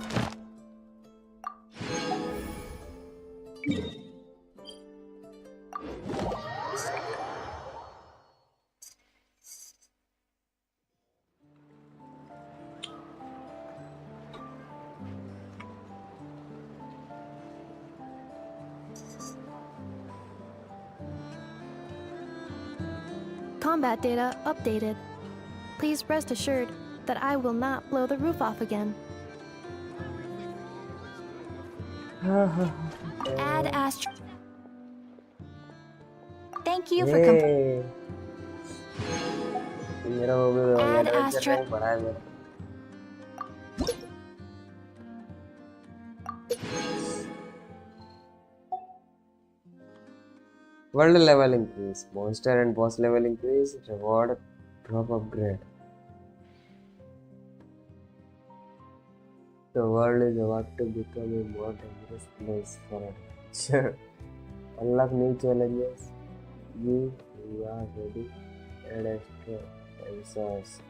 Combat data updated. Please rest assured that I will not blow the roof off again.
Add Astro... Thank you for completing... Add Astro...
World level increase, monster and boss level increase, reward drop upgrade. The world is about to become a more dangerous place for adventure. Unlock new challenges. You are ready and extra answers.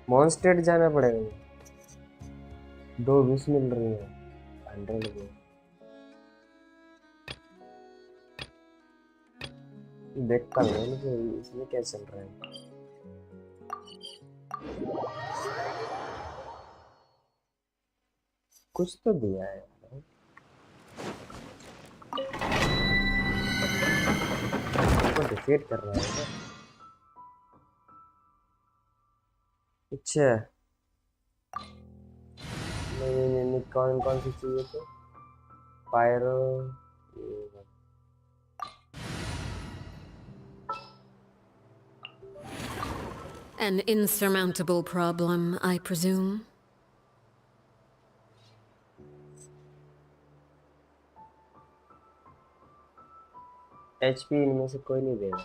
मॉन्स्टेड जाना पड़ेगा. 2 wish मिल रही है 100 में. देखता हूँ इसमें क्या चल रहा है। कुछ तो दिया है उनको डिफीट कर रहा है ना। अच्छा नहीं कौन कौन सी चाहिए थे? Pyro
An insurmountable problem, I presume.
HP इनमें से कोई नहीं देगा।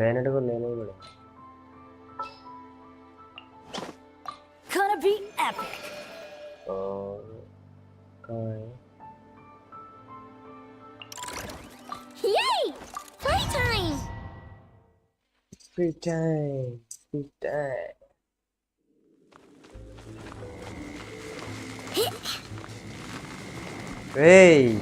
बैनेट को लेना ही पड़ेगा।
Gonna be epic.
और कहाँ है?
Yay! Playtime!
Free time, free time. Hey!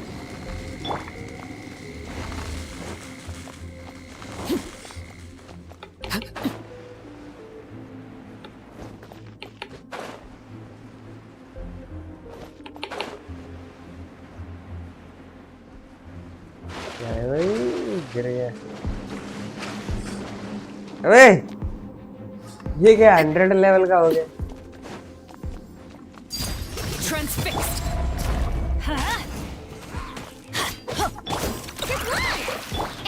गिर गया। अबे ये क्या 100 लेवल का हो गया?
Transfixed.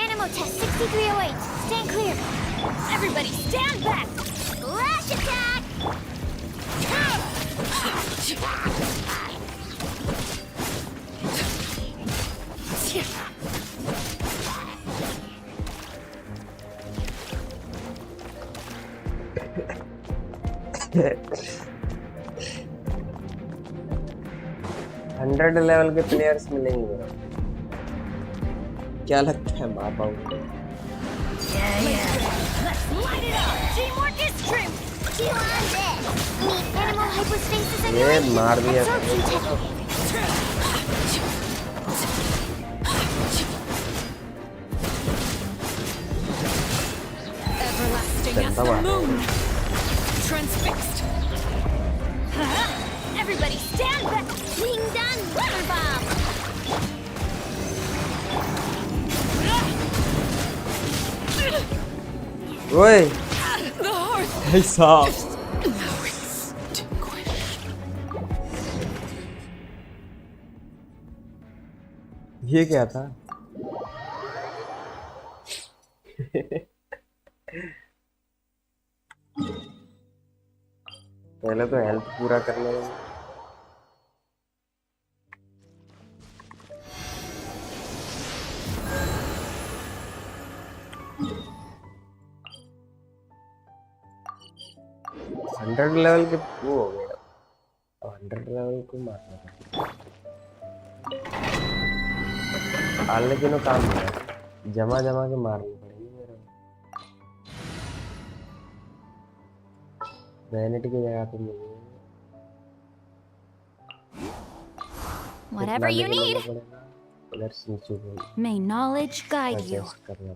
Animal test 6308. Stand clear. Everybody stand back. Lash attack.
Hundred level के प्लेयर्स मिलेंगे। क्या लगता है बाबा?
Let's light it up. Teamwork is trim. Need animal hypostasis and
ये मार दिया।
Everlasting as the moon. Transfixed. Everybody stand back. Wing down water bomb.
ओए
The horse.
ऐसा ये क्या था? पहले तो हेल्थ पूरा करने में हंड्रेड लेवल के वो हो गया। 100 लेवल को मारना था लेकिन वो काम नहीं है। जमा जमा के मारनी पड़ेगी मेरे वैनिटी की जगह पे मुझे
Whatever you need.
उधर नीचे
May knowledge guide you.
करना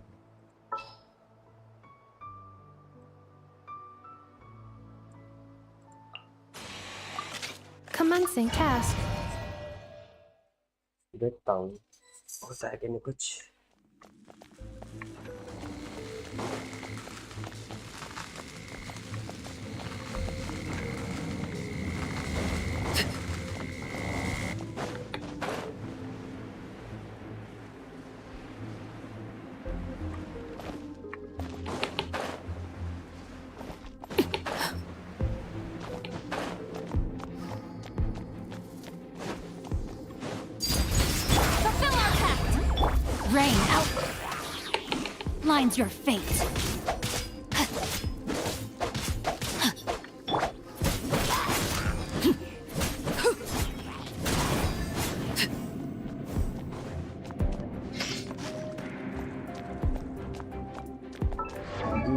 Commencing task.
देखता हूँ होता है कि नहीं कुछ।
Rain out. Line's your fate.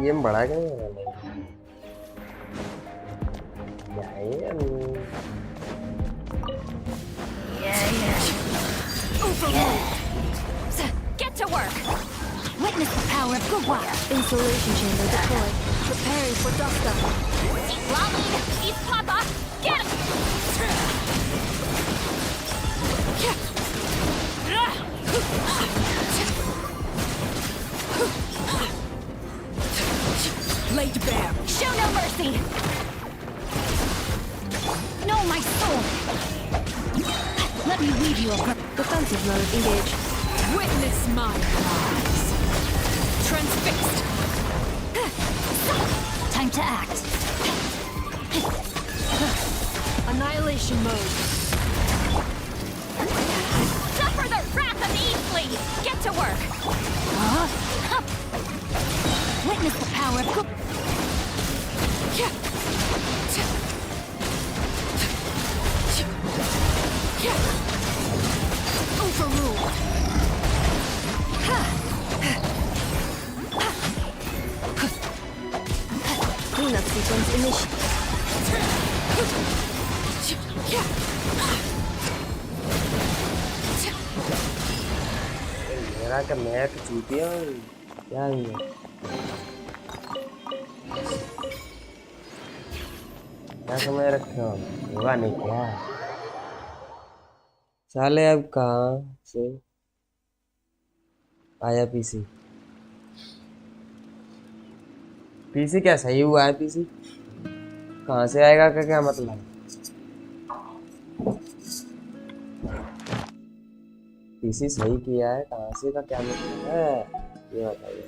ये बढ़ा क्या
Yeah. Overload. power of Gawaya.
Installation chamber deployed. Preparing for dust up.
Lolly, East Papa, get him!
Laid bare.
Show no mercy! No, my soul! Let me leave you a
Defensive mode engaged.
Witness my eyes. Transfixed.
Time to act.
Annihilation mode.
Suffer the wrath of Eastleigh! Get to work! Witness the power of
Overruled.
Cleanup sequence initiated.
मेरा क्या Mac चूतिया क्या है ये? क्या समझ रखे हो? होगा नहीं क्या? साले अब कहाँ से आया पीसी? पीसी क्या सही हुआ है? पीसी कहाँ से आएगा का क्या मतलब? पीसी सही किया है, कहाँ से का क्या मतलब है ये बताइए।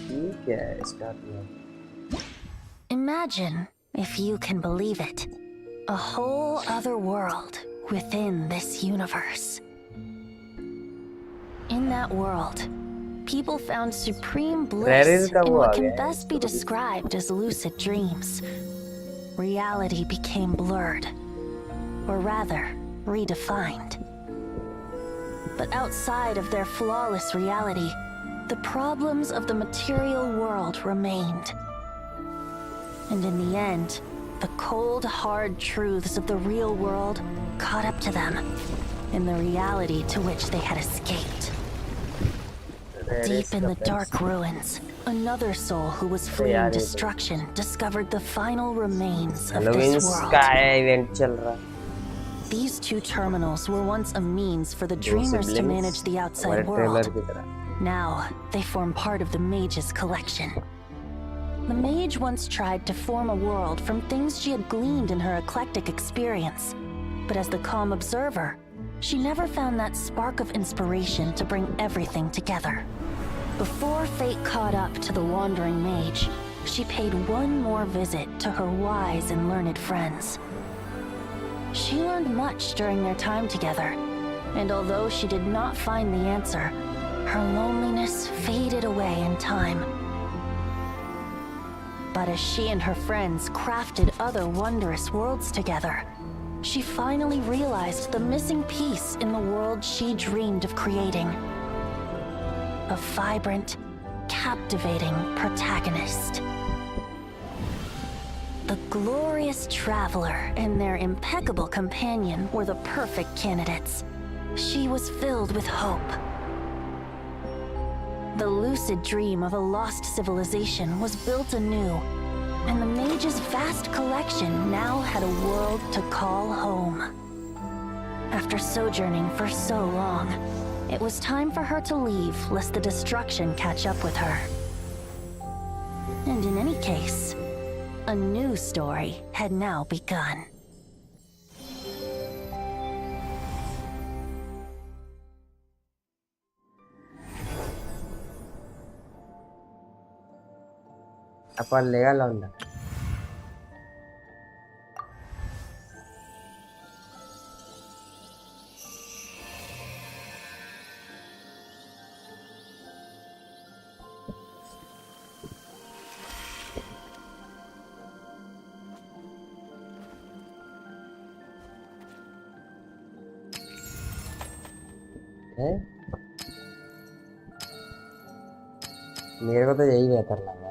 ठीक है इसका
Imagine, if you can believe it, a whole other world within this universe. In that world, people found supreme bliss in what can best be described as lucid dreams. Reality became blurred, or rather, redefined. But outside of their flawless reality, the problems of the material world remained. And in the end, the cold, hard truths of the real world caught up to them in the reality to which they had escaped. Deep in the dark ruins, another soul who was fleeing destruction discovered the final remains of this world. These two terminals were once a means for the dreamers to manage the outside world. Now, they form part of the mage's collection. The mage once tried to form a world from things she had gleaned in her eclectic experience. But as the calm observer, she never found that spark of inspiration to bring everything together. Before fate caught up to the wandering mage, she paid one more visit to her wise and learned friends. She learned much during their time together, and although she did not find the answer, her loneliness faded away in time. But as she and her friends crafted other wondrous worlds together, she finally realized the missing piece in the world she dreamed of creating. A vibrant, captivating protagonist. The glorious traveler and their impeccable companion were the perfect candidates. She was filled with hope. The lucid dream of a lost civilization was built anew, and the mage's vast collection now had a world to call home. After sojourning for so long, it was time for her to leave lest the destruction catch up with her. And in any case, a new story had now begun.
Apa legal onda? मेरे को तो यही बेहतर लगा।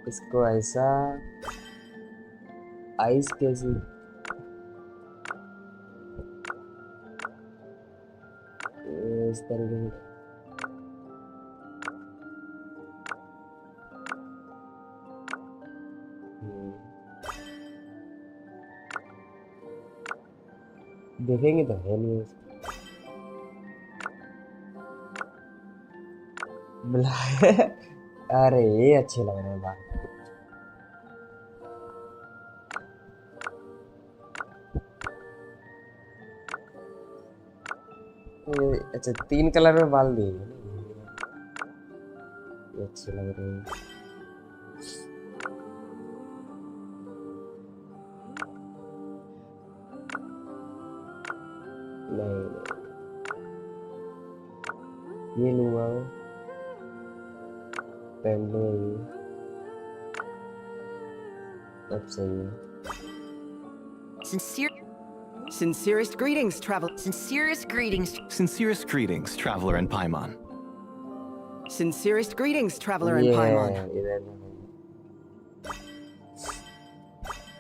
इसको ऐसा ice कैसी इस तरीके से देखेंगे तो है नहीं अरे ये अच्छे लग रहे हैं बाल अच्छा 3 कलर में बाल दिए ये अच्छे लग रहे हैं नहीं ये लूंगा पहन लो ये अब सही है
Sincerest greetings, travel. Sincerest greetings.
Sincerest greetings, traveler in Paimon.
Sincerest greetings, traveler in Paimon.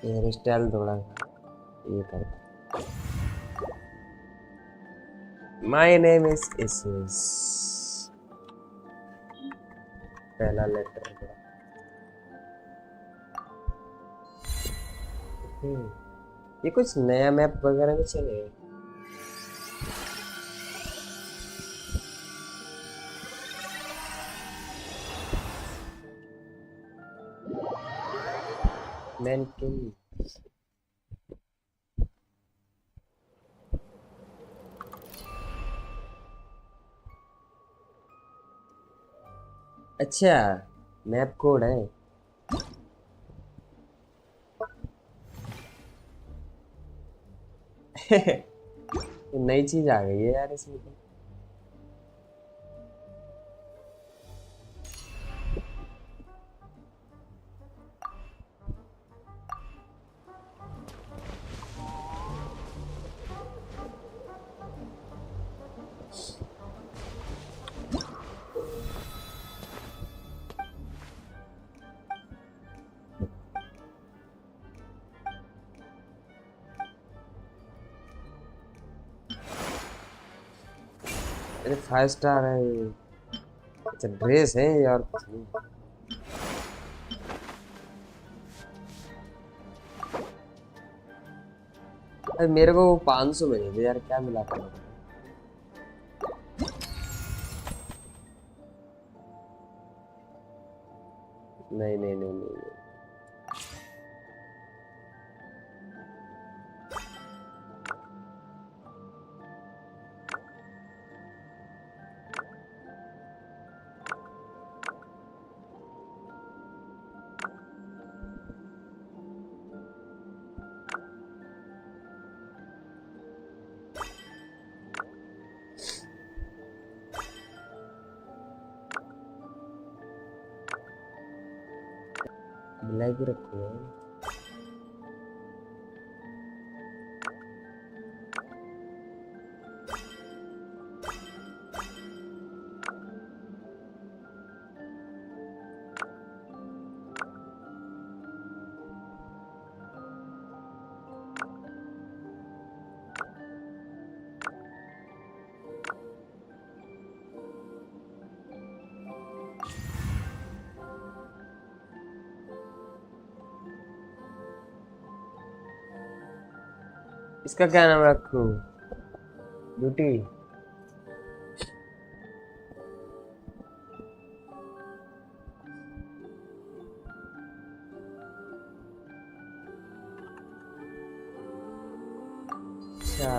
Hair style थोड़ा ये कर My name is ases पहला लेटर ये कुछ नया मैप वगैरह में चले मैन किंग अच्छा मैप कोड है नई चीज आ गई है यार इसमें तो अरे 5 स्टार है ये। अच्छा ड्रेस है यार कुछ नहीं अरे मेरे को 500 में दे यार क्या मिला था नहीं नहीं नहीं नहीं, नहीं। ब्लैक रखो इसका क्या नाम रखूं ब्यूटी अच्छा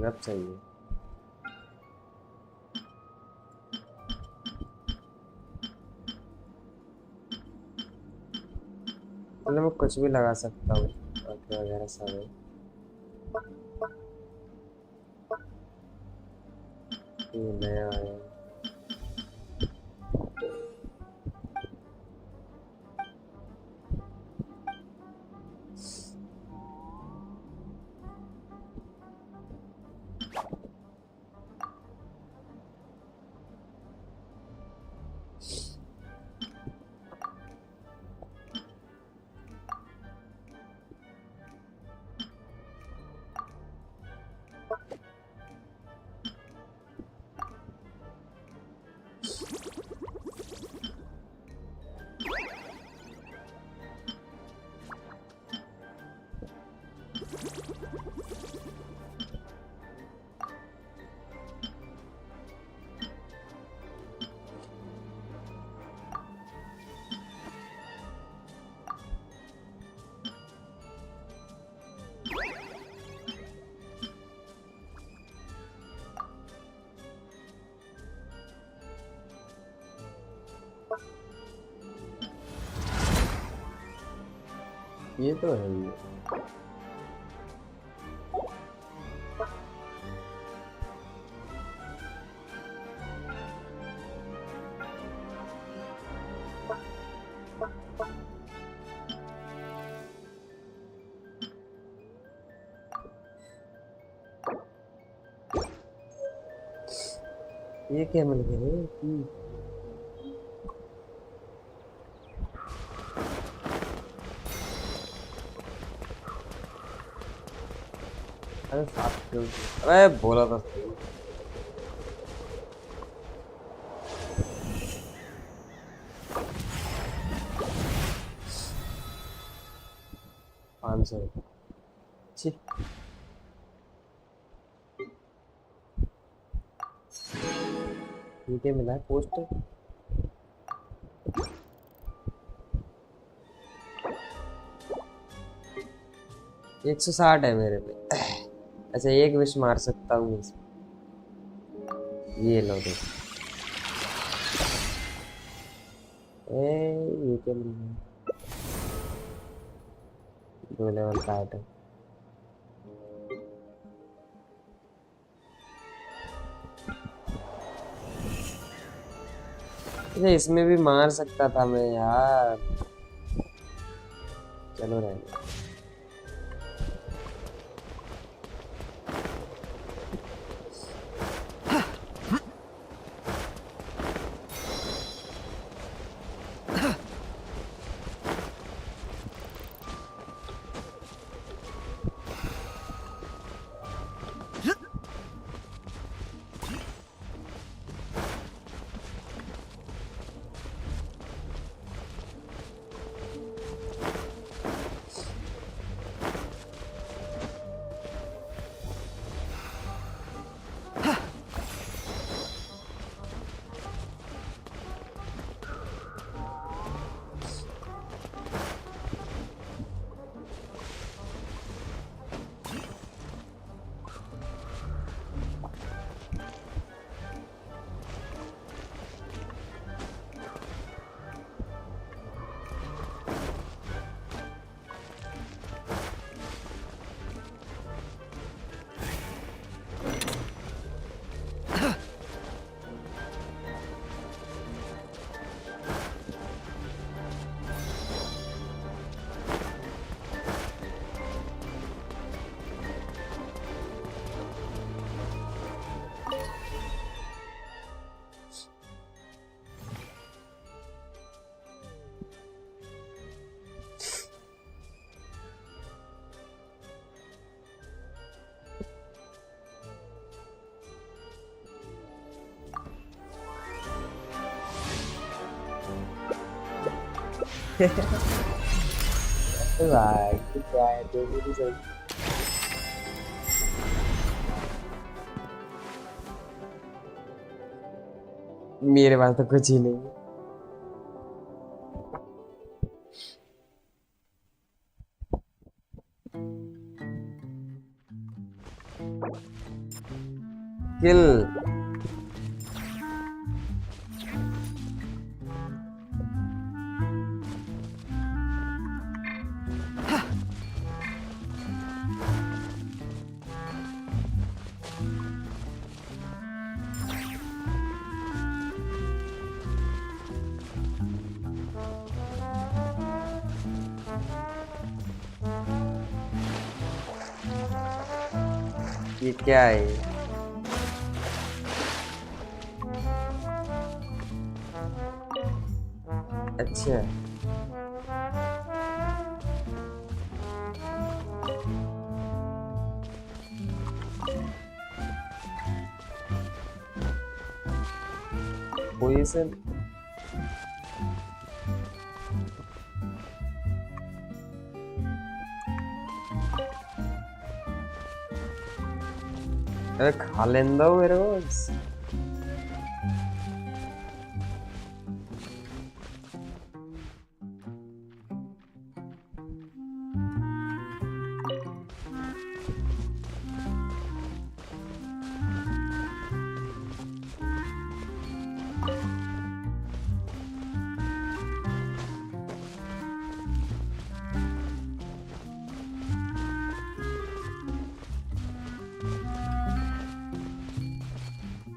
अब सही है मतलब मैं कुछ भी लगा सकता हूँ वगैरह सब है ये नया आया ये तो है ही। ये क्या मिल गया रे? अरे साथ क्यों? अरे बोला था सही। आंसर ठीक है, मिला है पोस्टर। 160 है मेरे पे। अच्छा, एक विश मार सकता हूँ इसमें। ये लो देखो। ये क्या मिल रहा है? 2 लेवल का आइटम। अच्छा, इसमें भी मार सकता था मैं यार। चलो रहने। भाई क्या है तो भी सही। मेरे पास तो कुछ ही नहीं है। किल ये क्या है? अच्छा, पोजीशन अरे खा लेने दो मेरे को।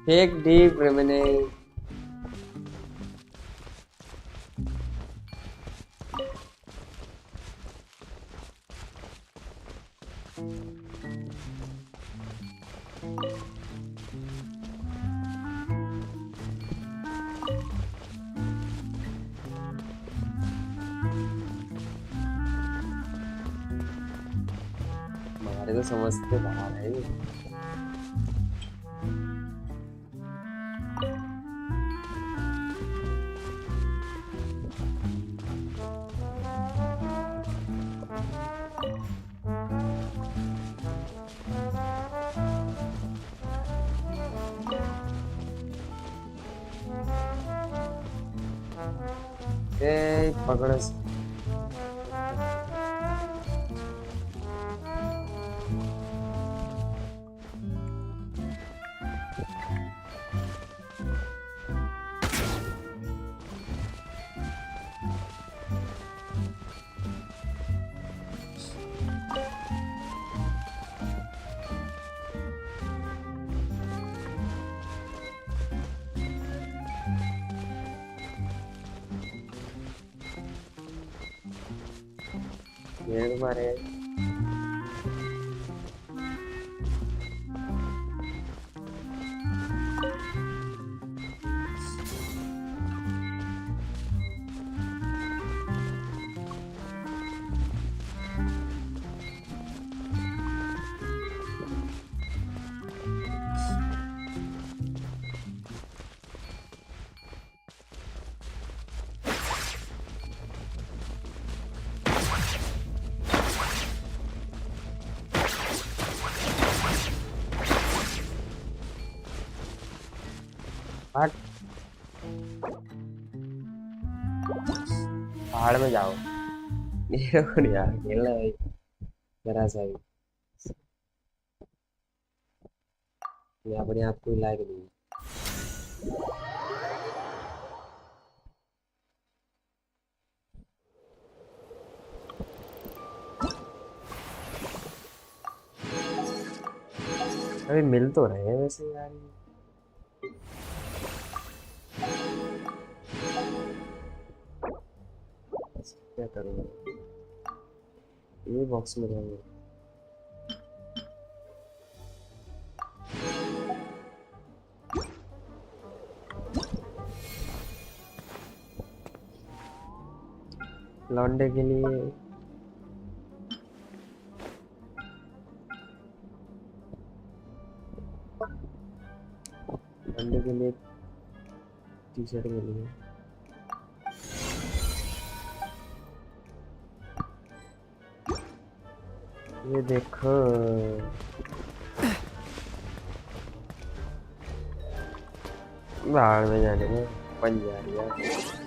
Take deep remaining. हमारे तो समझते बाहर है ये। पकड़ ये मारे हट पहाड़ में जाओ ये नहीं यार खेलना भाई जरा सा भी मैं अपने आप को हिला के दूंगी अभी मिल तो रहे हैं वैसे यार क्या करूँगा ये बॉक्स में रहेंगे लौंडे के लिए लौंडे के लिए टी शर्ट मिली है ये देखो बाहर में जाने में बन जा रही है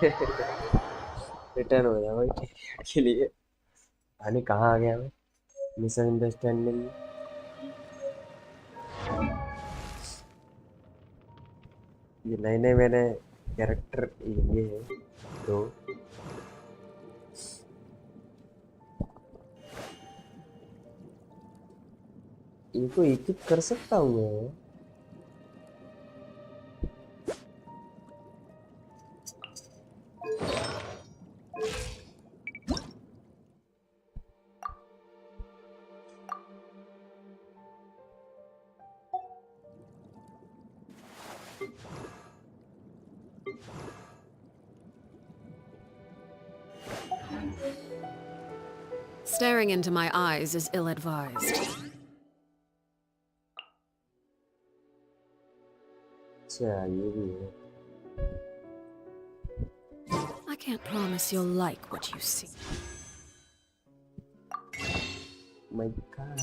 रिटर्न हो जाओ भाई के लिए पानी कहाँ आ गया मैं मिसअंडरस्टैंडिंग ये नए नए मैंने कैरेक्टर लिए हैं तो इनको इक्विप कर सकता हूँ मैं
Staring into my eyes is ill-advised. I can't promise you'll like what you see.
My God.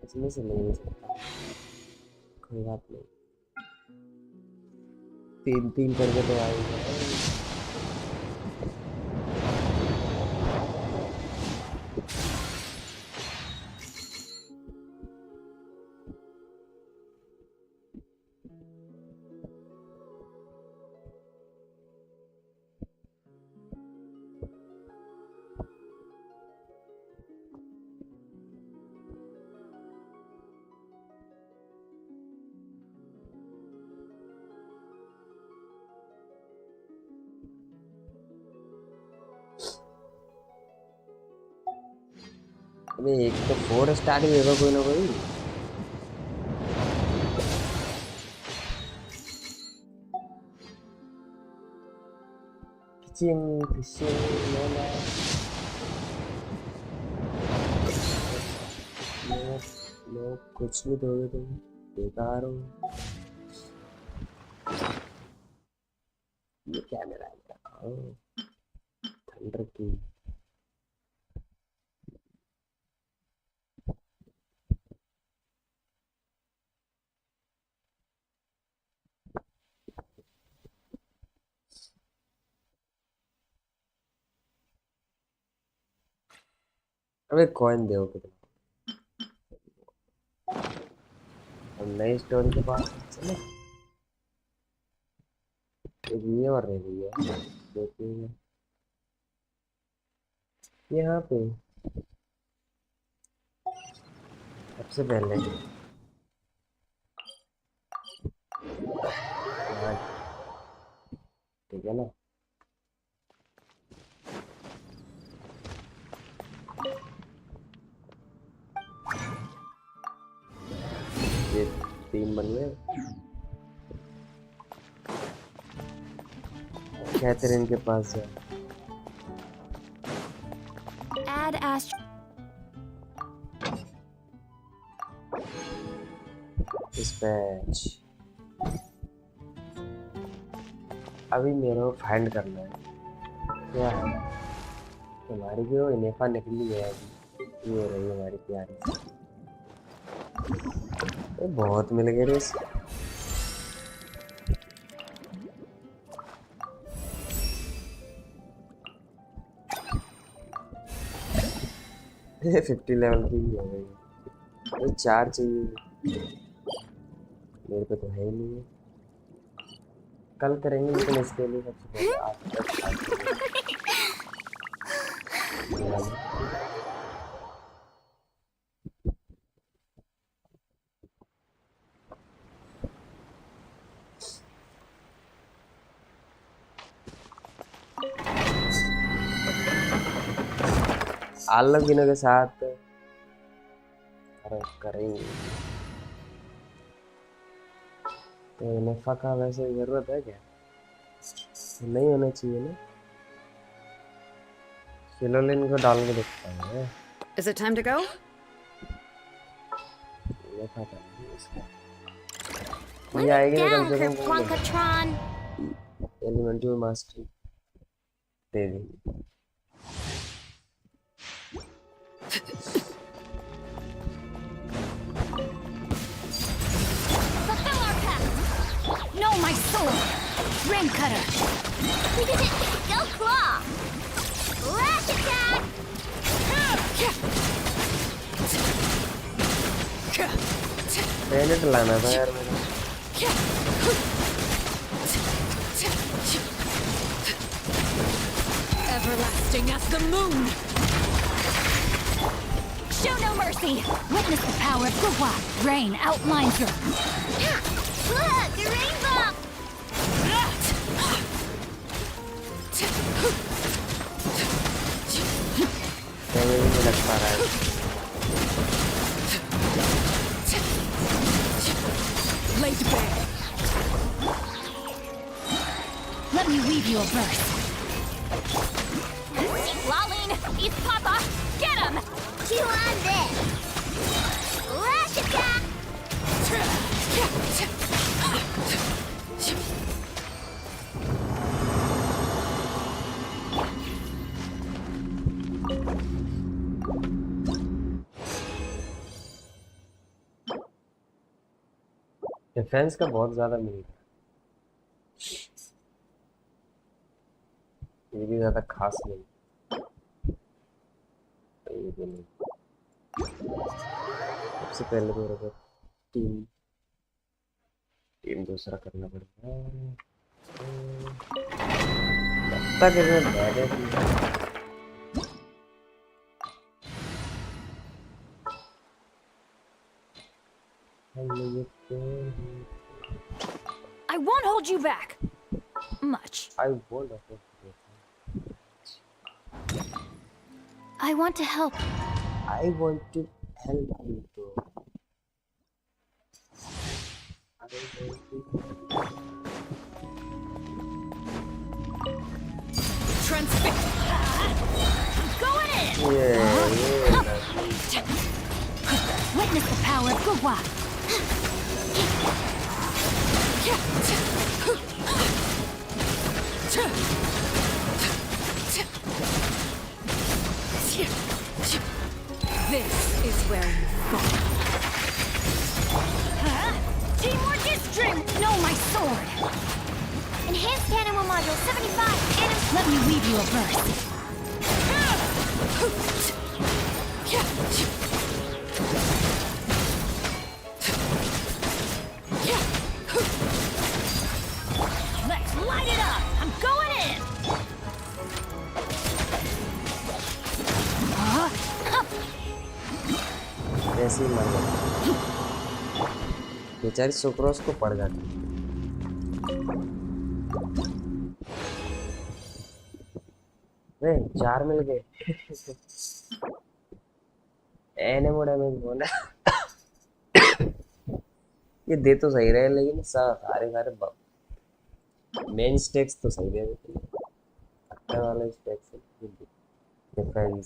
इसमें से ले नहीं सकता, कोई बात नहीं, 3-3 करके तो आएगा। अबे एक तो 4 स्टार ही होगा कोई ना कोई। फिशिंग लेना कुछ नहीं दोगे तुम, बेकार हो। ये क्या मेरा थंडर की अबे कॉइन दो कितना, हम नई स्टोरी के पास चले। एक ये और रह गई है, देखिए यहाँ पे सबसे पहले ठीक है ना। ये 3 बन गए। कैथरीन के पास है।
Add Astro.
Dispatch. अभी मेरे को फाइंड करना है क्या है। हमारी जो इनेफा निकली है अभी, ये रही हमारी प्यारी। ये बहुत मिल गए रे इससे। 50 लेवल की ही हो गई। तो 4 चाहिए, मेरे पे तो है ही नहीं है। कल करेंगे, लेकिन इसके लिए सबसे पहले आप आलम गिनो के साथ करेंगे। तो नफा का वैसे जरूरत है क्या? नहीं होना चाहिए ना। फिलोलिन को डाल के देखता हूँ।
Is it time to go?
नफा का ये आएगी तो कम से कम एलिमेंटल मास्टरी दे दी।
Know my sword! Ring cutter! Go claw! Lash attack!
पहले तो लाना था यार मेरा।
Everlasting as the moon!
Show no mercy! Witness the power of the wild. Rain outlines her. Look! The rainbow!
पहले भी नहीं लग पा रहा है।
Laid bare.
me weave you a verse. Lolene, it's Papa. Get him! Chew on this. Lash attack!
Defence का बहुत ज्यादा मिल रहा है, ये भी ज्यादा खास नहीं, ये भी नहीं। सबसे पहले तो मेरे को टीम दूसरा करना पड़ेगा। तब तक इधर बैठे
I won't hold you back. Much.
I won't hold you back.
I want to help.
I want to help you too.
Transfix. I'm going in.
Yeah.
Witness the power of Gugwa. This is where you fall. Teamwork is strength. Know my sword. Enhanced animal module 75. Let me weave you a verse. Let's light it up! I'm going in!
ऐसे ही मर गया, बेचारी sucrose को पड़ जाती। वे 4 मिल गए। एनिमो damage बोला। ये दे तो सही रहे, लेकिन सारे मेन स्टेक्स तो सही दे देते हैं। अक्टर वाले स्टेक्स डिफेंस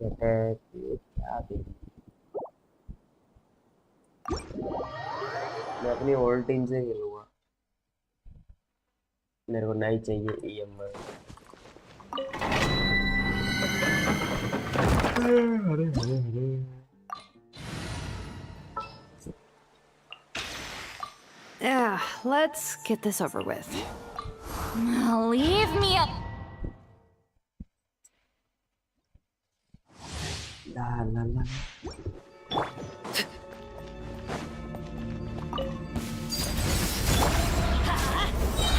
अटैक ये क्या दे। मैं अपनी ओल्ड टीम से खेलूंगा, मेरे को नहीं चाहिए EMI।
Yeah, let's get this over with.
Leave me up.
La la la.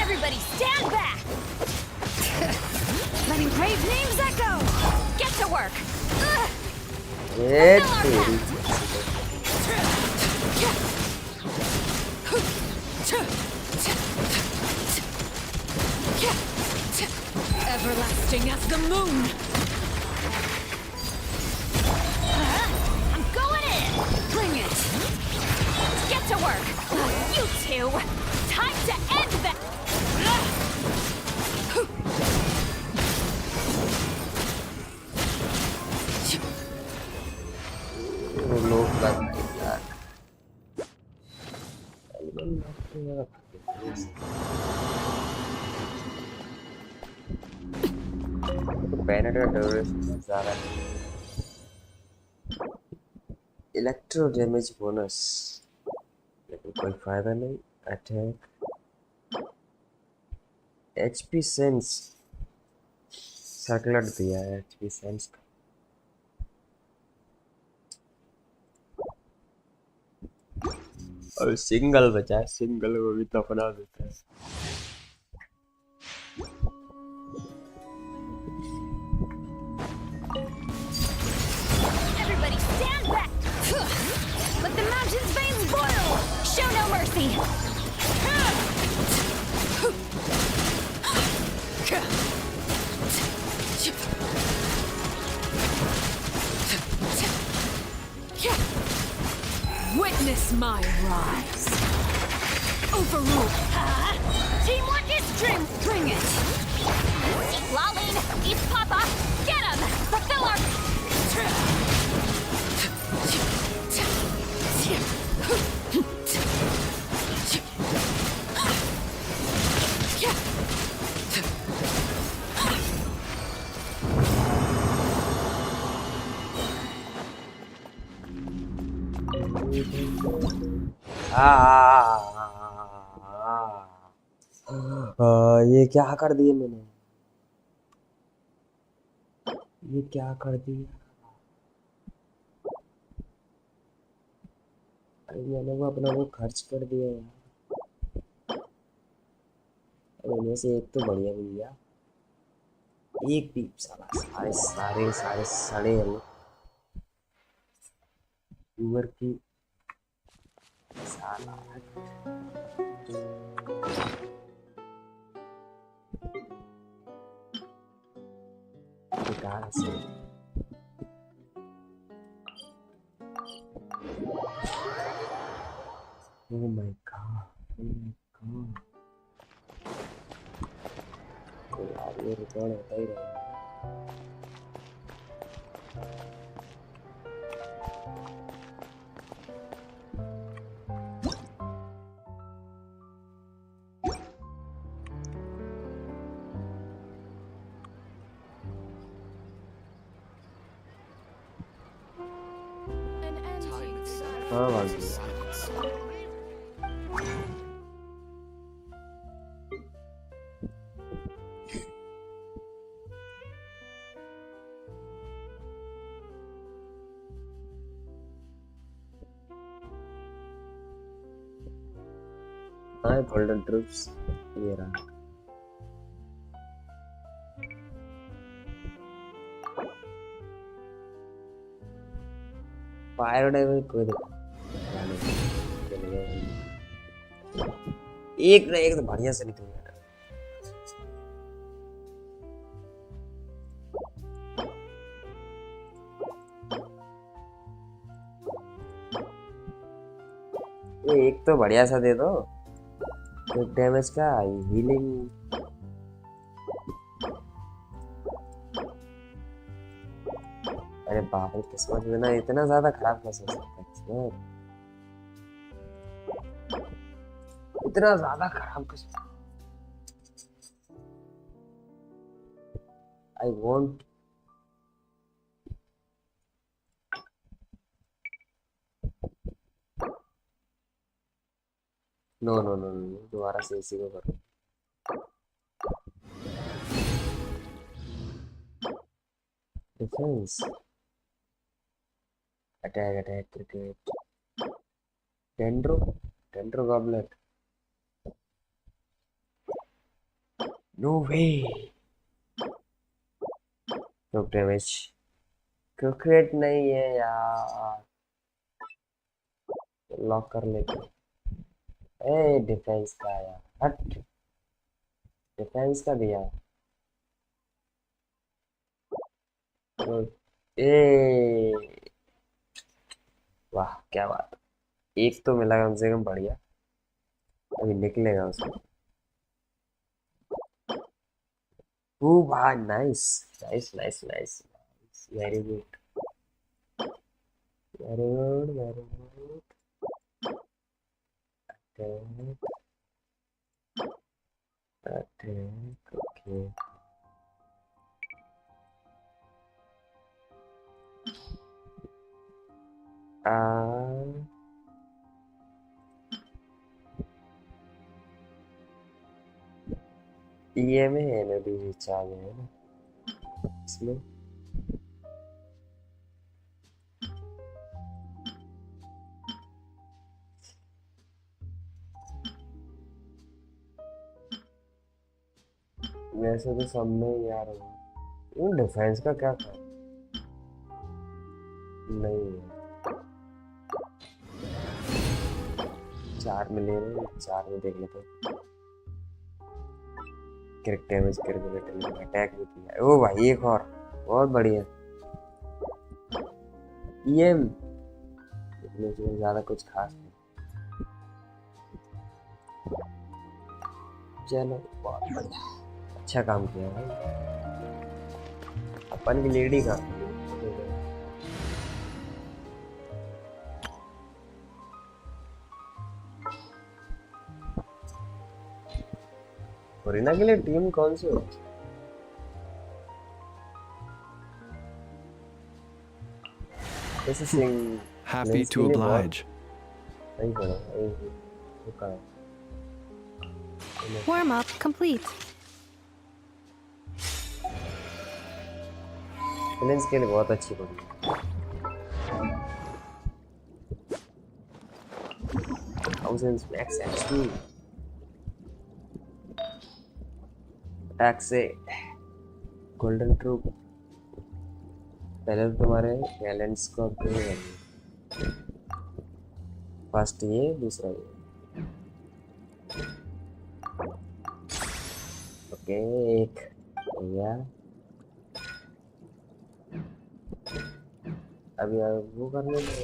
Everybody stand back. Letting brave names echo. Get to work. Everlasting as the moon. I'm going in. Bring it. Get to work. You two. Time to end that.
Electro damage bonus, लेकिन कोई फायदा नहीं। Attack HP sense circular दिया है, HP sense का। और single बचा है, सिंगल को भी दफना देता है।
Everybody stand back. Let the mountain's veins boil. Show no mercy.
Witness my rise.
Overruled. Teamwork is Bring it! Laline, East Papa, get him! Fulfill our...
ये क्या कर दिया मैंने? ये क्या कर दिया? अरे मैंने वो अपना वो खर्च कर दिया यार। अरे इनमें से एक तो बढ़िया भैया, एक भी साला सारे सारे सारे सड़े हैं ऊपर की साला। बेकार से Oh my god, oh my god, तो यार ये रिकॉर्ड होता ही रहेगा। हाँ भाई हाँ गोल्डन ट्रूप्स ये रहा। फायर डाइवर कोई एक ना एक तो बढ़िया से निकल गया। ये एक तो बढ़िया सा दे दो, एक डैमेज का हीलिंग। अरे बाप रे, किस्मत में ना इतना ज्यादा खराब कैसे हो सकता है? इतना ज्यादा खराब कैसे? I want no no no no, दोबारा से इसी को करो। Defence, attack attack cricket, dendro dendro goblet, no way. No damage, cricket नहीं है यार, लॉक कर लेते। ए डिफेंस का यार, हट, डिफेंस का दिया। ए वाह क्या बात, एक तो मिला कम से कम बढ़िया। अभी निकलेगा उसमें। ओ वाह, nice nice nice nice, very good very good very good. Attack okay. ये में एनर्जी रिचार्ज है ना इसमें। वैसे तो सब में यार होगा, डिफेंस का क्या था? नहीं है, 4 में ले रहे हैं, 4 में देख लेते हैं। क्रिक डैमेज करके अटैक भी किया। ओ भाई एक और बहुत बढ़िया। ये ज्यादा कुछ खास नहीं। चलो बहुत बढ़िया, अच्छा काम किया भाई। अपन की लेडी का कोरिना के लिए टीम कौन सी हो?
Happy to oblige.
सही पड़ा रुका।
Warm up complete.
बैलेंस के लिए बहुत अच्छी पड़ी। Thousands max XP अटैक से गोल्डन ट्रूप। पहले तो तुम्हारे टैलेंट्स को अपग्रेड करिए। फर्स्ट ये, दूसरा ये। ओके, एक हो गया। अभी वो करने दो।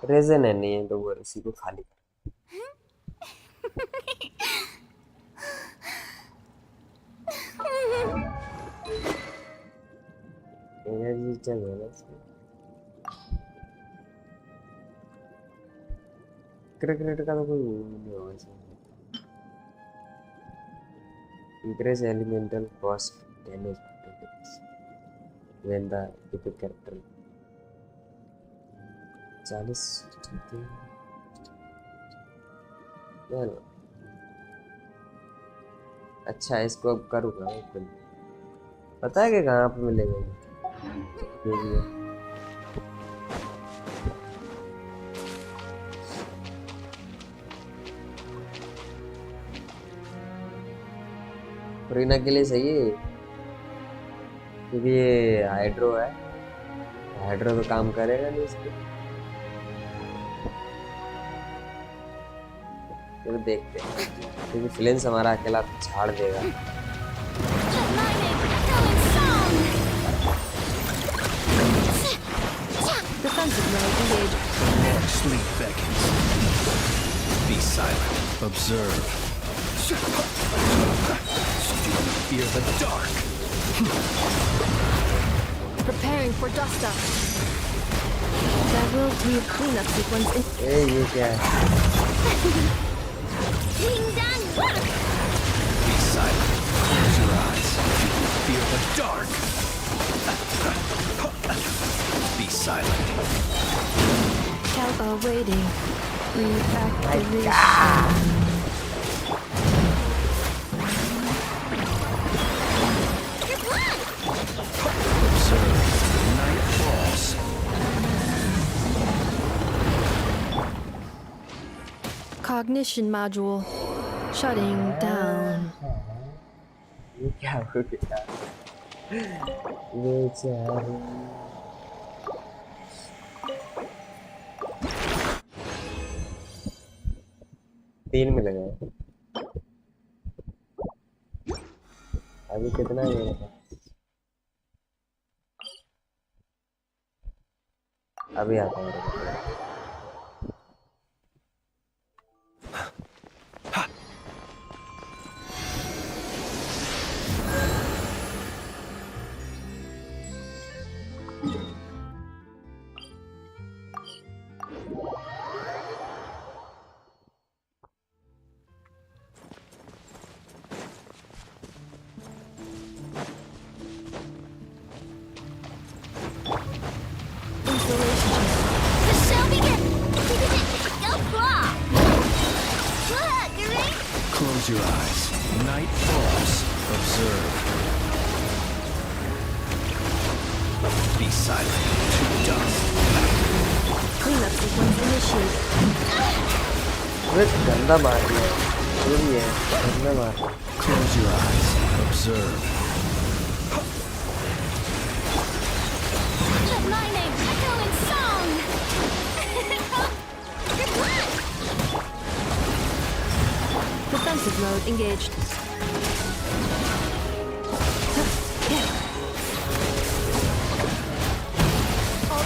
रेजन है नहीं है तो वो इसी को खाली कर। एनर्जी चाहिए ना इसमें। क्रिकेट का तो कोई नहीं होगा इसमें। Increase elemental cost damage when the epic character 40 अच्छा इसको अब करूँगा। पता है कि कहाँ पे मिलेगा ये भी है। कोरिना के लिए सही है क्योंकि ये हाइड्रो है, हाइड्रो तो काम करेगा नहीं इसके। तो देखते हैं क्योंकि फ्लेंस हमारा अकेला झाड़ देगा।
Sleep beckons. Be silent. Observe. Fear the dark.
Preparing for dust up. There will be a cleanup sequence in.
Hey, ये क्या है?
Be silent. Close your eyes. Fear the dark. Be silent.
Help awaiting. Reactivation.
Observe. Night falls.
Cognition module. Shutting down.
ये क्या हो गया? बेचारे। तीन में लगा। अभी कितना है मेरे पास? अभी आता है मेरे पास।
Close your eyes. Night falls. Observe. Be silent. To dust.
Cleanup sequence initiated.
गंदा मार दिया। ये भी है, गंदा मार।
Close your eyes. Observe.
My name, echoing song.
Defensive mode engaged.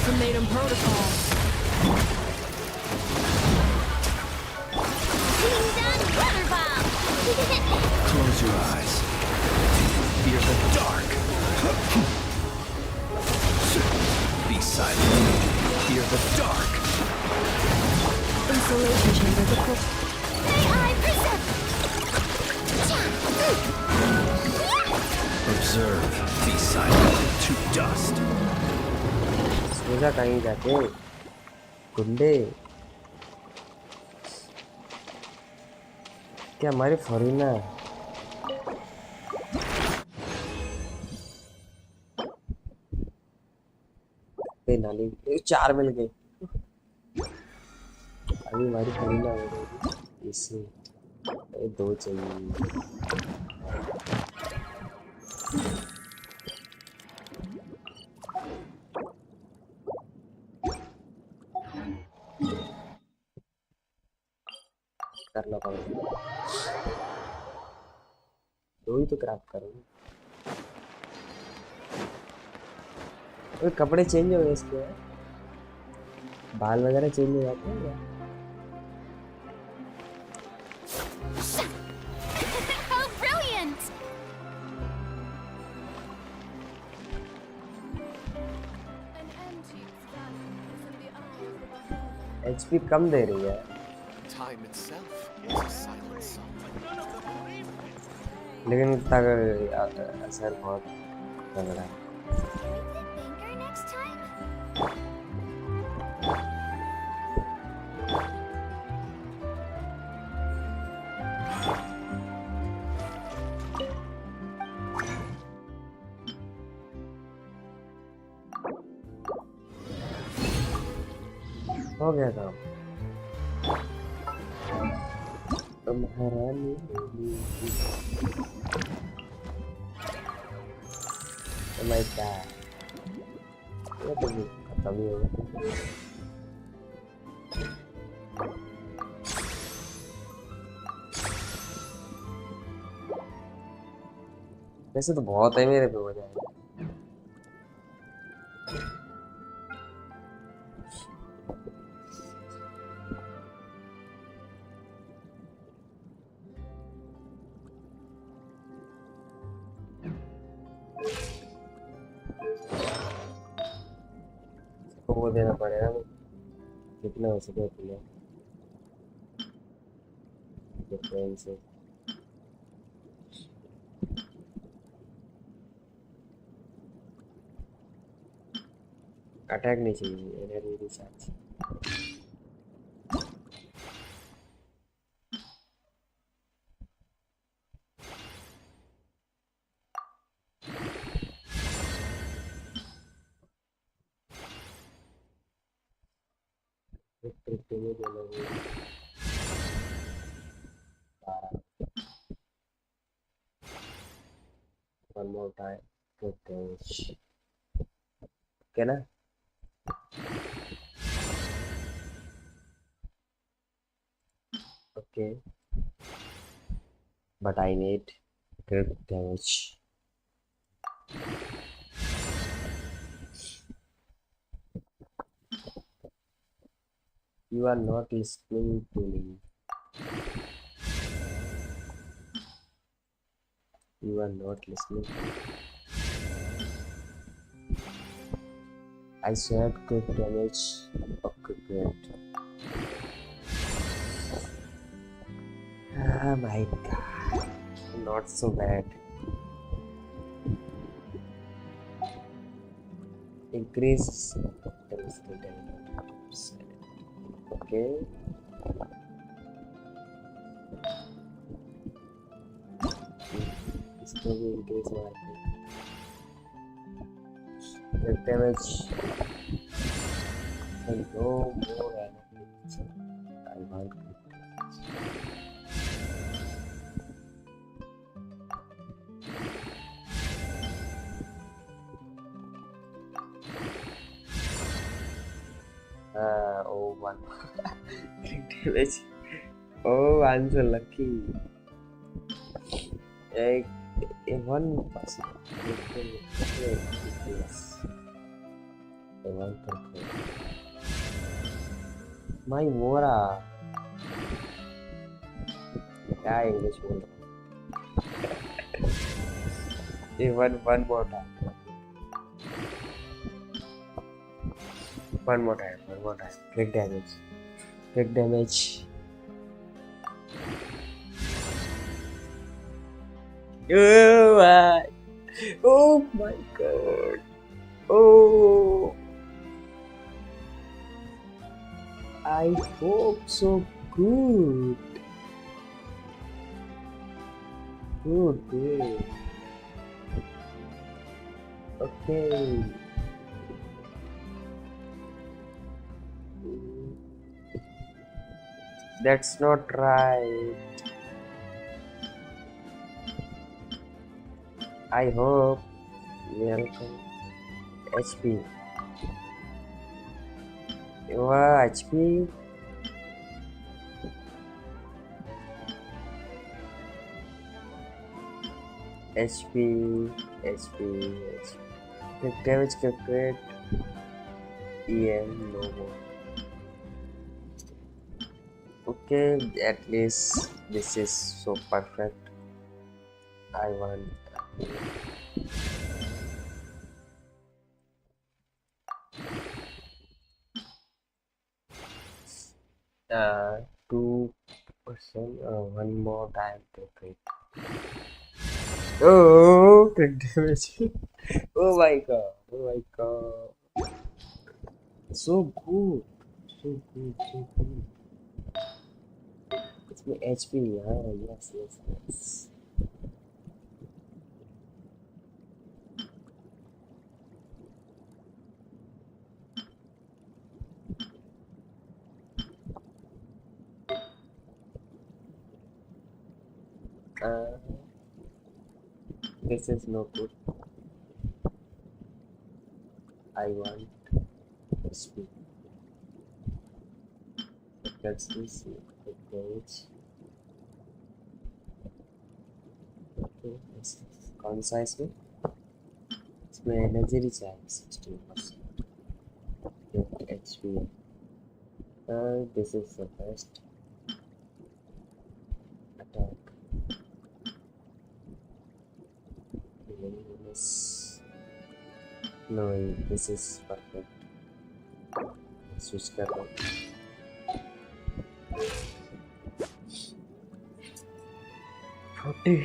ultimatum protocol.
Close your eyes. Fear the dark. Be silent. Fear the dark.
Insulation chamber deployed.
May I present?
Observe. Be silent. To dust.
सोजा कहीं जाते गुंडे क्या हमारे foreigner पे नाली 4 मिल गए अभी हमारी फॉरेनर हो गई इसे 2 चाहिए करना पड़ेगा 2 ही तो क्राफ्ट करूँगा कपड़े चेंज हो गए इसके बाल वगैरह चेंज हो जाते हैं
How brilliant!
एचपी कम दे रही है
Time itself is a silent song.
लेकिन इतना असर बहुत लग रहा है हो गया काम महारानी मैं क्या ये तो खत्म ही होगा वैसे तो बहुत है मेरे पे हो जाएगा वो देना पड़ेगा कितना हो सके उतना डिफरेंस से अटैक नहीं चाहिए energy recharge One more time. Good damage. Okay, na? Okay. But I need good damage. You are not listening to me. You are not listening to me. I said good damage. Okay, great. Oh my god. Not so bad. Increase okay. Still increase the damage and no more enemies. I want oh one damage. Oh, I'm so lucky. A one person. I want to go. My Mora. क्या English बोल रहा हूँ one more time one more time click damage oh my god oh I hope so good good okay that's not right I hope welcome HP wah HP Click damage calculate EM no more okay at least this is so perfect I want 2% one more time to click oh click damage oh my god so good so good it's my HP yes this is no good I want speed let's see the page okay this is concise में इसमें energy recharge 16% get HP this is the best attack no this is perfect switch कर दो 40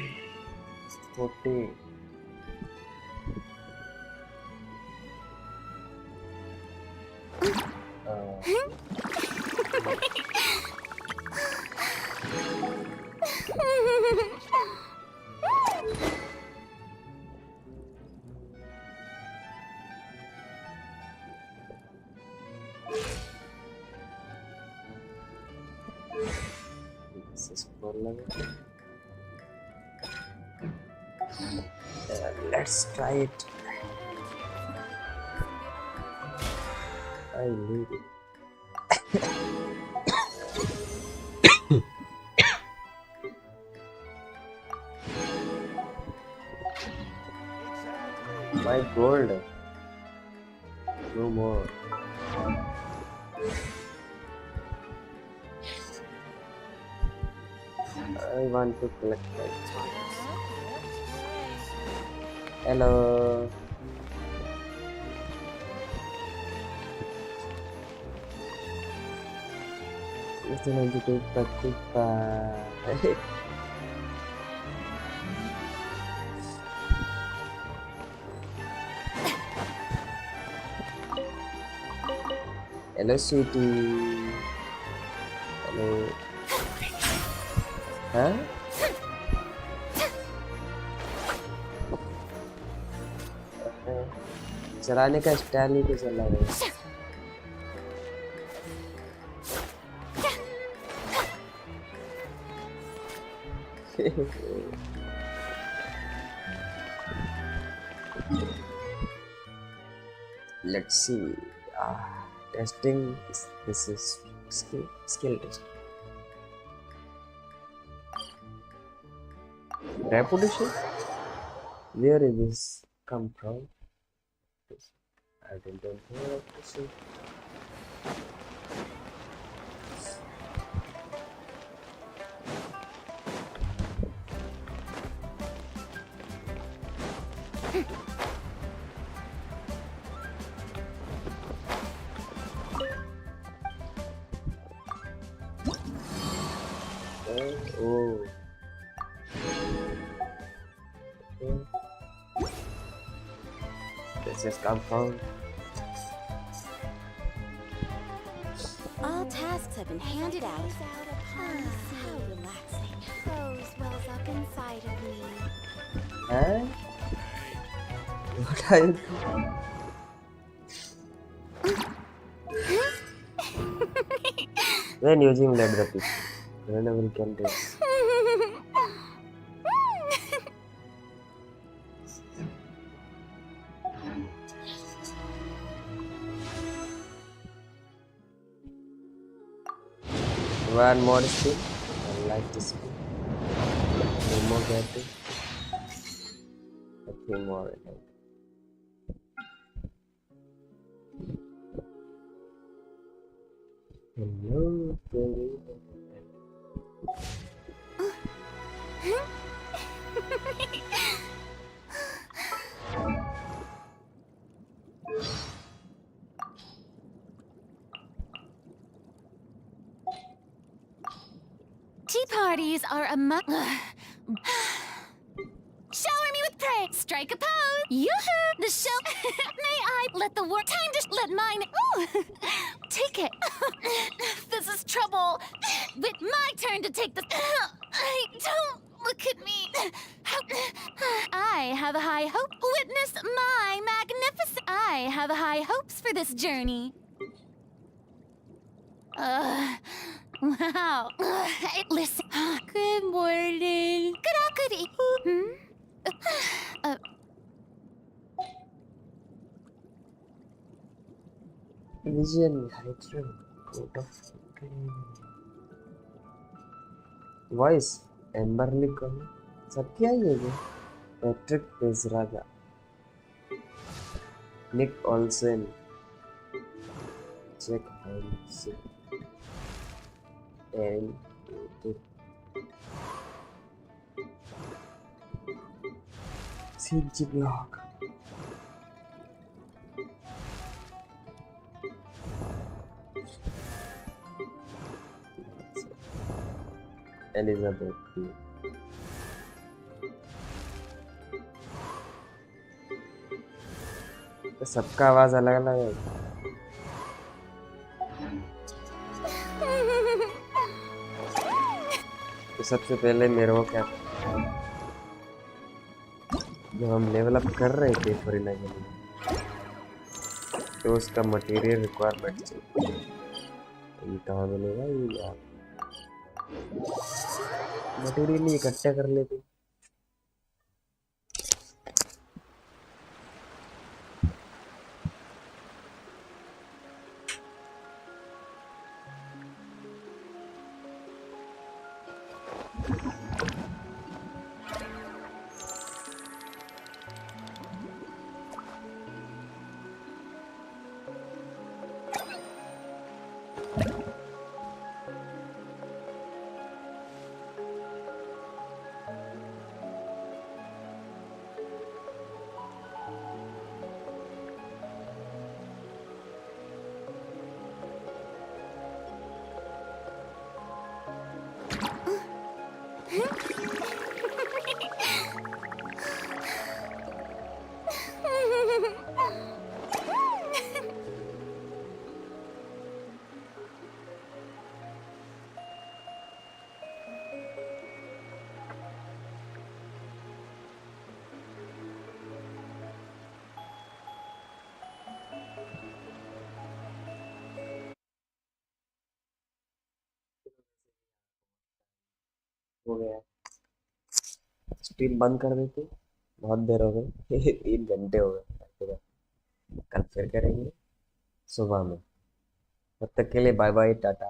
this is for level let's try it I need it my gold no more I want to collect my hello it's 92 hello sweetie hello huh चलाने का style नहीं तो चला रहा let's see testing this is skill test reputation where is this come from I didn't have to see. Oh. Okay. This is confirmed.
All tasks have been handed out. How relaxing. Rose wells up inside of me.
Huh? What are you doing? When using lead the people, whenever you can do. One more spin. I like to spin. One more getting. A few more. I think. Hello, baby.
Tea parties are a Shower me with praise. Strike a pose. Yoo-hoo! The show. May I let the work time to let mine. Ooh. Take it. This is trouble. With my turn to take the. I don't look at me. I have a high hope. Witness my magnificent. I have high hopes for this journey. Wow. Listen. Good morning. Good evening.
Vision hatred. Coat of voice. Amberly कमी. सब क्या ही है ये? Patrick Bezraga. Nick Olsen. Jack Hansen. And CG Block. Elizabeth. तो सबका आवाज अलग अलग है. तो सबसे पहले मेरे को क्या जब हम लेवल अप कर रहे थे फरीना के लिए तो उसका मटेरियल रिक्वायरमेंट चाहिए. ये कहाँ मिलेगा? ये यार मटेरियल इकट्ठा कर लेते. हो गया. स्ट्रीम बंद कर देते. बहुत देर हो गई. 3 घंटे हो गए. कल फिर करेंगे सुबह में. तब तक के लिए बाय बाय टाटा.